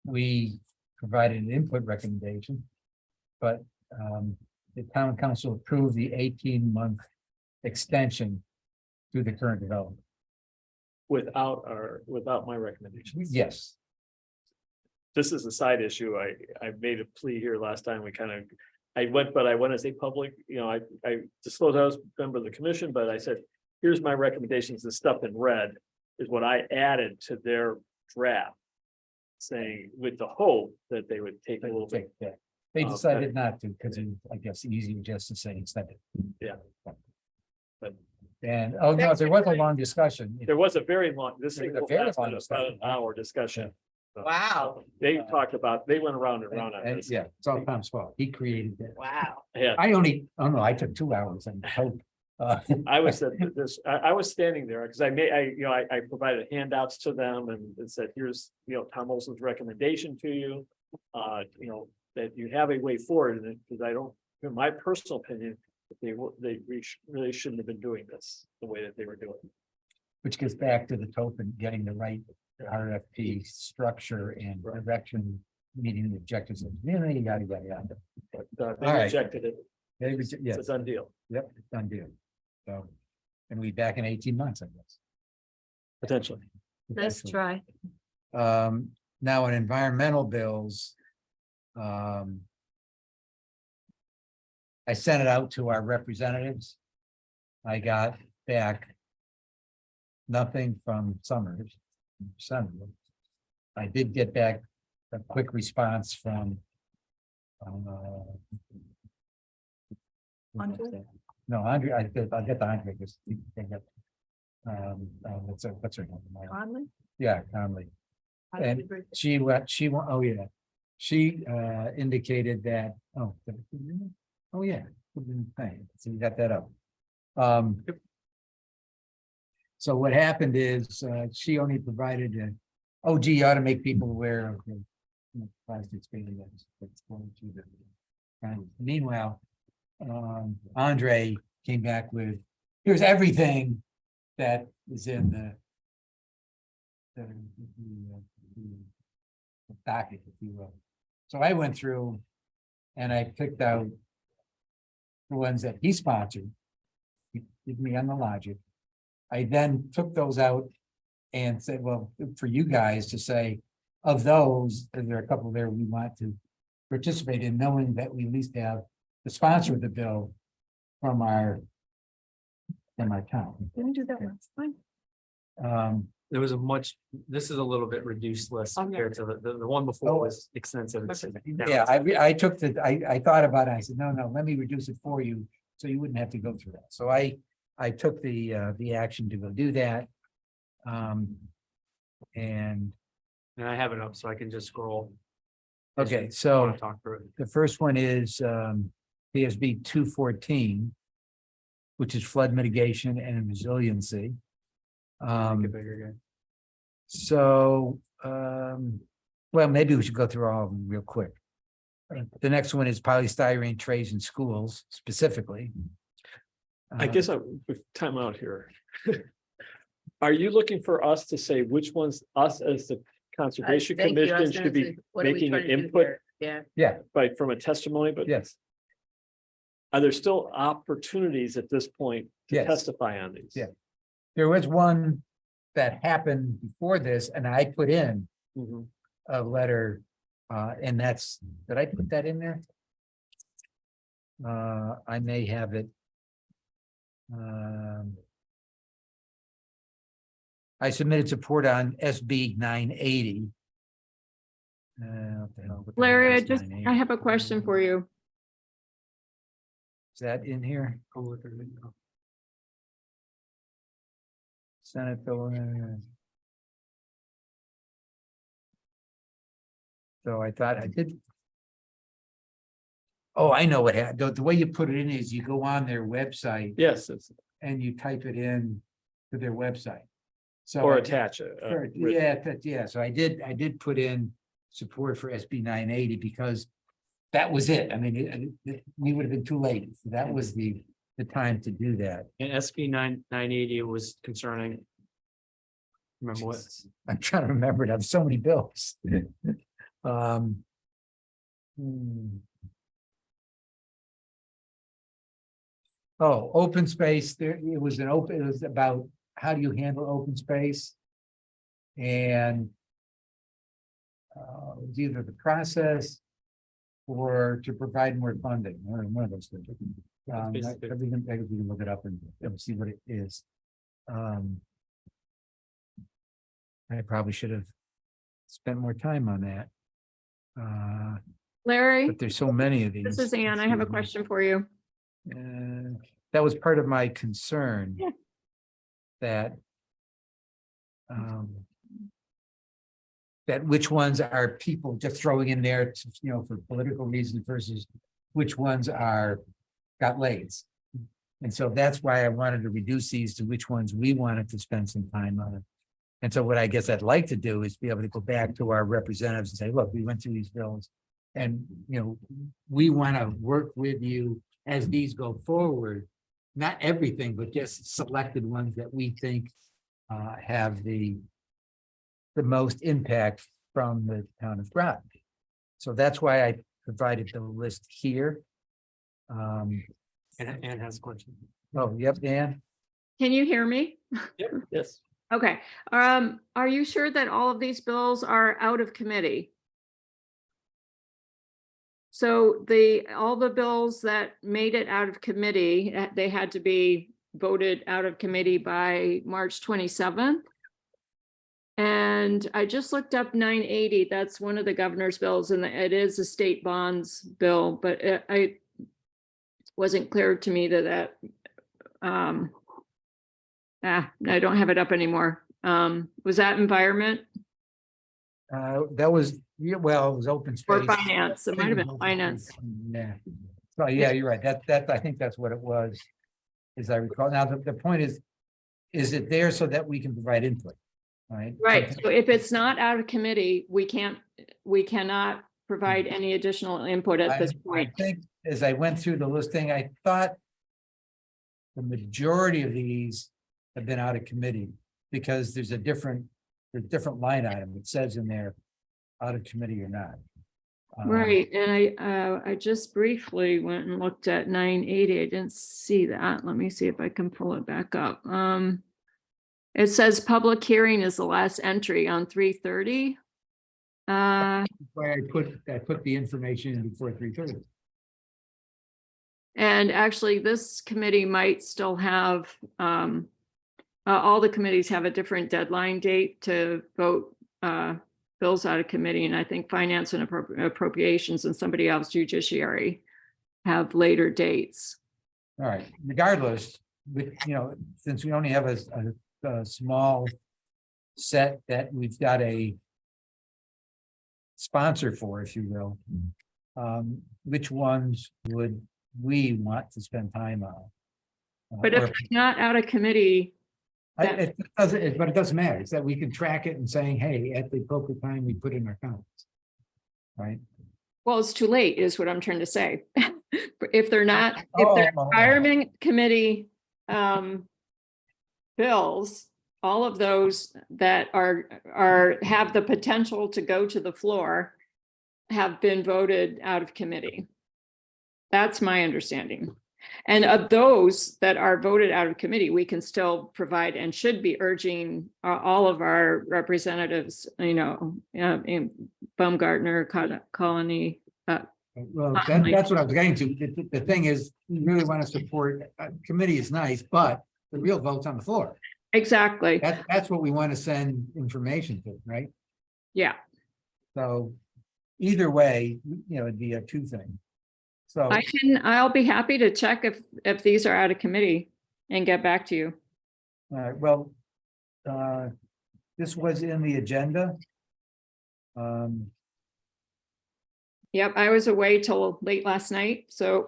We provided an input recommendation, but the town council approved the 18-month extension to the current development. Without my recommendations. Yes, This is a side issue. I made a plea here last time. I went as a public, I disclosed I was a member of the commission, but I said, here's my recommendations, the stuff in red is what I added to their draft. Saying with the hope that they would take a little bit. they Okay. decided not to, because I guess easier just to say extended. Yeah. But And, oh, no, there was a long discussion. there was a very long, this thing There was a very lasted long about discussion. an hour discussion. Wow. They talked about, they went around and around on And, this. yeah, it's all Tom's fault. He created that. Wow. Yeah, I took 2 hours and hope. I was at this, I was standing there because I provided handouts to them and said, here's, Tom Olson's recommendation to you. That you have a way forward, and because I don't, in my personal opinion, they really shouldn't have been doing this the way that they were doing. Which gets back to the TOP and getting the right RFP structure and direction, meeting the objectives of the community, yada, yada, yada. But they All right. rejected it. Yes, It's a done deal, yep, done deal. So, and we back in 18 months, I guess. potentially. Nice try. Now on environmental bills. I sent it out to our representatives. I got back nothing from Summers. I did get back a quick response from Andre? no, Andre, I'll get the Andre. Just what's her name? Conley? Yeah, Conley. I And agree. she oh, yeah. She indicated that, oh yeah, so you got that up. So what happened is, she only provided you ought to make people aware of the plastics being that's going to the. And meanwhile, Andre came back with, here's everything that is in the docket, if you will. So I went through and I picked out the ones that he sponsored. He did me on the logic. I then took those out and said, well, for you guys to say, of those, and there are a couple there we want to participate in, knowing that we at least have the sponsor of the bill from our town. Didn't do that last time. There was this is a little bit reduced list Oh, yeah. compared to the one before was extensive. Yeah, I took I thought about it. I said, no, let me reduce it for you, so you wouldn't have to go through that. So I took the action to go do that. And I have it up, so I can just scroll. okay, I so want to talk through it. the first one is PSB 214, which is flood mitigation and resiliency. Make it bigger again. So, well, maybe we should go through all of them real quick. The next one is polystyrene trays in schools specifically. I guess with time out here. Are you looking for us to say which ones, us as the Conservation Commission should be making an input, Yeah. right, from a testimony, but Yes, are there still opportunities at this point to Yes. testify on these? Yeah. there was one that happened before this, and I put in Mhm. a letter, and that's, did I put that in there? I may have it. I submitted support on SB 980. What the hell, what the hell Larry, is I 980? have a question for you. Is that in here? Go look at it now. Senate bill. So I thought I did. Oh, I know what happened. The way you put it in is you go on their website Yes, it's, and you type it in. to their website. So Or I- attach it. Sure, yeah, yeah, so I did put in support for SB 980 because that was it. I mean, we would have been too late. That was the time to do that. And SB 980 was concerning. Remember what? I'm trying to remember it. I have so many bills. Um. Oh, open space, it was about how do you handle open space? And it was either the process or to provide more funding, one of those things. We can look it up and see what it is. I probably should have spent more time on that. Larry, But there's so many of these. this is Ann. I have a Excuse me. question for you. That was part of my concern. Yeah. That. That which ones are people just throwing in there, for political reasons versus which ones are got legs. And so that's why I wanted to reduce these to which ones we wanted to spend some time on. And so what I guess I'd like to do is be able to go back to our representatives and say, look, we went through these bills. And, we want to work with you as these go forward. Not everything, but just selected ones that we think have the most impact from the town of Groton. So that's why I provided the list here. And Ann has a question. Oh, yep, Dan. Can you hear me? Yep, yes. Okay, are you sure that all of these bills are out of committee? So all the bills that made it out of committee, they had to be voted out of committee by March 27th. And I just looked up 980, that's one of the governor's bills, and it is a state bonds bill, but I wasn't clear to me that I don't have it up anymore. Was that environment That was, well, it was open space. or finance? It might have been finance. Yeah. So yeah, you're right. That I think that's what it was, as I recall. Now, the point is it there so that we can provide input? Right. Right, so if it's not out of committee, we cannot provide any additional input at this I point. think as I went through the listing, I thought the majority of these have been out of committee because there's a different line item. It says in there, out of committee or not. Right, and I just briefly went and looked at 980. I didn't see that. Let me see if I can pull it back up. It says public hearing is the last entry on 3:30. Why I put the information in before 3:30. And actually, this committee might still have, all the committees have a different deadline date to vote bills out of committee. And I think finance and appropriations and somebody else, judiciary, have later dates. All right, regardless, since we only have a small set that we've got a sponsor for, if you will, which ones would we want to spend time on? But if it's not out of committee, It doesn't matter. It's that we can track it and saying, hey, at the appropriate time, we put in our comments. Right? well, it's too late is what I'm trying to say. If they're environment committee bills, all of those that have the potential to go to the floor have been voted out of committee. That's my understanding. And of those that are voted out of committee, we can still provide and should be urging all of our representatives, in Baumgartner, Colony. Well, that's what I was getting to. The thing is, we really want to support, committee is nice, but the real vote's on the floor. Exactly. That's what we want to send information to, right? Yeah. So either way, it'd be a two thing. So, I'll be happy to check if these are out of committee and get back to you. well, this was in the agenda. Yep, I was away till late last night, so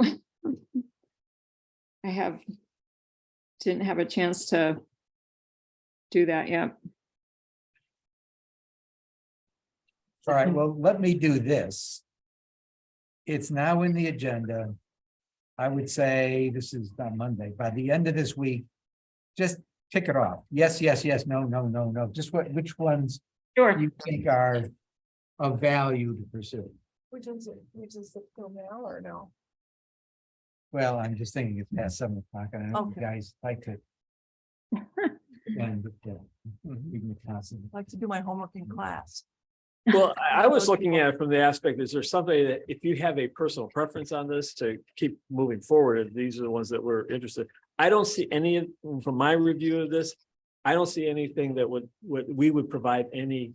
I didn't have a chance to do that, yeah. All right, well, let me do this. It's now in the agenda. I would say this is on Monday. By the end of this week, just tick it off. Yes, yes, yes, no, no, no, no. Just which ones Sure. you think are of value to pursue. Which is the film now or no? Well, I'm just thinking it's past 7 o'clock. and I know you Okay. guys like to. And, you can constantly- I like to do my homework in class. Well, I was looking at it from the aspect, is there something that if you have a personal preference on this to keep moving forward, and these are the ones that we're interested. I don't see any, from my review of this, I don't see anything that we would provide any,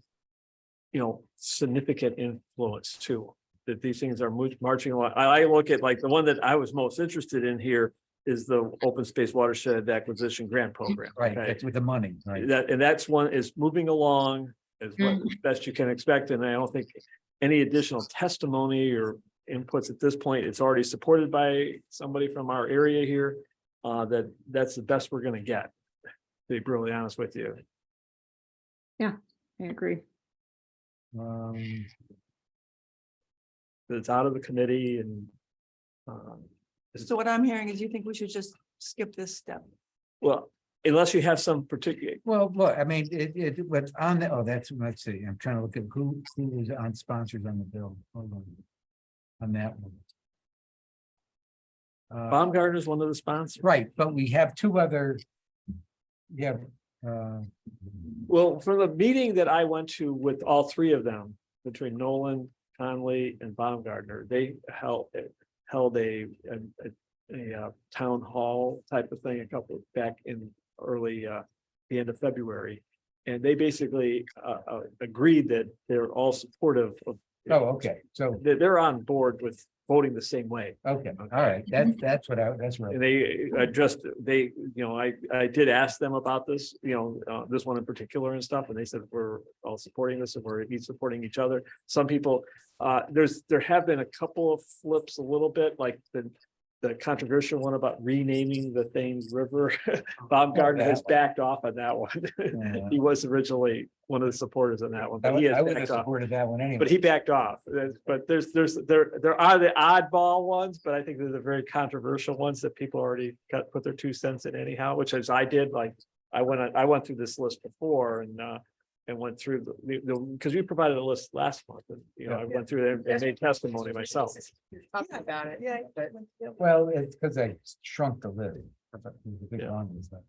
significant influence to. That these things are marching along. I look at like the one that I was most interested in here is the Open Space Watershed Acquisition Grant Program. Right, okay? that's with the money, right? That's one is moving along as best you can expect, and I don't think any additional testimony or inputs at this point, it's already supported by somebody from our area here. That's the best we're gonna get, to be brutally honest with you. I agree. It's out of the committee and. So what I'm hearing is you think we should just skip this step. Well, unless you have some particular, Well, look, I mean, what's on the, let's see, I'm trying to look at who was on sponsors on the bill. Hold on. On that one. Baumgartner is one of the sponsors. Right, but we have two other. Yeah. Well, from the meeting that I went to with all three of them, between Nolan, Conley and Baumgartner, they held a town hall type of thing back in early, the end of February. And they basically agreed that they're all supportive of. Oh, okay, so, They're on board with voting the same way. okay, all right, that's right. And they addressed, I did ask them about this, this one in particular and stuff, and they said, we're all supporting this and we're each supporting each other. Some people, there have been a couple of flips a little bit, like the controversial one about renaming the Thames River. Baumgartner has backed off on that one. Yeah. He was originally one of the supporters on that one, I but he has would have backed off. supported that one anyway. But he backed off. But there are the oddball ones, but I think there's the very controversial ones that people already put their 2 cents in anyhow, which as I did, like, I went through this list before and went through because we provided a list last month and, I went through there and made testimony myself. Talking about it. Yeah. But Well, it's because I shrunk the list. Yeah.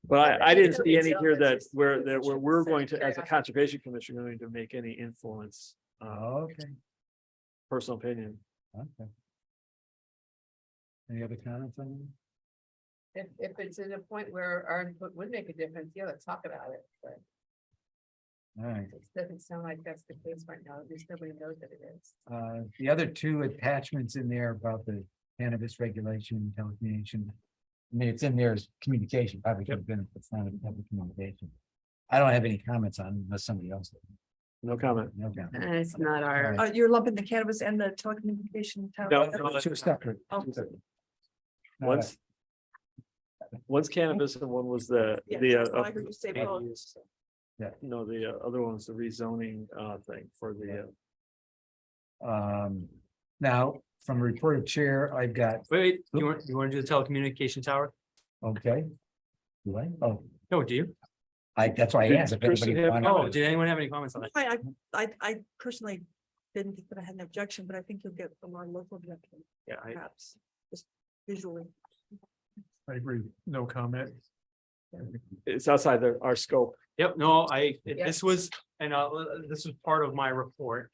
But I didn't see any here that where we're going to, as a conservation commission, going to make any influence, Okay, personal opinion. okay. Any other comments on if it's in a point where our input would make a difference, yeah, let's talk about it, but that? All right, it doesn't sound like that's the case right now, at least nobody knows that it is. the other two attachments in there about the cannabis regulation, telecommunication. I mean, it's in there as communication, probably could have been, it's not a public communication. I don't have any comments on it unless somebody else. does. No comment. No comment. And it's not our. You're lumping the cannabis and the telecommunication tower. No, Two separate. Oh. Two separate. One's cannabis and one was the Yeah, that's what I heard you say both. no, the other one's the rezoning thing for the Now, from report of chair, I've got, Wait, you want to do the telecommunication tower? okay. Do I? Oh, No, do you? that's why I asked. if Kristen anybody have- wanted Oh, to- did anyone have any comments on that? I personally didn't think that I had an objection, but I think you'll get from our local objection, Yeah, perhaps, just visually. I agree, no comment. it's outside our scope. Yep, no, Yeah. this was, and this was part of my report.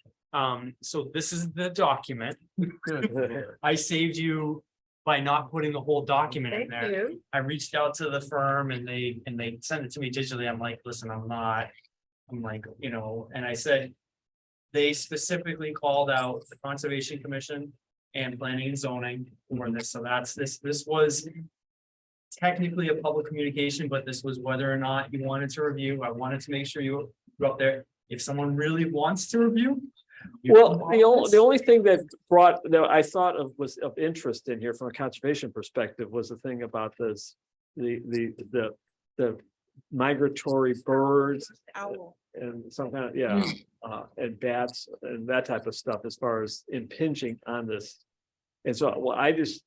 So this is the document. I saved you by not putting the whole document in Thank there. you. I reached out to the firm and they sent it to me digitally. I'm like, listen, I'm like, and I said. They specifically called out the Conservation Commission and Planning and Zoning for this, so this was. Technically a public communication, but this was whether or not you wanted to review. I wanted to make sure you were up there. If someone really wants to review. you Well, can the call us. only thing that I thought of was of interest in here from a conservation perspective was the thing about this, the migratory birds Owl. and some kind of, yeah, and bats and that type of stuff as far as impinging on this. And so, well, I just,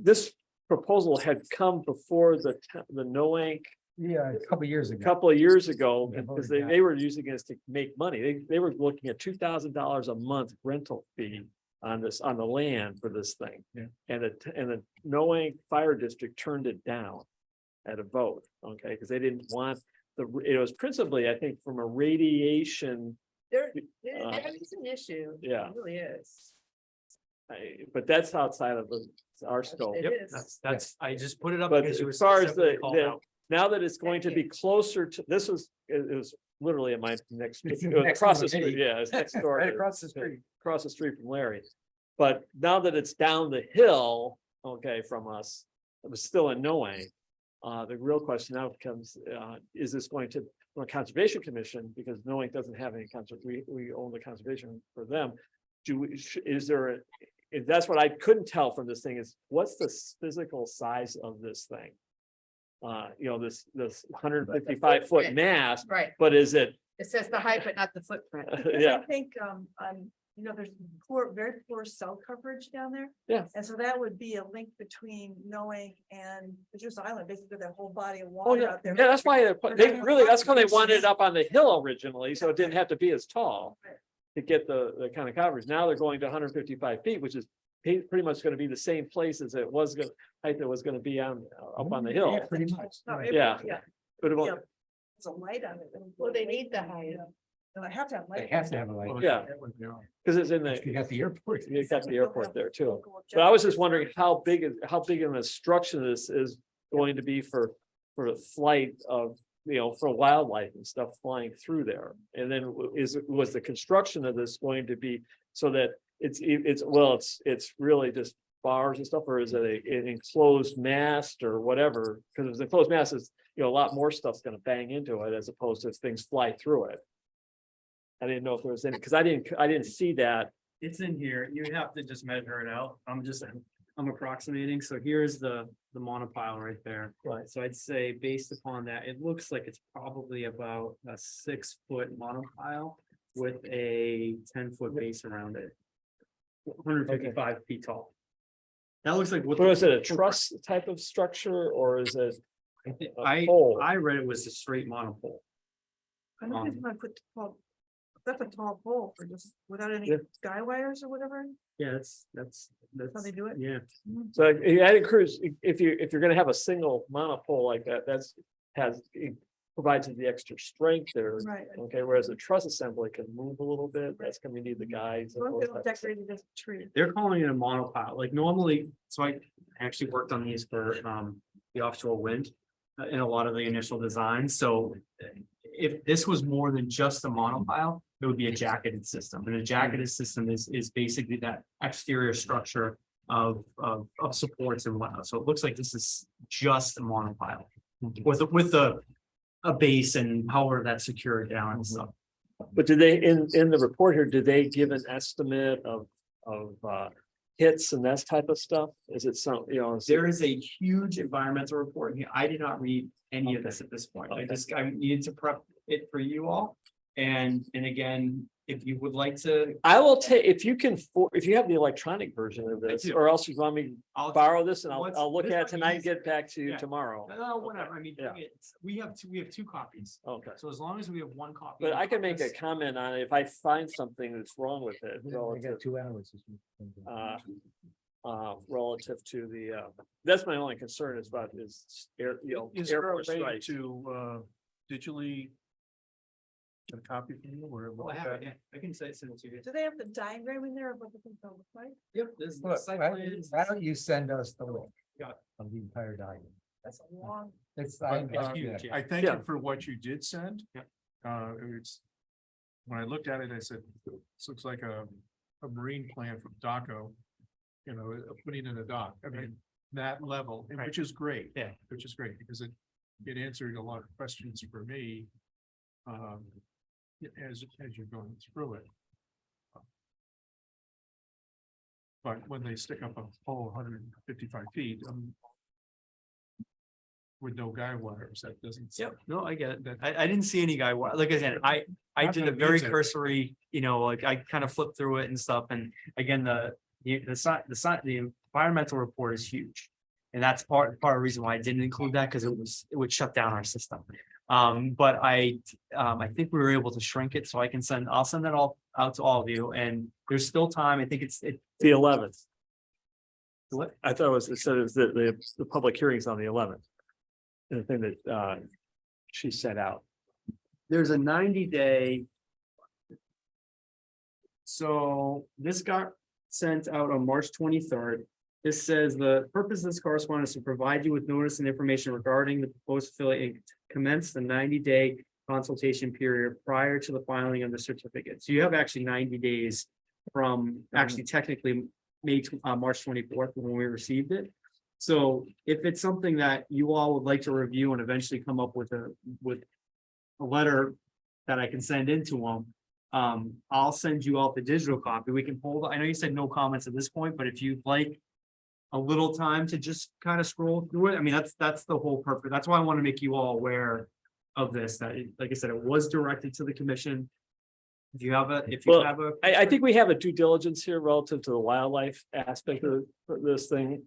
this proposal had come before the NOANC Yeah, a couple years a ago. couple of years ago, Yeah, because voted they were using this to make money. They were looking at $2,000 a month rental fee on this, on the land for this thing. Yeah. And the NOANC Fire District turned it down at a vote, okay, because they didn't want it was principally, I think, from a radiation, There is an issue. Yeah. It really is. but that's outside of our scope. It Yep, is. that's, I just put it up. But because you were as far as specifically called out. now that it's going to Thank be you. closer to, it was literally at my next, It's it was next across door the to me. street, yeah, it's next door. Right to- across the street. Across the street from Larry. But now that it's down the hill, okay, from us, it was still in Noang. The real question now becomes, is this going to, from a conservation commission, because Noang doesn't have any we own the conservation for them. Is there that's what I couldn't tell from this thing is what's the physical size of this thing? This 155-foot mast, Right. but is it, It says the height, but not the footprint. yeah, I think, there's very poor cell coverage down there. Yeah. And so that would be a link between Noang and Pitcher's Island, basically that whole body of oh, water yeah, out there. yeah, that's why that's how they wanted it up on the hill originally, so it didn't have to be as tall. Right. To get the kind of coverage, now they're going to 155 feet, which is pretty much gonna be the same place as it was gonna, height that was gonna be on, up on the hill. Yeah, pretty much. No, Right. it- Yeah. But it Yeah. won't, It's a light on it. Well, they need the height. And I have to have They light. have to have a light. Yeah. because it's in You the, got the airport. you got the airport there too. But I was just wondering how big of a structure this is going to be for the flight of, for wildlife and stuff flying through there. And then was the construction of this going to be so that it's really just bars and stuff, or is it an enclosed mast or whatever? Because if it's enclosed mast is, a lot more stuff's gonna bang into it as opposed to if things fly through it. I didn't know if there was any, because I didn't see that. It's in here. You have to just measure it out. I'm approximating. So here's the monopile right there. Right. So I'd say based upon that, it looks like it's probably about a 6-foot monopile with a 10-foot base around it. 155 feet tall. That looks like what. Or is it a truss type of structure or is it? I pole? I read it was a straight monopole. I don't think I put tall. That's a tall pole for just without any Yeah. guy wires or whatever. Yeah, that's How they do it? yeah. So I encourage, if you're gonna have a single monopole like that, it provides the extra strength there. Right. Okay, whereas a truss assembly can move a little bit, that's gonna need the guys. As long as they don't decorate it as a tree. They're calling it a monopile, like normally, so I actually worked on these for the offshore wind. In a lot of the initial designs, so if this was more than just a monopile, it would be a jacketed system, and a jacketed system is basically that exterior structure of supports and whatnot, so it looks like this is just a monopile. With a base and however that's secured down and stuff. But did they, in the report here, did they give an estimate of hits and that type of stuff? Is it some, There is a huge environmental report here. I did not read any of this at this point. I needed to prep it for you all. And again, if you would like to, I will take, if you have the electronic version of this, do. or else you want me to I'll borrow this and What's- I'll look this at it might be tonight and easier. get back to you Yeah. tomorrow. no, whatever. I mean, Yeah. we have two copies. Okay, So as long as we have one copy. but in I can make a progress- comment on it if I find something that's wrong with it. I Relative got 2 hours. this week. relative to the, that's my only concern is about air, Is there a airport way strikes. to digitally get a copy from you or? Oh, I have it, yeah. I can send it to you. Do they have the diagram in there of what the thing look like? Yep, this is the Look, site why plans. why don't you send us the link? Got it. Of the entire document. That's a long. It's, It's huge, yeah. I thank Yeah. you for what you did send. Yeah. It's, when I looked at it, I said, this looks like a marine plan from Daco. Putting in a dock, I mean, that level, and Right. which is great. Yeah. Which is great, because it answered a lot of questions for me. As you're going through it. But when they stick up a pole 155 feet, with no guy wires, that doesn't. Yep, no, I get it. I didn't see any guy, like I said, I Not did that a it very means it. cursory, like I kind of flipped through it and stuff, and again, the environmental report is huge. And that's part of the reason why I didn't include that, because it would shut down our system. But I think we were able to shrink it, so I'll send that all out to all of you, and there's still time, I think it's The 11th. What? I thought it said it was the public hearings on the 11th. And the thing that she set out. there's a 90-day. So this got sent out on March 23rd. This says the purpose of this correspondence is to provide you with notice and information regarding the proposed affiliate and commence the 90-day consultation period prior to the filing of the certificate. So you have actually 90 days from actually technically March 24th when we received it. So if it's something that you all would like to review and eventually come up with a letter that I can send into them, I'll send you out the digital copy. We can hold, I know you said no comments at this point, but if you'd like a little time to just kind of scroll through it, I mean, that's the whole purpose. That's why I want to make you all aware of this, that, like I said, it was directed to the commission. If you have Well, a. I think we have a due diligence here relative to the wildlife aspect of this thing.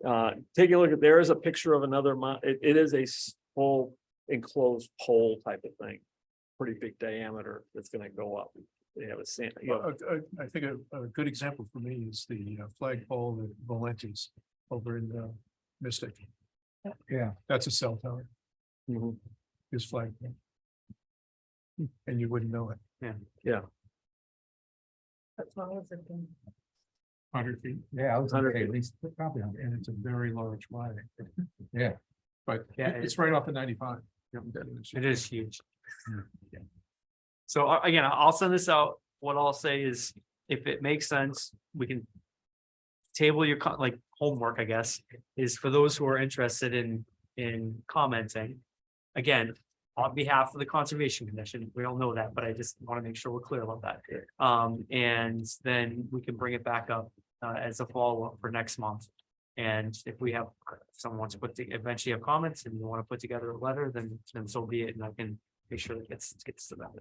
Take a look at, there is a picture of another, it is a full enclosed pole type of thing. Pretty big diameter that's gonna go up. They have a sand, I think a good example for me is the flagpole at Valenti's over in Mystic. Yeah. That's a cell tower, Mhm. his flagpole. And you wouldn't know it, That's what I was thinking. 100 feet, Yeah, I was gonna 100 say at feet. least probably 100. and it's a very large flag. Yeah. But Yeah, it's right off the 95. It is huge. Yeah. So again, I'll send this out. What I'll say is, if it makes sense, we can table your like homework, I guess, is for those who are interested in commenting. Again, on behalf of the Conservation Commission, we all know that, but I just want to make sure we're clear about that. And then we can bring it back up as a follow-up for next month. And if someone wants to eventually have comments and you want to put together a letter, then so be it, and I can make sure that gets to that.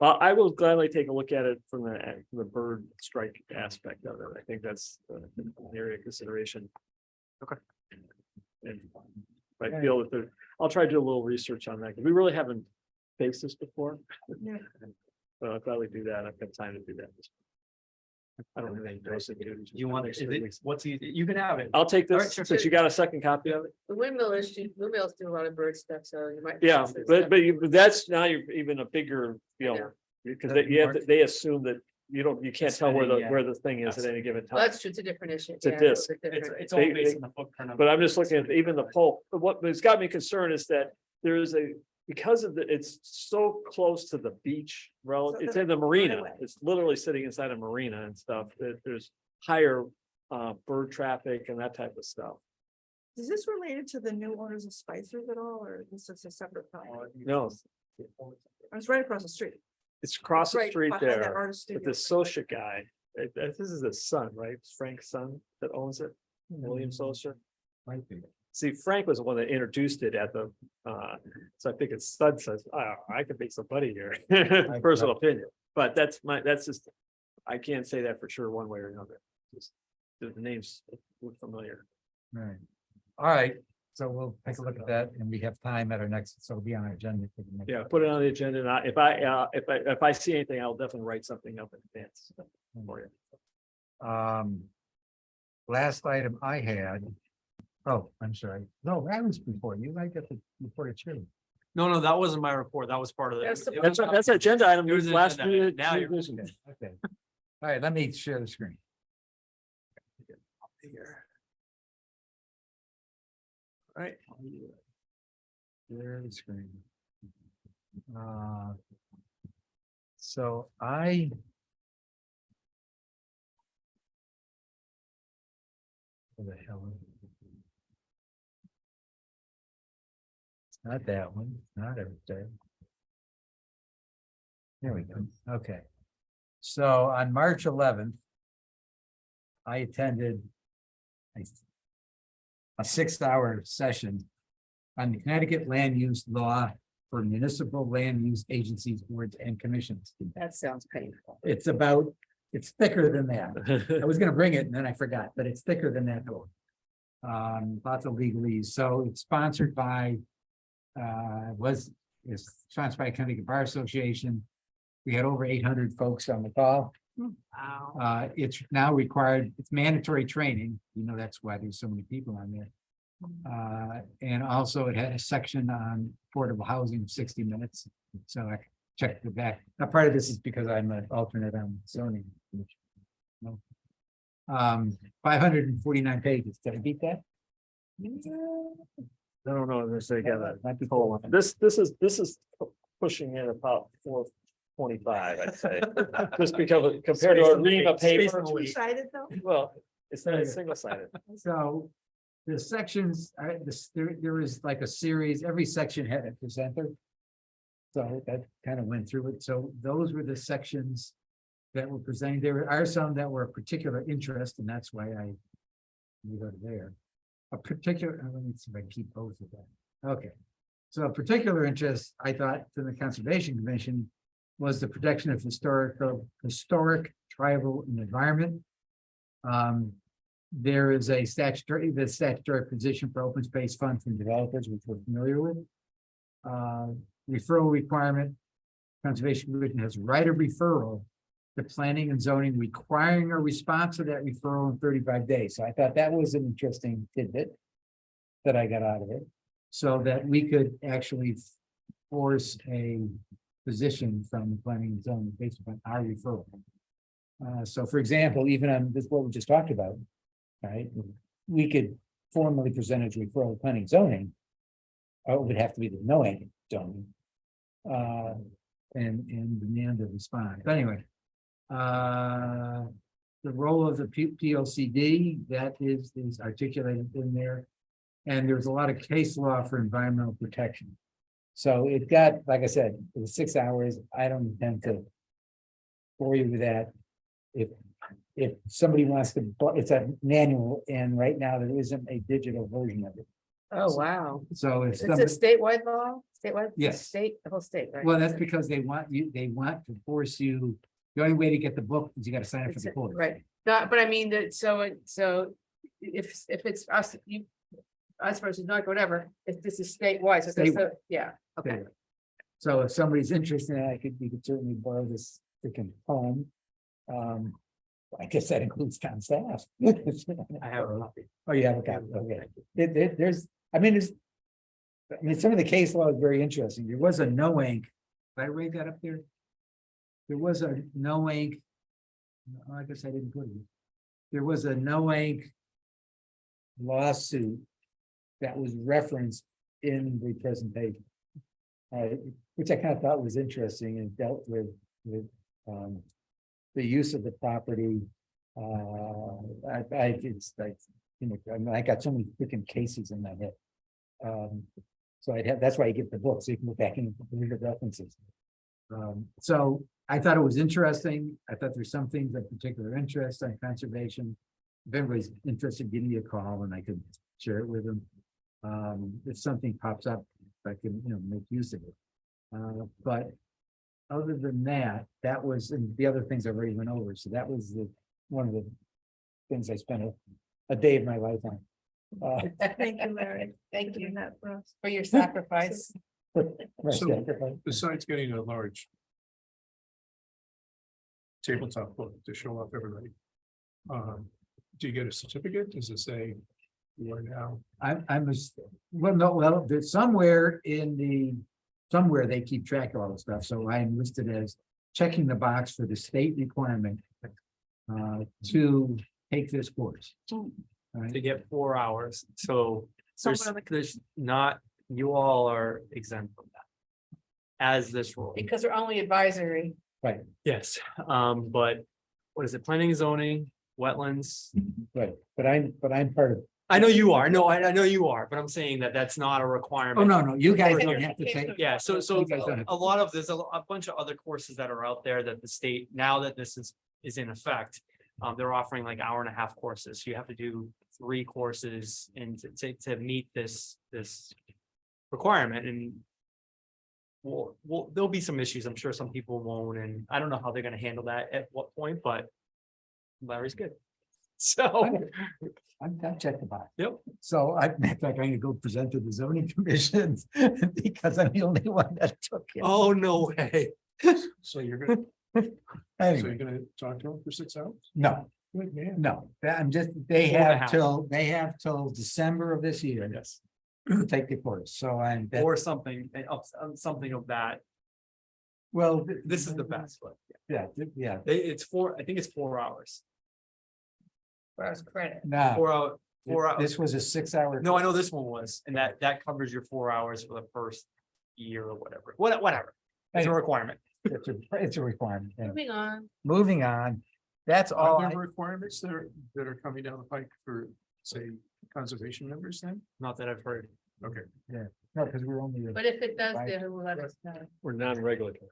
I will gladly take a look at it from the bird strike aspect of it. I think that's an area of consideration. Okay. And I feel that I'll try to do a little research on that, because we really haven't faced this before. Yeah. So I'll gladly do that. I've got time to do that. I don't have any dosing duties. You want, you can have it. I'll take All right, this, sure. since you got a second copy of it. The windmills do a lot of bird stuff, so you might. Yeah, but that's now you're even a bigger, because they assume that you can't tell where the thing is at any given time. That's true, it's a different issue. It's a Yeah, disc. It's all based on the footprint of. But I'm just looking at even the pole, but what's got me concerned is that there is because of it's so close to the beach, it's in the marina, it's literally sitting inside a marina and stuff, that there's higher bird traffic and that type of stuff. Is this related to the new owners of Spicer's at all, or this is a separate property? No, It's right across the street. it's across the Right street behind that there, artist but studio. the Socia guy, this is his son, right? It's Frank's son that owns it, William Socia. Might be. See, Frank was the one that introduced it at the, so I think his son says, I could make some money here, personal opinion, but that's just, I can't say that for sure one way or another. Just the names look familiar. Right. All right, so we'll take a look at that, and we have time at our next, so it'll be on our agenda for the next. Yeah, put it on the agenda, and if I see anything, I'll definitely write something up in advance for you. Last item I had. Oh, I'm sorry. No, that was before you. I get the report of you. No, that wasn't my report. That was part of it. That's an agenda item. It was an Last agenda. minute. Now you're- Okay. All right, let me share the screen. All right. Share the screen. So where the hell? It's not that one, not everything. There we go. Okay. So on March 11th, I attended a 6-hour session on the Connecticut land use law for municipal land use agencies, boards, and commissions. That sounds painful. It's thicker than that. I was gonna bring it and then I forgot, but it's thicker than that. Though. Lots of legalese. So it's sponsored by, is sponsored by Connecticut Bar Association. We had over 800 folks on the call. Wow. It's now required, it's mandatory training. That's why there's so many people on there. And also it had a section on affordable housing, 60 minutes. So I checked the back. Now, part of this is because I'm an alternate on zoning. 549 pages. Did I beat that? I don't know, if they got that. Might be Hold on. This is pushing in about 425, I'd say. Just because compared to a ream of paper. Two-sided though? Well, it's not single sided. So the sections, there is like a series, every section had a presenter. So that kind of went through it. So those were the sections that were presented. There are some that were of particular interest, and that's why we go to there. A particular, let me see if I keep both of that. Okay. So a particular interest, I thought, to the Conservation Commission was the protection of historic, tribal, and environment. There is a statutory position for open space fund from developers, which we're familiar with. Referral requirement. Conservation Commission has right of referral to planning and zoning, requiring a response to that referral in 35 days. So I thought that was an interesting tidbit that I got out of it, so that we could actually force a position from planning and zoning based upon our referral. So for example, even on this, what we just talked about, right? We could formally present a referral to planning and zoning. Or it would have to be the knowing zoning. And demand a response. But anyway. The role of the PLCD, that is articulated in there. And there's a lot of case law for environmental protection. So it got, like I said, it was 6 hours. I don't intend to bore you with that. If somebody wants to, it's a manual, and right now there isn't a digital version of it. Oh, wow. So if It's a somebody, statewide law, statewide? Yes. State, the whole state, right? well, that's because they want to force you. The only way to get the book is you got to sign up for the course. Right, no, but I mean that, so if it's us, us versus not whatever, if this is statewide, so that's Statewide. yeah, okay. Okay. So if somebody's interested, you could certainly borrow this freaking poem. I guess that includes town staff. I have a copy. Oh, you have a copy, okay. There's some of the case law is very interesting. There was a no ink. Did I read that up there? There was a no ink. I guess I didn't put it. There was a no ink lawsuit that was referenced in the presentation. Which I kind of thought was interesting and dealt with the use of the property. It's like, I got so many freaking cases in my head. So that's why I get the book, so you can go back and read the references. So I thought it was interesting. I thought there's some things of particular interest on conservation. If anybody's interested, give me a call and I could share it with them. If something pops up, I can, make use of it. But other than that, that was, and the other things I already went over. So that was one of the things I spent a day of my life on. Thank you, Larry. Thank for you doing that for us. for your sacrifice. So besides getting a large tabletop book to show off everybody, do you get a certificate? Does it say you are now? There's somewhere they keep track of all the stuff, so I am listed as checking the box for the state requirement to take this course. Right? To get 4 hours, so Someone on there's not, you all are exempt from that. As this role. Because we're only advisory. Yes, but what is it, planning and zoning, wetlands? Right, but I'm part of, I know you are, no, I know you are, but I'm saying that that's not a requirement. no, you guys don't have to take. Yeah, so You guys don't have a lot of, there's a bunch of other courses that are out there that the state, now that this is in effect. They're offering like 1.5-hour courses, so you have to do 3 courses and to meet this requirement and. There'll be some issues. I'm sure some people won't, and I don't know how they're gonna handle that at what point, but. Larry's good. So, I've checked the box. yep, So I'm gonna go present to the zoning commissions because I'm the only one that took it. oh, no way. So you're gonna, so Anyway, you're gonna talk to him for 6 hours? no, Good man. no, I'm just, they 4.5. they have till December of this year Yes, to take the course. So I'm, or something, something of that. well. This is the best, but Yeah, yeah, I think it's 4 hours. Whereas credit. no, 4 hour, 4 hours. this was a 6 hour. No, I know this one was, and that covers your 4 hours for the first year or whatever, whatever. It's a Anyway. requirement. It's a requirement. And Moving on. moving on, that's all. Are I- there requirements that are coming down the pike for, say, conservation members then? Not that I've heard. Okay. No, because we're only. But if it does, Right. then we'll let us know. We're non-regulatory.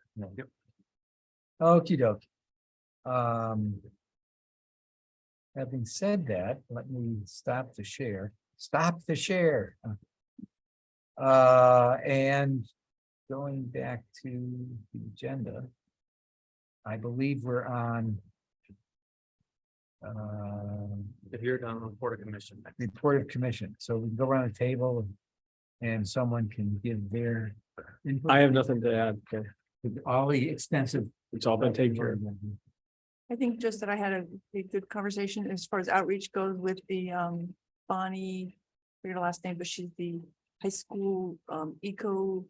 Okey doke. Having said that, let me stop the share. Stop the share. And going back to the agenda. I believe we're on. If you're done with Board of Commission. Report of commission, so we can go around the table. And someone can give their. input. I have nothing to add. Okay. All the extensive. It's all been taken care of. I think just that I had a good conversation as far as outreach goes with the Bonnie, I forget her last name, but she's the high school eco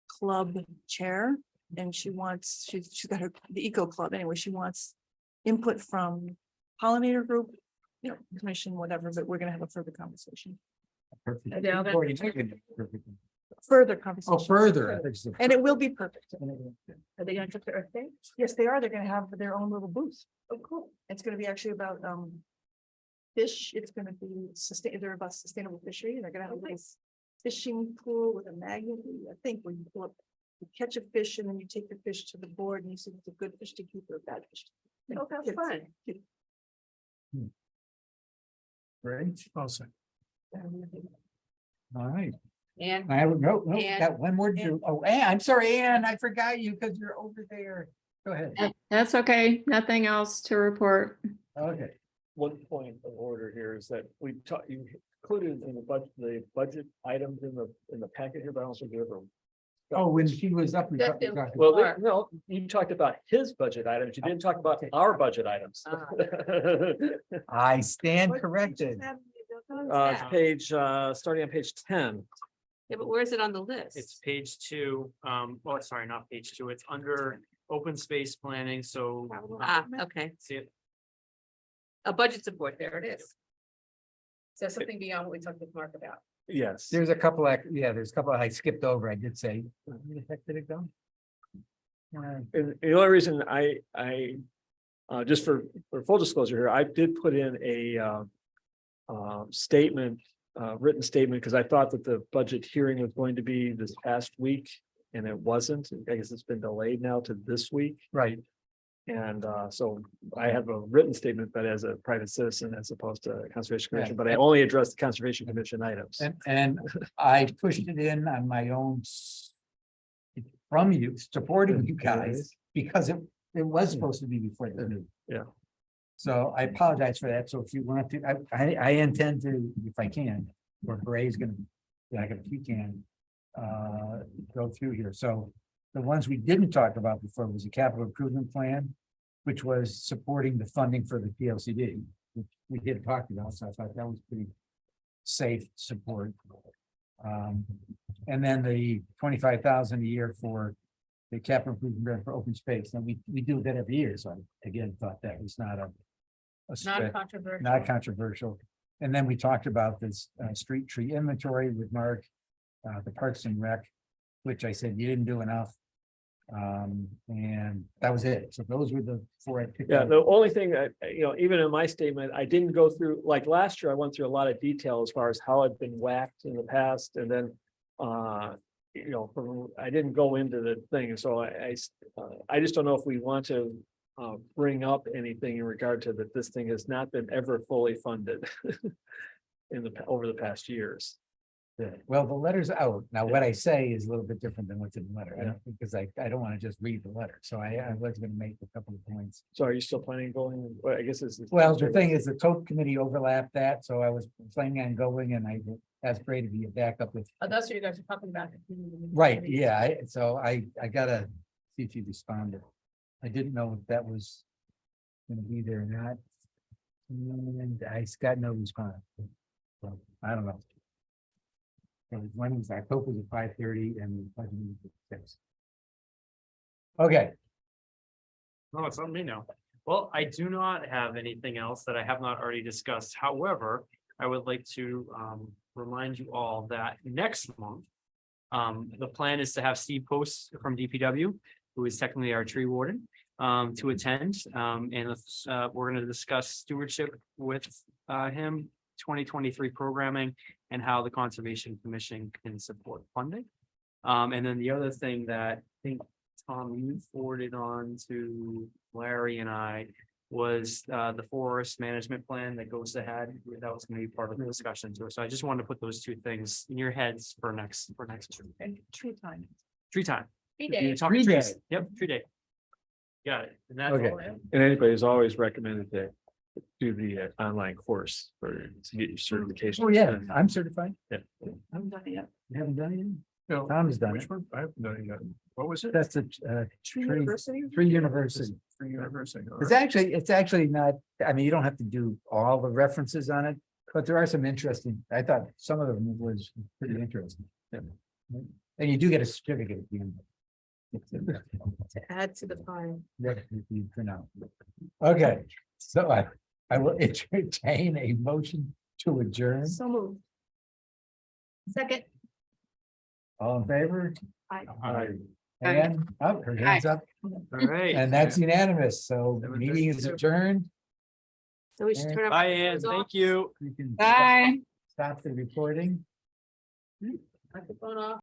club chair. And she's got the eco club anyway. She wants input from pollinator group, commission, whatever, but we're gonna have a further conversation. Perfect. And now that- Before you take it, perfect. Further conversation. Oh, further. And it will be perfect. Are they gonna took the Earth Day? Yes, they are. They're gonna have their own little booth. Oh, cool. It's gonna be actually about fish. It's gonna be they're about sustainable fishery. They're gonna have a little fishing pool with a magnet, I think, where you pull up, you catch a fish and then you take the fish to the board and you see if it's a good fish to keep or a bad fish. Oh, that's Kids- fun. kids- Great. Also, All right. And I have, no, And- got one more to do. Oh, Ann, I'm sorry, Ann, I forgot you because you're over there. Go ahead. That's okay. Nothing else to report. Okay. One point of order here is that we talked, you included in the budget items in the packet here, but I don't think you ever. Oh, when she was up. we talked- That's Well, Sure. no, you talked about his budget items. You didn't talk about our budget items. I stand What corrected. pages have you- It's page, starting on page 10. Yeah, but where's it on the list? It's page 2, oh, sorry, not page 2, it's under open space planning, so. Okay. See it, A budget support, there it is. So something beyond what we talked with Mark about. Yes. There's a couple, there's a couple I skipped over. I did say, where the heck did it go? And the only reason just for full disclosure here, I did put in a statement, written statement, because I thought that the budget hearing was going to be this past week, and it wasn't. I guess it's been delayed now to this week. Right. And so I have a written statement, but as a private citizen as opposed to Conservation Commission, but I only addressed the Conservation Commission items. And I pushed it in on my own. From you, supporting you guys, because it was supposed to be before the meeting. Yeah. So I apologize for that. So if you want to, I intend to, if I can, or Bray's gonna, if you can. Go through here. So the ones we didn't talk about before was the capital improvement plan. Which was supporting the funding for the PLCD, which we did talk about, so I thought that was pretty safe support. And then the 25,000 a year for the capital improvement grant for open space, and we do that every year, so I again thought that was not a stretch, Non-controversial. not controversial. And then we talked about this street tree inventory with Mark, the Parks and Rec, which I said you didn't do enough. And that was it. So those were the 4 I picked Yeah, out. the only thing that, even in my statement, I didn't go through, like last year, I went through a lot of detail as far as how I'd been whacked in the past, and then. I didn't go into the thing, so I just don't know if we want to. Bring up anything in regard to that this thing has not been ever fully funded. Over the past years. Well, the letter's out. Now, what I say is a little bit different than what's in the letter, I don't, because I don't want to just read the letter, so I was gonna make a couple of points. So are you still planning on going? Well, I guess this is. Well, the thing is, the TOP committee overlapped that, so I was planning on going, and I asked Gray to be a backup with. Oh, that's what you guys are talking about. Right, yeah, so I gotta see if you responded. I didn't know if that was gonna be there or not. And I got no response. So, I don't know. And when was that? Hope was at 5:30 and. budget meeting was at 6. Okay, No, it's on me now. Well, I do not have anything else that I have not already discussed. However, I would like to remind you all that next month. The plan is to have Steve Post from DPW, who is technically our tree warden, to attend. And we're gonna discuss stewardship with him, 2023 programming, and how the Conservation Commission can support funding. And then the other thing that I think, Tom, you forwarded on to Larry and I was the forest management plan that goes ahead. That was gonna be part of the discussion too. So I just wanted to put those two things in your heads for next. And tree time. Tree time. 3 You're days. talking 3 trees. days. Yep, 3 day. Got it. And that's Okay. all I have. And anybody's always recommended to do the online course to get your certification. oh yeah, I'm certified. Yeah. I haven't done it yet. You haven't done it yet? No, Tom's done which it. one? I haven't done it yet. What was it? That's a Tree Tree- University? Tree University. Free University. all It's right. it's actually not, I mean, you don't have to do all the references on it, but there are some interesting, I thought some of them was pretty interesting. Yeah. And you do get a certificate at the end. To add to the file. That you print out. Okay, so I will entertain a motion to adjourn. So moved. Second. All in favor? Aye. Aye. And up, her hands up, All right. and that's unanimous, so meeting is adjourned. So we should turn up. Bye, Ann. Thank you. You can Bye. stop the recording. Microphone off.